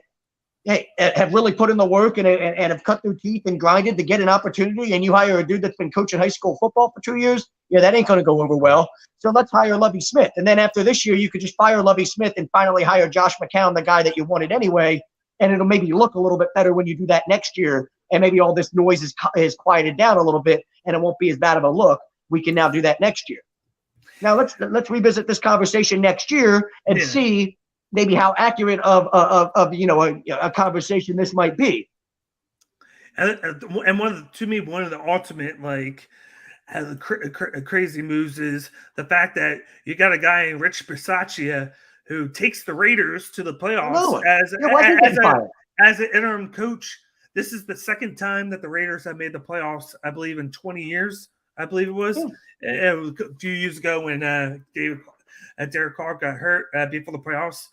have really put in the work and have cut their teeth and grinded to get an opportunity. And you hire a dude that's been coaching high school football for 2 years. Yeah, that ain't going to go over well. So let's hire Lovie Smith. And then after this year, you could just fire Lovie Smith and finally hire Josh McCown, the guy that you wanted anyway. And it'll maybe look a little bit better when you do that next year. And maybe all this noise is quieted down a little bit and it won't be as bad of a look. We can now do that next year. Now let's revisit this conversation next year and see maybe how accurate of a conversation this might be. And one of the ultimate crazy moves is the fact that you got a guy in Rich Bisaccia who takes the Raiders to the playoffs as an interim coach. This is the second time that the Raiders have made the playoffs, I believe, in 20 years. I believe it was. It was a few years ago when Derek Carr got hurt before the playoffs.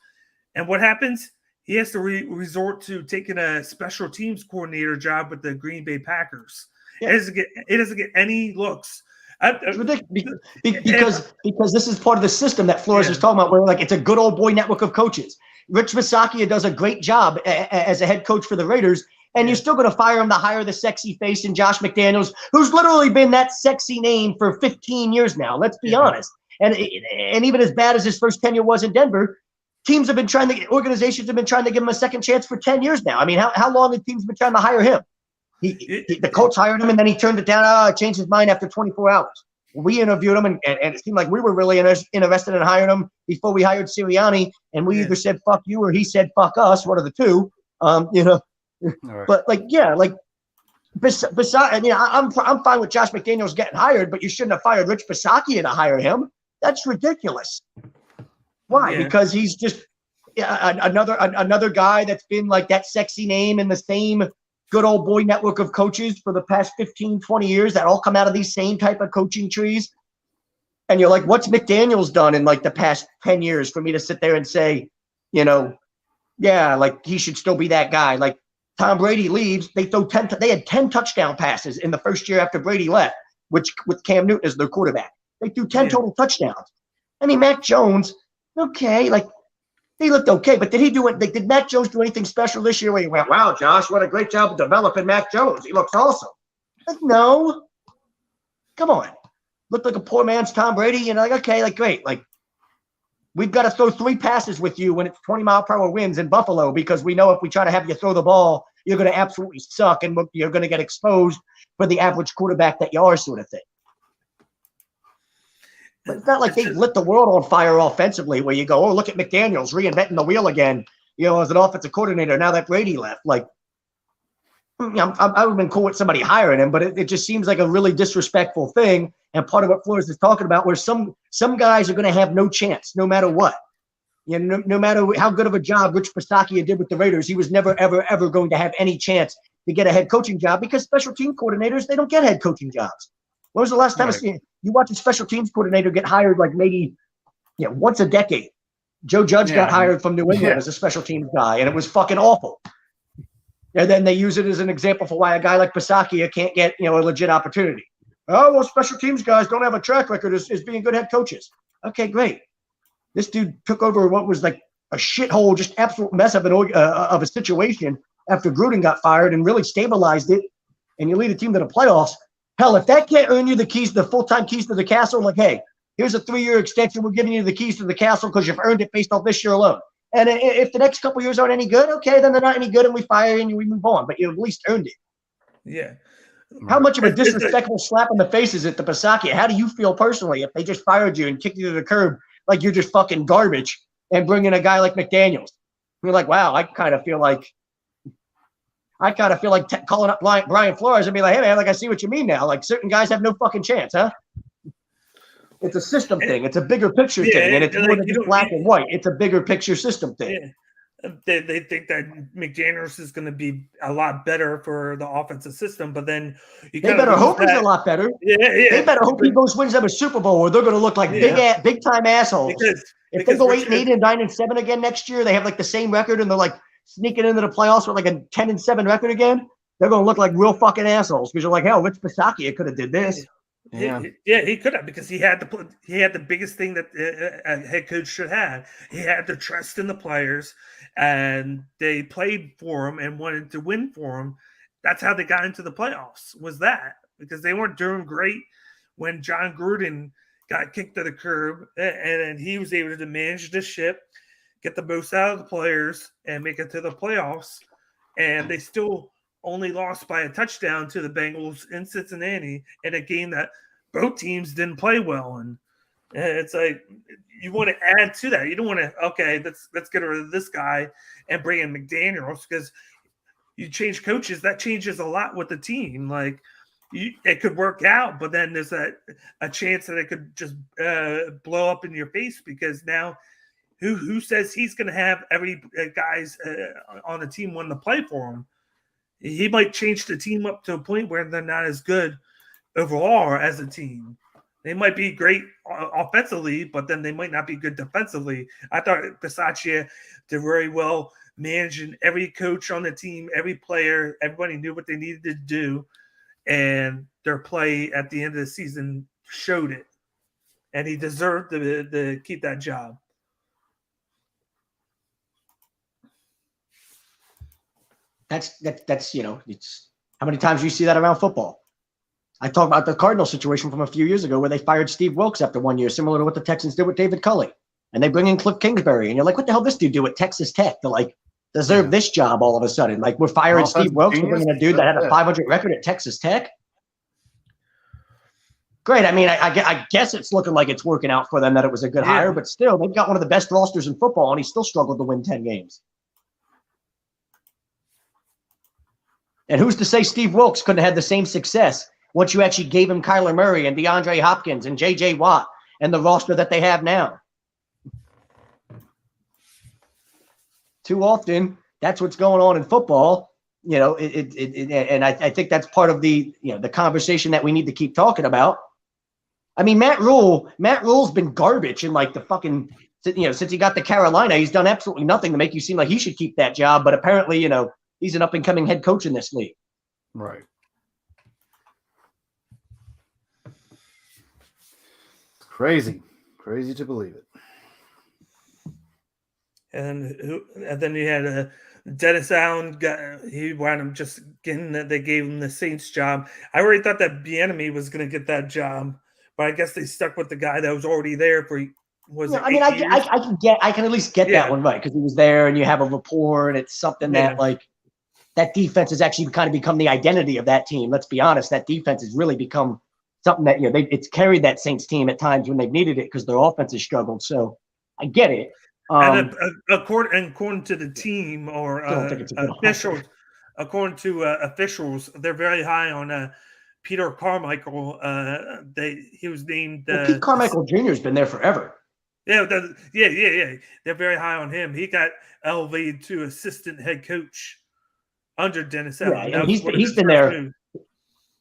And what happens? He has to resort to taking a special teams coordinator job with the Green Bay Packers. Yeah. It doesn't get any looks. It's ridiculous because this is part of the system that Flores is talking about, where it's a good old boy network of coaches. Rich Bisaccia does a great job as a head coach for the Raiders, and you're still going to fire him to hire the sexy face in Josh McDaniels, who's literally been that sexy name for 15 years now. Let's be honest. And even as bad as his first tenure was in Denver, organizations have been trying to give him a second chance for 10 years now. I mean, how long have teams been trying to hire him? The Colts hired him, and then he turned it down. Changed his mind after 24 hours. We interviewed him, and it seemed like we were really interested in hiring him before we hired Sirianni, and we either said fuck you or he said fuck us, one of the two. Right. But I'm fine with Josh McDaniels getting hired, but you shouldn't have fired Rich Bisaccia to hire him. That's ridiculous. Why? Yeah. Because he's just another guy that's been like that sexy name in the same good old boy network of coaches for the past 15, 20 years that all come out of these same type of coaching trees. And you're like, what's McDaniels done in the past 10 years for me to sit there and say, he should still be that guy. Tom Brady leaves, they had 10 touchdown passes in the first year after Brady left, which with Cam Newton as their quarterback. They threw 10 total touchdowns. I mean, Mac Jones, okay, he looked okay, but did Mac Jones do anything special this year where you went, wow, Josh, what a great job of developing Mac Jones. He looks awesome. No. Come on. Looked like a poor man's Tom Brady, great. We've got to throw 3 passes with you when it's 20-mile-per-hour winds in Buffalo, because we know if we try to have you throw the ball, you're going to absolutely suck and you're going to get exposed for the average quarterback that you are, sort of thing. But it's not like they lit the world on fire offensively where you go, oh, look at McDaniels reinventing the wheel again, as an offensive coordinator now that Brady left. I would have been cool with somebody hiring him, but it just seems like a really disrespectful thing. And part of what Flores is talking about, where some guys are going to have no chance no matter what. No matter how good of a job Rich Bisaccia did with the Raiders, he was never, ever, ever going to have any chance to get a head coaching job, because special team coordinators, they don't get head coaching jobs. When was the last time you watched a special teams coordinator get hired maybe once a decade? Joe Judge got hired from New England as a special teams guy, and it was fucking awful. And then they use it as an example for why a guy like Bisaccia can't get a legit opportunity. Oh, well, special teams guys don't have a track record as being good head coaches. Okay, great. This dude took over what was a shithole, just absolute mess of a situation after Gruden got fired, and really stabilized it. And you lead a team to the playoffs. Hell, if that can't earn you the full-time keys to the castle, hey, here's a 3-year extension. We're giving you the keys to the castle because you've earned it based off this year alone. And if the next couple years aren't any good, okay, then they're not any good, and we fire you and we move on. But you at least earned it. Yeah. How much of a disrespectful slap in the face is it to Bisaccia? How do you feel personally if they just fired you and kicked you to the curb like you're just fucking garbage, and bring in a guy like McDaniels? You're like, wow, I kind of feel like calling up Brian Flores and be like, hey, man, I see what you mean now. Certain guys have no fucking chance, huh? It's a system thing. It's a bigger picture thing. And it's more than just black and white. It's a bigger picture system thing. Yeah. They think that McDaniels is going to be a lot better for the offensive system, but then they better hope he's a lot better. Yeah. They better hope he wins them a Super Bowl, or they're going to look like big time assholes. If they go 8-8 and 9-7 again next year, they have the same record, and they're sneaking into the playoffs with a 10-7 record again. They're going to look like real fucking assholes, because you're like, hell, Rich Bisaccia could have did this. Yeah, he could have, because he had the biggest thing that a head coach should have. He had the trust in the players, and they played for him and wanted to win for him. That's how they got into the playoffs, was that, because they weren't doing great when John Gruden got kicked to the curb, and he was able to manage the ship, get the most out of the players, and make it to the playoffs. And they still only lost by a touchdown to the Bengals in Cincinnati in a game that both teams didn't play well in. And it's you want to add to that. You don't want to, let's get rid of this guy and bring in McDaniels, because you change coaches, that changes a lot with the team. Like it could work out, but then there's a chance that it could just blow up in your face because now who says he's going to have every guys on the team wanting to play for him? He might change the team up to a point where they're not as good overall as a team. They might be great offensively, but then they might not be good defensively. I thought Bisaccia did very well managing every coach on the team, every player. Everybody knew what they needed to do, and their play at the end of the season showed it. And he deserved to keep that job. That's it's how many times you see that around football. I talked about the Cardinals situation from a few years ago where they fired Steve Wilkes after 1 year, similar to what the Texans did with David Culley. And they bring in Cliff Kingsbury, and you're like, what the hell this dude do at Texas Tech to like deserve this job all of a sudden? Like we're firing Steve Wilkes, we're bringing a dude that had a 500 record at Texas Tech. Great. I mean, I guess it's looking like it's working out for them that it was a good hire, but still, they've got one of the best rosters in football, and he still struggled to win 10 games. And who's to say Steve Wilkes couldn't have had the same success once you actually gave him Kyler Murray and DeAndre Hopkins and J.J. Watt and the roster that they have now? Too often, that's what's going on in football. You know, and I think that's part of the conversation that we need to keep talking about. I mean, Matt Rule's been garbage in like the fucking, since he got to Carolina, he's done absolutely nothing to make you seem like he should keep that job. But apparently, he's an up-and-coming head coach in this league. Right. Crazy to believe it. And then you had Dennis Allen. He wound up just getting that. They gave him the Saints job. I already thought that Bieniemy was going to get that job, but I guess they stuck with the guy that was already there for. I can at least get that one right because he was there, and you have a rapport, and it's something that like that defense has actually kind of become the identity of that team. Let's be honest, that defense has really become something that it's carried that Saints team at times when they've needed it because their offense has struggled. So I get it. And according to the team or officials, according to officials, they're very high on Peter Carmichael. He was named. Pete Carmichael Jr. has been there forever. Yeah. They're very high on him. He got elevated to assistant head coach under Dennis Allen. Yeah, and he's been there. Moves.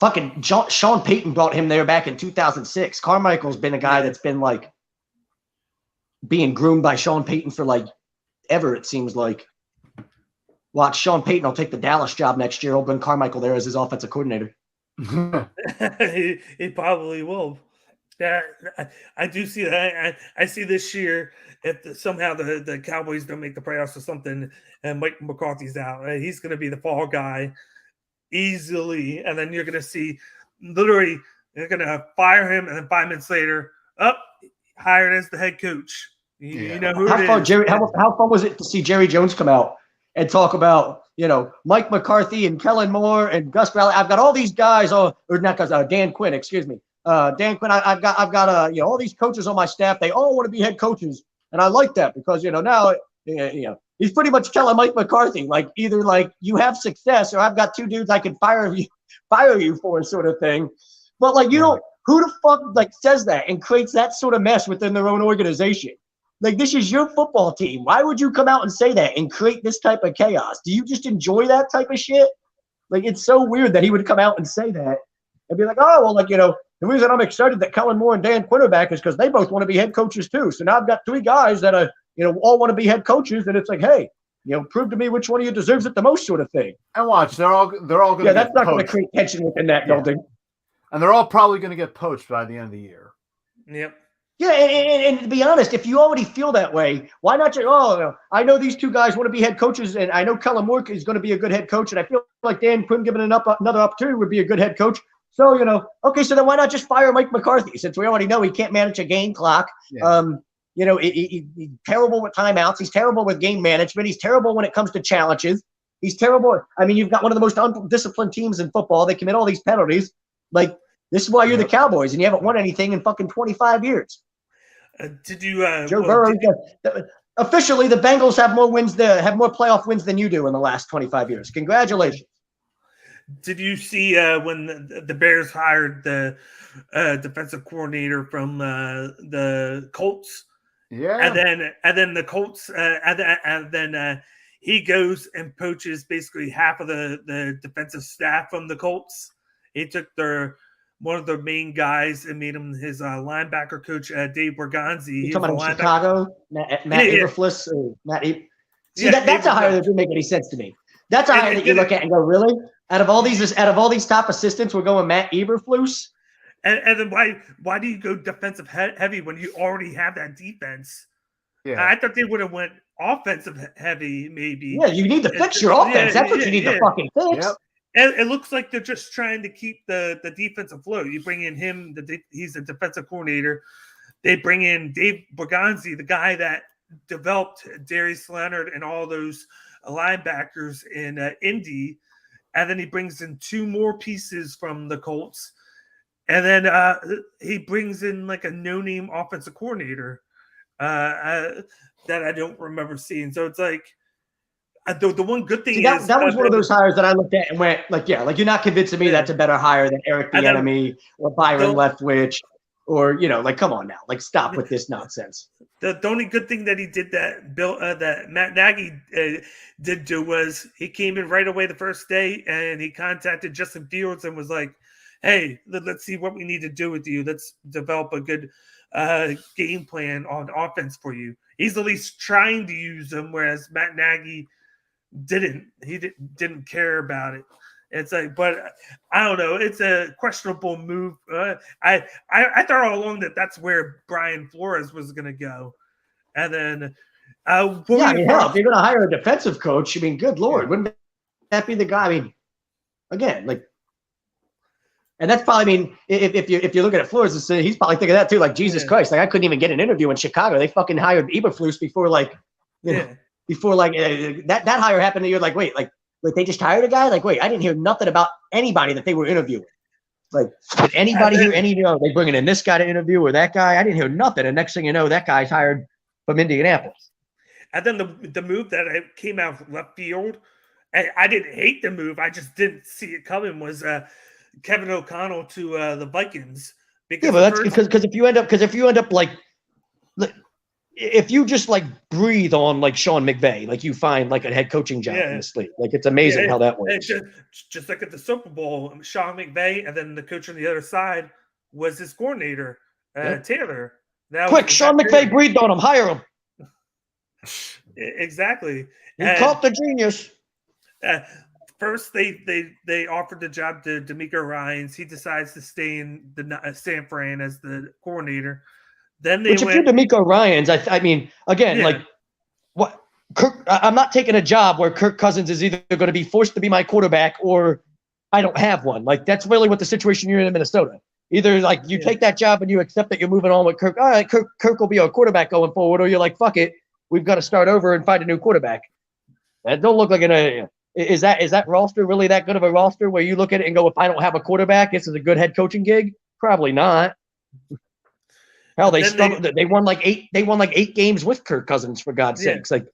Fucking Sean Payton brought him there back in 2006. Carmichael's been a guy that's been like being groomed by Sean Payton for like ever, it seems like. Watch, Sean Payton will take the Dallas job next year. He'll bring Carmichael there as his offensive coordinator. he probably will. Yeah, I do see that. I see this year if somehow the Cowboys don't make the playoffs or something and Mike McCarthy's out, he's going to be the fall guy easily. And then you're going to see literally they're going to fire him and then 5 minutes later, hired as the head coach. You know who how it is. How fun was it to see Jerry Jones come out and talk about, Mike McCarthy and Kellen Moore and Gus Bradley. I've got all these guys, or not Gus, Dan Quinn, excuse me. Dan Quinn, I've got all these coaches on my staff. They all want to be head coaches. And I like that because, now, he's pretty much telling Mike McCarthy, like, either like you have success or I've got 2 dudes I can fire you for sort of thing. But like, who the fuck like says that and creates that sort of mess within their own organization? Like, this is your football team. Why would you come out and say that and create this type of chaos? Do you just enjoy that type of shit? Like, it's so weird that he would come out and say that and be like, oh, well, like, the reason I'm excited that Kellen Moore and Dan Quinn are back is because they both want to be head coaches too. So now I've got 3 guys that are, all want to be head coaches. And it's like, hey, prove to me which one of you deserves it the most sort of thing. And watch, they're all going to get that's not going to create tension within that building. And they're all probably going to get poached by the end of the year. Yep. Yeah, and to be honest, if you already feel that way, why not just, I know these 2 guys want to be head coaches, and I know Kellen Moore is going to be a good head coach, and I feel like Dan Quinn giving another opportunity would be a good head coach. So, okay, so then why not just fire Mike McCarthy, since we already know he can't manage a game clock. Yeah. He's terrible with timeouts. He's terrible with game management. He's terrible when it comes to challenges. He's terrible. I mean, you've got one of the most undisciplined teams in football. They commit all these penalties. Like, this is why you're the Cowboys, and you haven't won anything in fucking 25 years. Did you Joe Burrow? Officially, the Bengals have more playoff wins than you do in the last 25 years. Congratulations. Did you see when the Bears hired the defensive coordinator from the Colts? Yeah. And then the Colts and then he goes and poaches basically half of the defensive staff from the Colts. He took one of their main guys and made him his linebacker coach, Dave Borgonzi. You talking about Chicago? Matt Eberflus? Yeah. That's a hire that doesn't make any sense to me. That's a hire that you look at and go, really? Out of all these top assistants, we're going Matt Eberflus? And then why do you go defensive heavy when you already have that defense? Yeah. I thought they would have went offensive heavy, maybe. Yeah, you need to fix your offense. That's what you need to fucking fix. Yep. And it looks like they're just trying to keep the defense afloat. You bring in him, he's a defensive coordinator. They bring in Dave Borgonzi, the guy that developed Darius Leonard and all those linebackers in Indy. And then he brings in 2 more pieces from the Colts. And then he brings in like a no-name offensive coordinator that I don't remember seeing. So it's like the one good thing is that was one of those hires that I looked at and went like, yeah, like you're not convincing me that's a better hire than Eric Bieniemy or Byron Leftwich or like come on now, like stop with this nonsense. The only good thing that he did that Matt Nagy did do was he came in right away the first day and he contacted Justin Fields and was like, hey, let's see what we need to do with you. Let's develop a good game plan on offense for you. He's at least trying to use them, whereas Matt Nagy didn't. He didn't care about it. It's like, but I don't know. It's a questionable move. I thought all along that's where Brian Flores was going to go, and then if you're going to hire a defensive coach, I mean, good Lord, wouldn't that be the guy? I mean, again, like. And that's probably, I mean, if you're looking at Flores, he's probably thinking that too. Like, Jesus Christ, like I couldn't even get an interview in Chicago. They fucking hired Eberflus before, like, before like that hire happened. And you're like, wait, like they just hired a guy? Like, wait, I didn't hear nothing about anybody that they were interviewing. Like, did anybody hear they bringing in this guy to interview or that guy? I didn't hear nothing. And next thing you know, that guy's hired from Indianapolis. And then the move that came out from left field, I didn't hate the move. I just didn't see it coming. Was Kevin O'Connell to the Vikings. But that's because if you end up like if you just like breathe on like Sean McVay, like you find like a head coaching job in this league. Like it's amazing how that works. Just like at the Super Bowl, Sean McVay, and then the coach on the other side was his coordinator, Taylor. Quick, Sean McVay breathed on him. Hire him. Exactly. He caught the genius. First, they offered the job to D'Amico Ryans. He decides to stay in San Fran as the coordinator. Then if you're D'Amico Ryans, I mean, again, like what? I'm not taking a job where Kirk Cousins is either going to be forced to be my quarterback or I don't have one. Like that's really what the situation you're in Minnesota. Either like you take that job and you accept that you're moving on with Kirk. All right, Kirk will be our quarterback going forward, or you're like, fuck it, we've got to start over and find a new quarterback. That don't look like Is that roster really that good of a roster where you look at it and go, if I don't have a quarterback, this is a good head coaching gig? Probably not. Hell, they won like 8 games with Kirk Cousins, for God's sakes. Like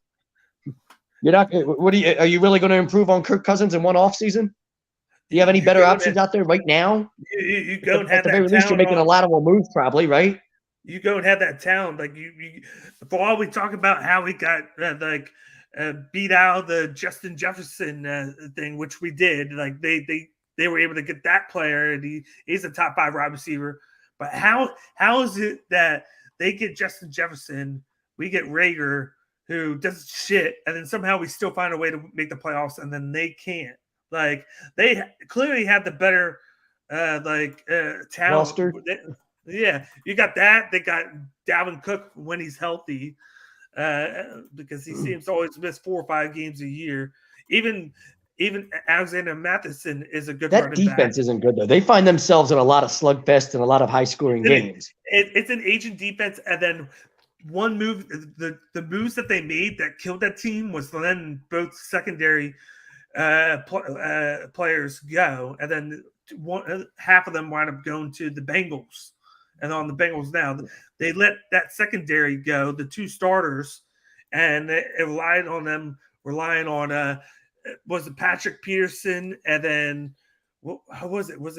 you're not are you really going to improve on Kirk Cousins in one offseason? Do you have any better options out there right now? You go and have at the very least you're making a lateral move probably, right? You go and have that talent. Like you for all we talk about how we got beat out the Justin Jefferson thing, which we did. Like they were able to get that player, and he's a top 5 wide receiver. But how is it that they get Justin Jefferson, we get Rager, who does shit, and then somehow we still find a way to make the playoffs, and then they can't? Like they clearly have the better talent. Roster. You got that. They got Dalvin Cook when he's healthy. Because he seems to always miss 4 or 5 games a year. Even Alexander Matheson is a good running back. That defense isn't good, though. They find themselves in a lot of slugfest and a lot of high-scoring games. It's an aging defense, and then one move, the moves that they made that killed that team was letting both secondary players go, and then half of them wind up going to the Bengals. And on the Bengals now, they let that secondary go, the 2 starters, and it relied on them relying on was it Patrick Peterson, and then how was it? What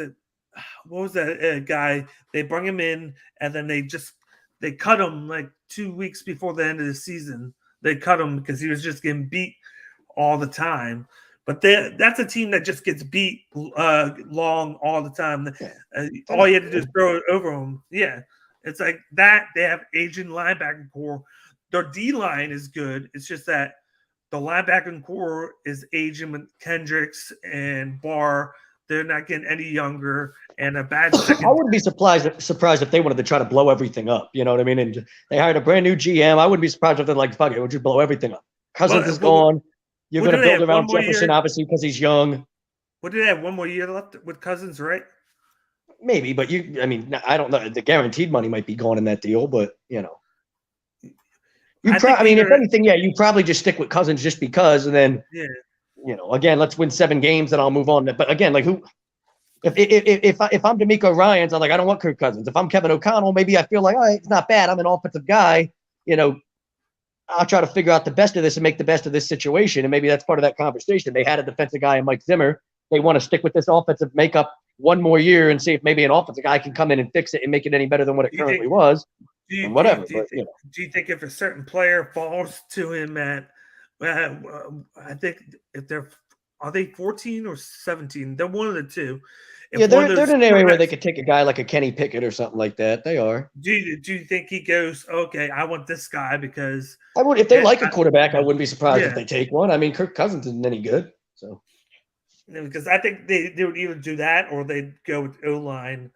was that guy? They bring him in, and then they cut him like 2 weeks before the end of the season. They cut him because he was just getting beat all the time. But that's a team that just gets beat long all the time. All you had to do is throw it over them. Yeah, it's like that. They have aging linebacker core. Their D line is good. It's just that the linebacker core is aging with Kendricks and Barr. They're not getting any younger, and a bad second. I wouldn't be surprised if they wanted to try to blow everything up. You know what I mean? And they hired a brand new GM. I wouldn't be surprised if they're like, "Fuck it, would you blow everything up?" Cousins is gone. You're going to build around Jefferson, obviously, because he's young. What did they have? One more year left with Cousins, right? Maybe, but I don't know. The guaranteed money might be gone in that deal, but if anything, you probably just stick with Cousins just because, and then again, let's win 7 games, and I'll move on. But again, like who? If I'm D'Amico Ryans, I'm like, I don't want Kirk Cousins. If I'm Kevin O'Connell, maybe I feel like, all right, it's not bad. I'm an offensive guy. I'll try to figure out the best of this and make the best of this situation. And maybe that's part of that conversation. They had a defensive guy in Mike Zimmer. They want to stick with this offensive makeup one more year and see if maybe an offensive guy can come in and fix it and make it any better than what it currently was. Do you think if a certain player falls to him at, I think if are they 14 or 17? They're one of the two. They're in an area where they could take a guy like a Kenny Pickett or something like that. They are. Do you think he goes, okay, I want this guy because I would if they like a quarterback, I wouldn't be surprised if they take one. I mean, Kirk Cousins isn't any good. So because I think they would either do that or they'd go with O-line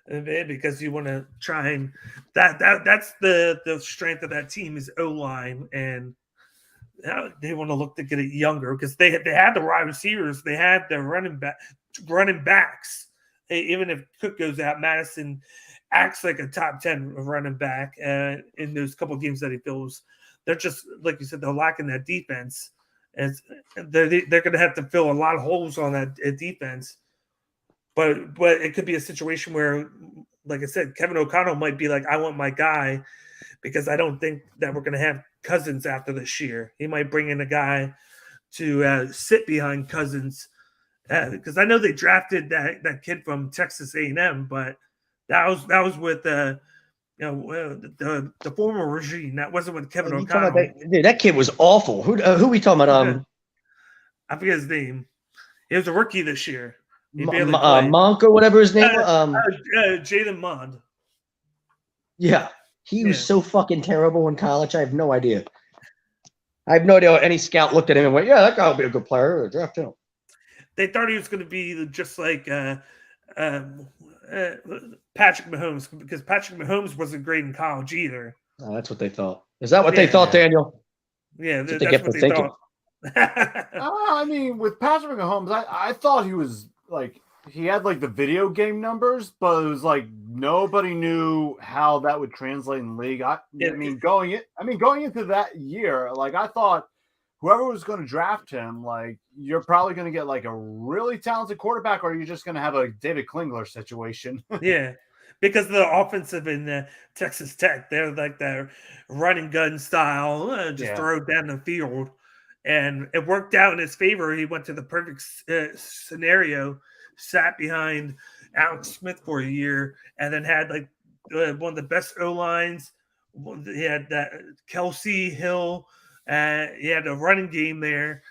because you want to try and that's the strength of that team is O-line, and they want to look to get it younger because they had the wide receivers, they had the running backs. Even if Cook goes out, Madison acts like a top 10 running back in those couple of games that he fills. They're just like you said, they're lacking that defense, and they're going to have to fill a lot of holes on that defense. But it could be a situation where, like I said, Kevin O'Connell might be like, I want my guy because I don't think that we're going to have Cousins after this year. He might bring in a guy to sit behind Cousins because I know they drafted that kid from Texas A&M, but that was with the former regime. That wasn't with Kevin O'Connell. That kid was awful. Who we talking about? I forget his name. He was a rookie this year. Monk or whatever his name. Jalen Mond. Yeah, he was so fucking terrible in college. I have no idea. I have no idea any scout looked at him and went, "Yeah, that guy will be a good player. Draft him." They thought he was going to be just like Patrick Mahomes because Patrick Mahomes wasn't great in college either. Oh, that's what they thought. Is that what they thought, Daniel? Yeah, that's what they thought. I mean, with Patrick Mahomes, I thought he was like he had like the video game numbers, but it was like nobody knew how that would translate in league. I mean, going into that year, like I thought whoever was going to draft him, like you're probably going to get like a really talented quarterback, or you're just going to have a David Klingler situation. Yeah, because the offensive in Texas Tech, they're like their running gun style, throw it down the field, and it worked out in his favor. He went to the perfect scenario, sat behind Alex Smith for a year, and then had like one of the best O lines. He had that Kelsey Hill. He had a running game there,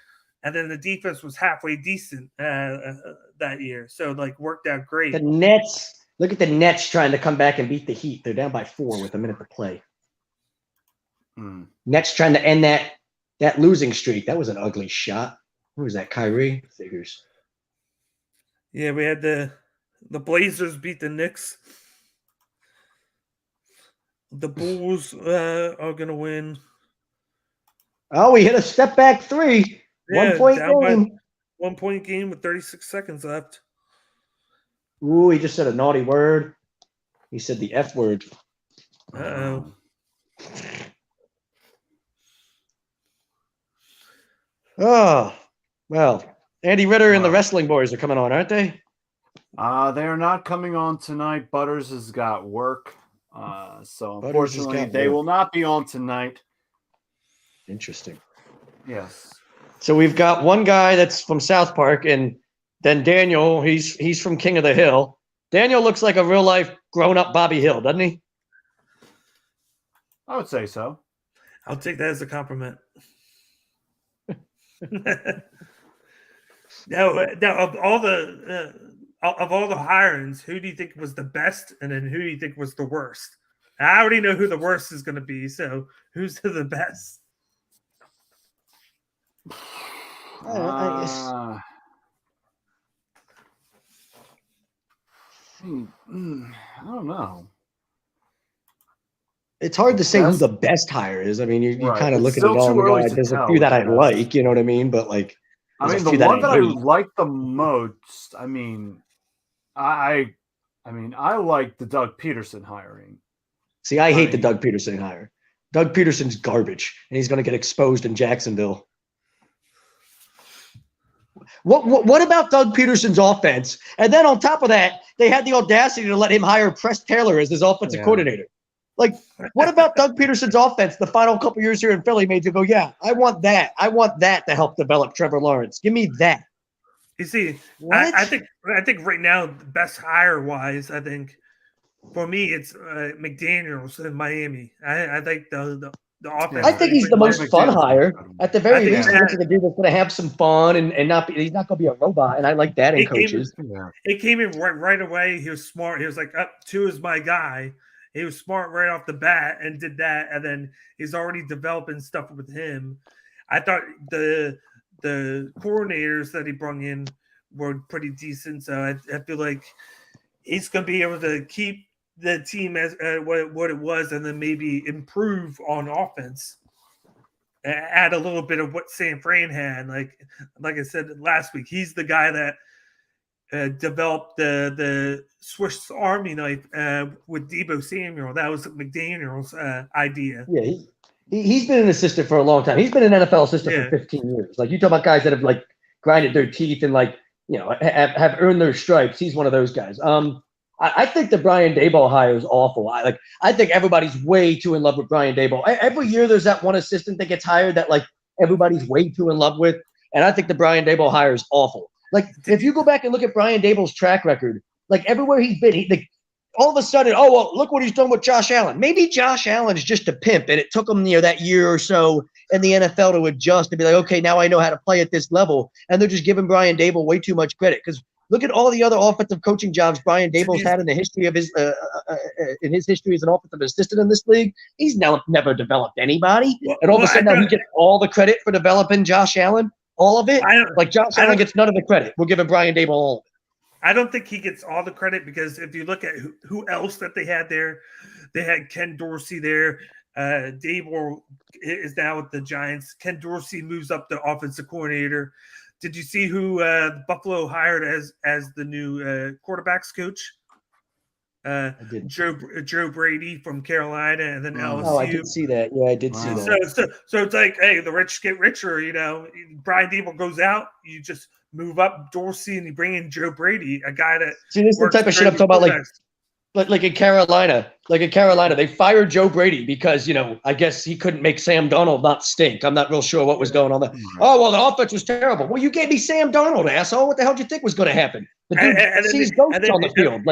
and then the defense was halfway decent that year. So, like, worked out great. The Nets, look at the Nets trying to come back and beat the Heat. They're down by 4 with a minute to play. Nets trying to end that losing streak. That was an ugly shot. Who was that? Kyrie? Figures. Yeah, we had the Blazers beat the Knicks. The Bulls are going to win. Oh, we hit a step back 3. Yeah, 1 point game. 1 point game with 36 seconds left. Ooh, he just said a naughty word. He said the F word. Uh-oh. Oh, well, Andy Ritter and the Wrestling Boys are coming on, aren't they? They're not coming on tonight. Butters has got work. So unfortunately, they will not be on tonight. Interesting. Yes. So we've got one guy that's from South Park, and then Daniel. He's from King of the Hill. Daniel looks like a real life grown up Bobby Hill, doesn't he? I would say so. I'll take that as a compliment. Now, of all the hirings, who do you think was the best, and then who do you think was the worst? I already know who the worst is going to be. So, who's the best? I don't know. It's hard to say who the best hire is. I mean, you Right. kind of It's look at it still all. too early to There's a tell few that I with like, you know what I mean? But like, I there's mean, a few the one that I hate. like the most. I mean, I like the Doug Peterson hiring. See, I hate the Doug Peterson hire. Doug Peterson's garbage, and he's going to get exposed in Jacksonville. What about Doug Peterson's offense? And then on top of that, they had the audacity to let him hire Press Taylor as his offensive coordinator. Like, what about Doug Peterson's offense the final couple years here in Philly made you go, yeah, I want that. I want that to help develop Trevor Lawrence. Give me that. You see, I think right now, best hire wise, I think for me it's McDaniels in Miami. I think the offense. I think he's the most fun hire. At the very least, he's a dude that's going to have some fun and not be. He's not going to be a robot, and I like that in coaches. It came in right away. He was smart. He was like, "Up two is my guy." He was smart right off the bat and did that, and then he's already developing stuff with him. I thought the coordinators that he brought in were pretty decent, so I feel like he's going to be able to keep the team as what it was, and then maybe improve on offense. Add a little bit of what San Fran had. Like I said last week, he's the guy that developed the Swiss Army knife with Deebo Samuel. That was McDaniel's idea. Yeah, he's been an assistant for a long time. He's been an NFL assistant for 15 years. Like, you talk about guys that have like grinded their teeth and like, you know, have earned their stripes. He's one of those guys. I think the Brian Daboll hire is awful. I think everybody's way too in love with Brian Daboll. Every year there's that one assistant that gets hired that like everybody's way too in love with, and I think the Brian Daboll hire is awful. Like, if you go back and look at Brian Daboll's track record, like everywhere he's been, all of a sudden, oh well, look what he's done with Josh Allen. Maybe Josh Allen is just a pimp, and it took him that year or so in the NFL to adjust and be like, okay, now I know how to play at this level, and they're just giving Brian Daboll way too much credit because. Look at all the other offensive coaching jobs Brian Daboll's had in the history of his history as an offensive assistant in this league. He's never developed anybody, and all of a sudden now he gets all the credit for developing Josh Allen. All of it, like Josh Allen gets none of the credit. We're giving Brian Daboll all of it. I don't think he gets all the credit because if you look at who else that they had there, they had Ken Dorsey there. Daboll is now with the Giants. Ken Dorsey moves up the offensive coordinator. Did you see who Buffalo hired as the new quarterbacks coach? Joe Brady from Carolina, and then LSU. Oh, I did see that. Yeah, I did see that. So it's like, hey, the rich get richer. You know, Brian Daboll goes out, you just move up Dorsey, and you bring in Joe Brady, a guy that. See, this is the type of shit I'm talking about. Like in Carolina, they fired Joe Brady because, you know, I guess he couldn't make Sam Darnold not stink. I'm not real sure what was going on there. Oh, well, the offense was terrible. Well, you gave me Sam Darnold, asshole. What the hell did you think was going to happen? The dude sees ghosts on the field.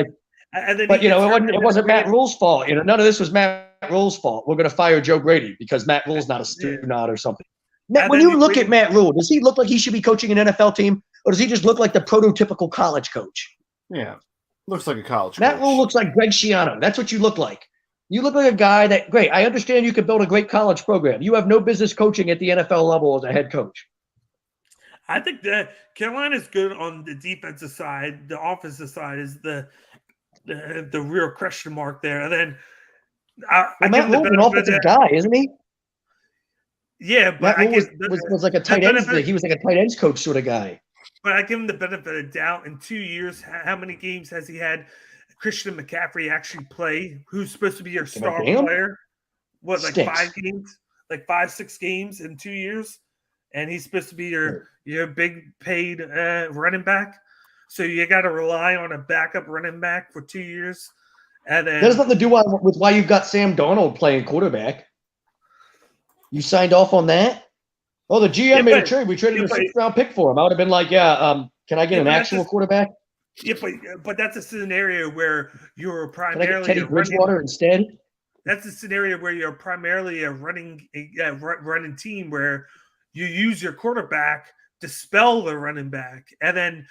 But, you know, it wasn't Matt Rule's fault. You know, none of this was Matt Rule's fault. We're going to fire Joe Brady because Matt Rule's not a student or something. Now, when you look at Matt Rule, does he look like he should be coaching an NFL team, or does he just look like the prototypical college coach? Yeah. Looks like a college Matt coach. Rule looks like Greg Schiano. That's what you look like. You look like a guy that, great, I understand you could build a great college program. You have no business coaching at the NFL level as a head coach. I think that Carolina's good on the defensive side. The offensive side is the real question mark there. And then Matt Rule's an offensive guy, isn't he? Yeah, but Matt Rule was like a tight end. He was like a tight ends coach sort of guy. But I give him the benefit of doubt. In 2 years, how many games has he had Christian McCaffrey actually play? Who's supposed to be your star player? What, like Stinks. 5 games? Like 5-6 games in 2 years? And he's supposed to be your big paid running back. So you got to rely on a backup running back for 2 years. And then that has nothing to do with why you've got Sam Darnold playing quarterback. You signed off on that? Oh, the GM made a trade. We traded a 6th-round pick for him. I would have been like, can I get an actual quarterback? Yeah, but that's a scenario where you're Can I get primarily Teddy Bridgewater instead? That's a scenario where you're primarily a running team where you use your quarterback to spell the running back, and then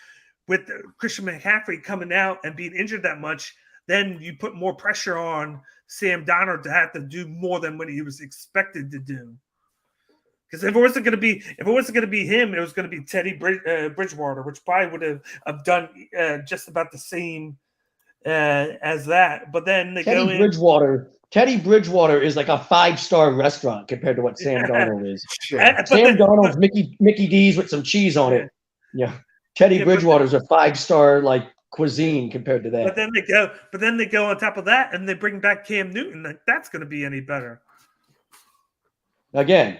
with Christian McCaffrey coming out and being injured that much, then you put more pressure on Sam Darnold to have to do more than what he was expected to do. Because if it wasn't going to be him, it was going to be Teddy Bridgewater, which probably would have done just about the same as that. But then Teddy Bridgewater is like a 5-star restaurant compared to what Sam Darnold is. Sam Darnold's Mickey D's with some cheese on it. Yeah, Teddy Bridgewater's a 5-star like cuisine compared to that. But then they go on top of that and they bring back Cam Newton. Like, that's going to be any better. Again,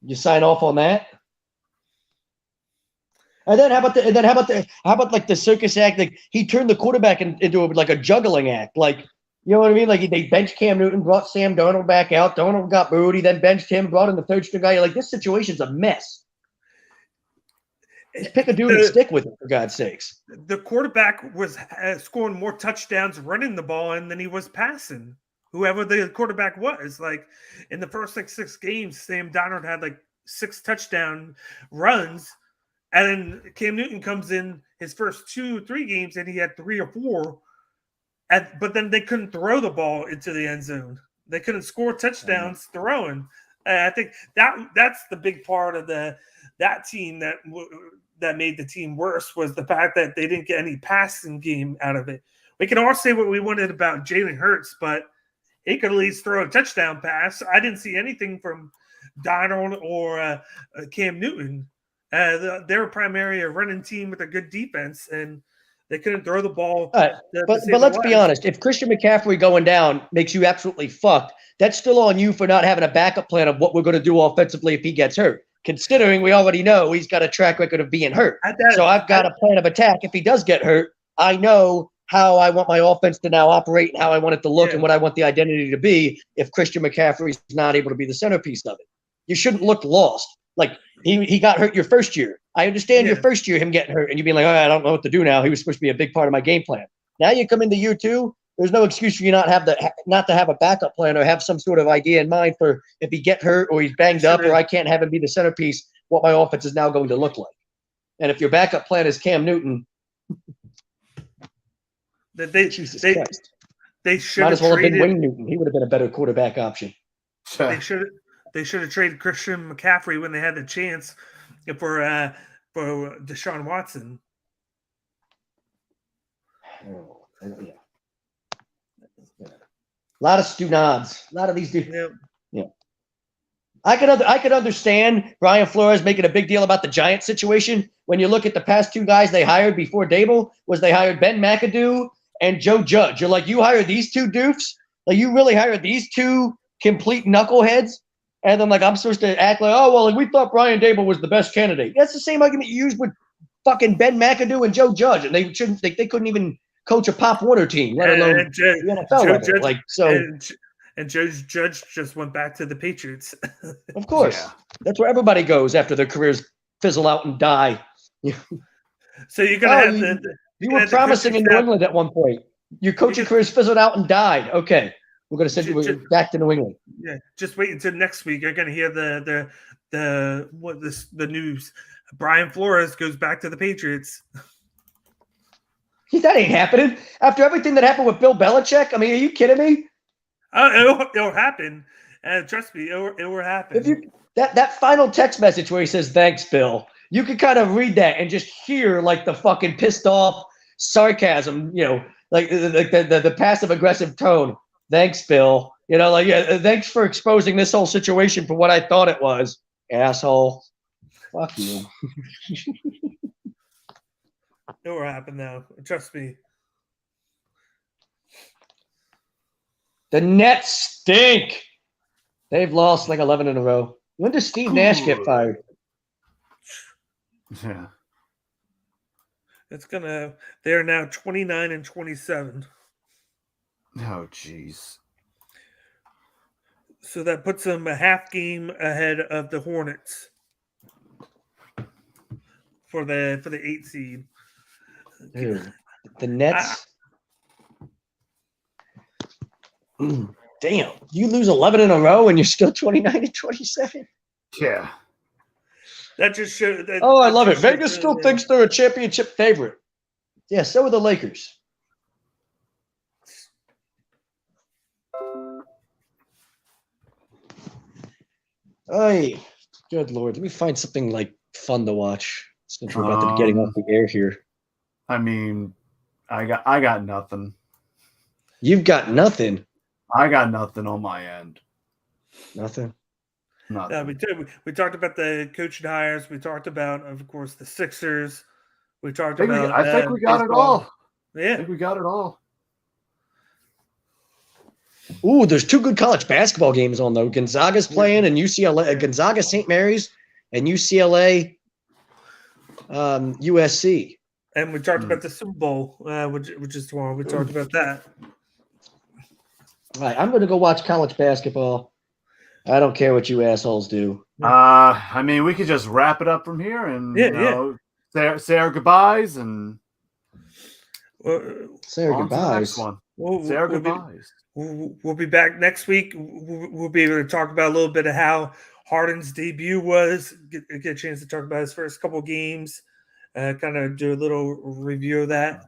you sign off on that. And then how about like the circus act? Like he turned the quarterback into like a juggling act. Like, you know what I mean? Like they benched Cam Newton, brought Sam Darnold back out. Darnold got booed. He then benched him, brought in the third string guy. You're like, this situation's a mess. Just pick a dude and stick with it, for God's sakes. The quarterback was scoring more touchdowns running the ball than he was passing. Whoever the quarterback was, like in the first 6 games, Sam Darnold had like 6 touchdown runs, and then Cam Newton comes in his first 2-3 games and he had 3 or 4. But then they couldn't throw the ball into the end zone. They couldn't score touchdowns throwing. I think that's the big part of that team that made the team worse was the fact that they didn't get any passing game out of it. We can all say what we wanted about Jalen Hurts, but he could at least throw a touchdown pass. I didn't see anything from Donald or Cam Newton. They were primarily a running team with a good defense, and they couldn't throw the ball. Right. But let's be honest. If Christian McCaffrey going down makes you absolutely fucked, that's still on you for not having a backup plan of what we're going to do offensively if he gets hurt. Considering we already know he's got a track record of being hurt. So I've got a plan of attack. If he does get hurt, I know how I want my offense to now operate and how I want it to look and what I want the identity to be if Christian McCaffrey is not able to be the centerpiece of it. You shouldn't look lost. Like he got hurt your first year. I understand your first year, him getting hurt, and you being like, all right, I don't know what to do now. He was supposed to be a big part of my game plan. Now you come into year 2, there's no excuse for you not to have a backup plan or have some sort of idea in mind for if he get hurt or he's banged up or I can't have him be the centerpiece, what my offense is now going to look like. And if your backup plan is Cam Newton, they should might as well have been Wayne Newton. He would have been a better quarterback option. They should have traded Christian McCaffrey when they had the chance for Deshaun Watson. Oh, yeah. A lot of Stu-Nods. A lot of these dudes. Yeah. I could understand Brian Flores making a big deal about the Giants situation. When you look at the past 2 guys they hired before Dable, they hired Ben McAdoo and Joe Judge. You're like, you hired these 2 doofs? Like, you really hired these 2 complete knuckleheads? And then, like, I'm supposed to act like, oh, well, we thought Brian Dable was the best candidate. That's the same argument you used with fucking Ben McAdoo and Joe Judge. And they couldn't even coach a Pop Warner team, let alone the NFL level. Judge, like, so. And Judge just went back to the Patriots. Of course. Yeah. That's where everybody goes after their careers fizzle out and die. So you're going to have you were promising in New England at one point. Your coaching careers fizzled out and died. Okay. We're going to send you back to New England. Yeah, just wait until next week. You're going to hear the news. Brian Flores goes back to the Patriots. That ain't happening. After everything that happened with Bill Belichick, I mean, are you kidding me? It'll happen. Trust me, it will happen. If that final text message where he says thanks, Bill, you could kind of read that and just hear like the fucking pissed off sarcasm, like the passive aggressive tone. Thanks, Bill. Thanks for exposing this whole situation for what I thought it was, asshole. Fuck you. It will happen now. Trust me. The Nets stink. They've lost like 11 in a row. When does Steve Nash get fired? Yeah. They're now 29-27. Oh, jeez. So that puts them a half game ahead of the Hornets for the 8 seed. Dude, the Nets. Damn, you lose 11 in a row and you're still 29-27. Yeah. That just shows. Oh, I love it. Vegas still thinks they're a championship favorite. Yeah, so are the Lakers. Hey, good Lord. Let me find something like fun to watch since we're about to be getting off the air here. I mean, I got nothing. You've got nothing. I got nothing on my end. Nothing. Nothing. We talked about the coaching hires. We talked about, of course, the Sixers. We talked I about. think we got it all. Yeah, I think we got it all. Ooh, there's 2 good college basketball games on though. Gonzaga's playing and UCLA. Gonzaga St. Mary's and UCLA USC. and we talked about the Super Bowl, which is tomorrow. We talked about that. All right, I'm going to go watch college basketball. I don't care what you assholes do. I mean, we could just wrap it up from here and say our goodbyes and say our on to the next goodbyes. one. Say our goodbyes. We'll be back next week. We'll be able to talk about a little bit of how Harden's debut was. Get a chance to talk about his first couple games. Kind of do a little review of that.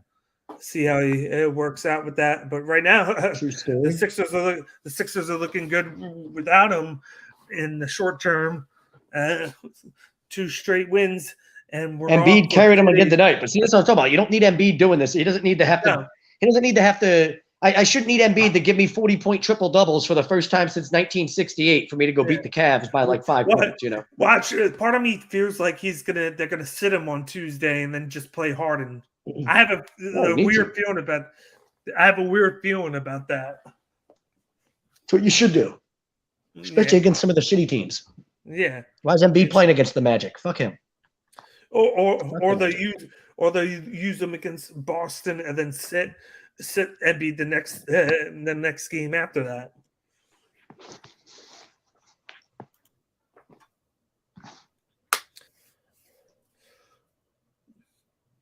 See how he works out with that. But right now, the Sixers are looking good without him in the short term. 2 straight wins, and Embiid carried him again tonight. But see, that's what I'm talking about. You don't need Embiid doing this. He doesn't need to have to. No. He doesn't need to have to. I shouldn't need Embiid to give me 40-point triple doubles for the first time since 1968 for me to go beat the Cavs by like 5 points. You know. Watch. Part of me feels like they're gonna sit him on Tuesday and then just play Harden. I have a weird feeling about. I have a weird feeling about that. That's what you should do, especially against some of the shitty teams. Yeah. Why is Embiid playing against the Magic? Fuck him. Or they use them against Boston and then sit Embiid the next game after that.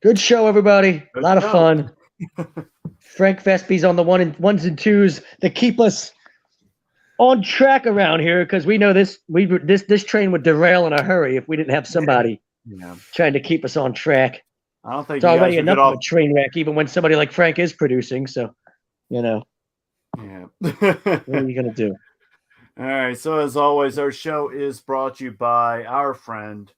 Good show, everybody. A lot of fun. Frank Vespi's on the ones and twos that keep us on track around here because we know this train would derail in a hurry if we didn't have somebody trying to keep us on track. I don't think it's already enough of a train wreck, even when somebody like Frank is producing. So, Yeah. What are you gonna do? All right. So as always, our show is brought to you by our friend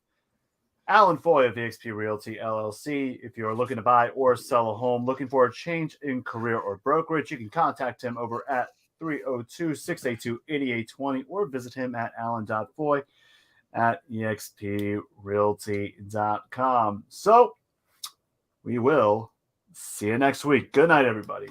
Alan Foy of eXp Realty LLC. If you're looking to buy or sell a home, looking for a change in career or brokerage, you can contact him over at 302-682-8820 or visit him at alan.foy@exprealty.com. So we will see you next week. Good night, everybody.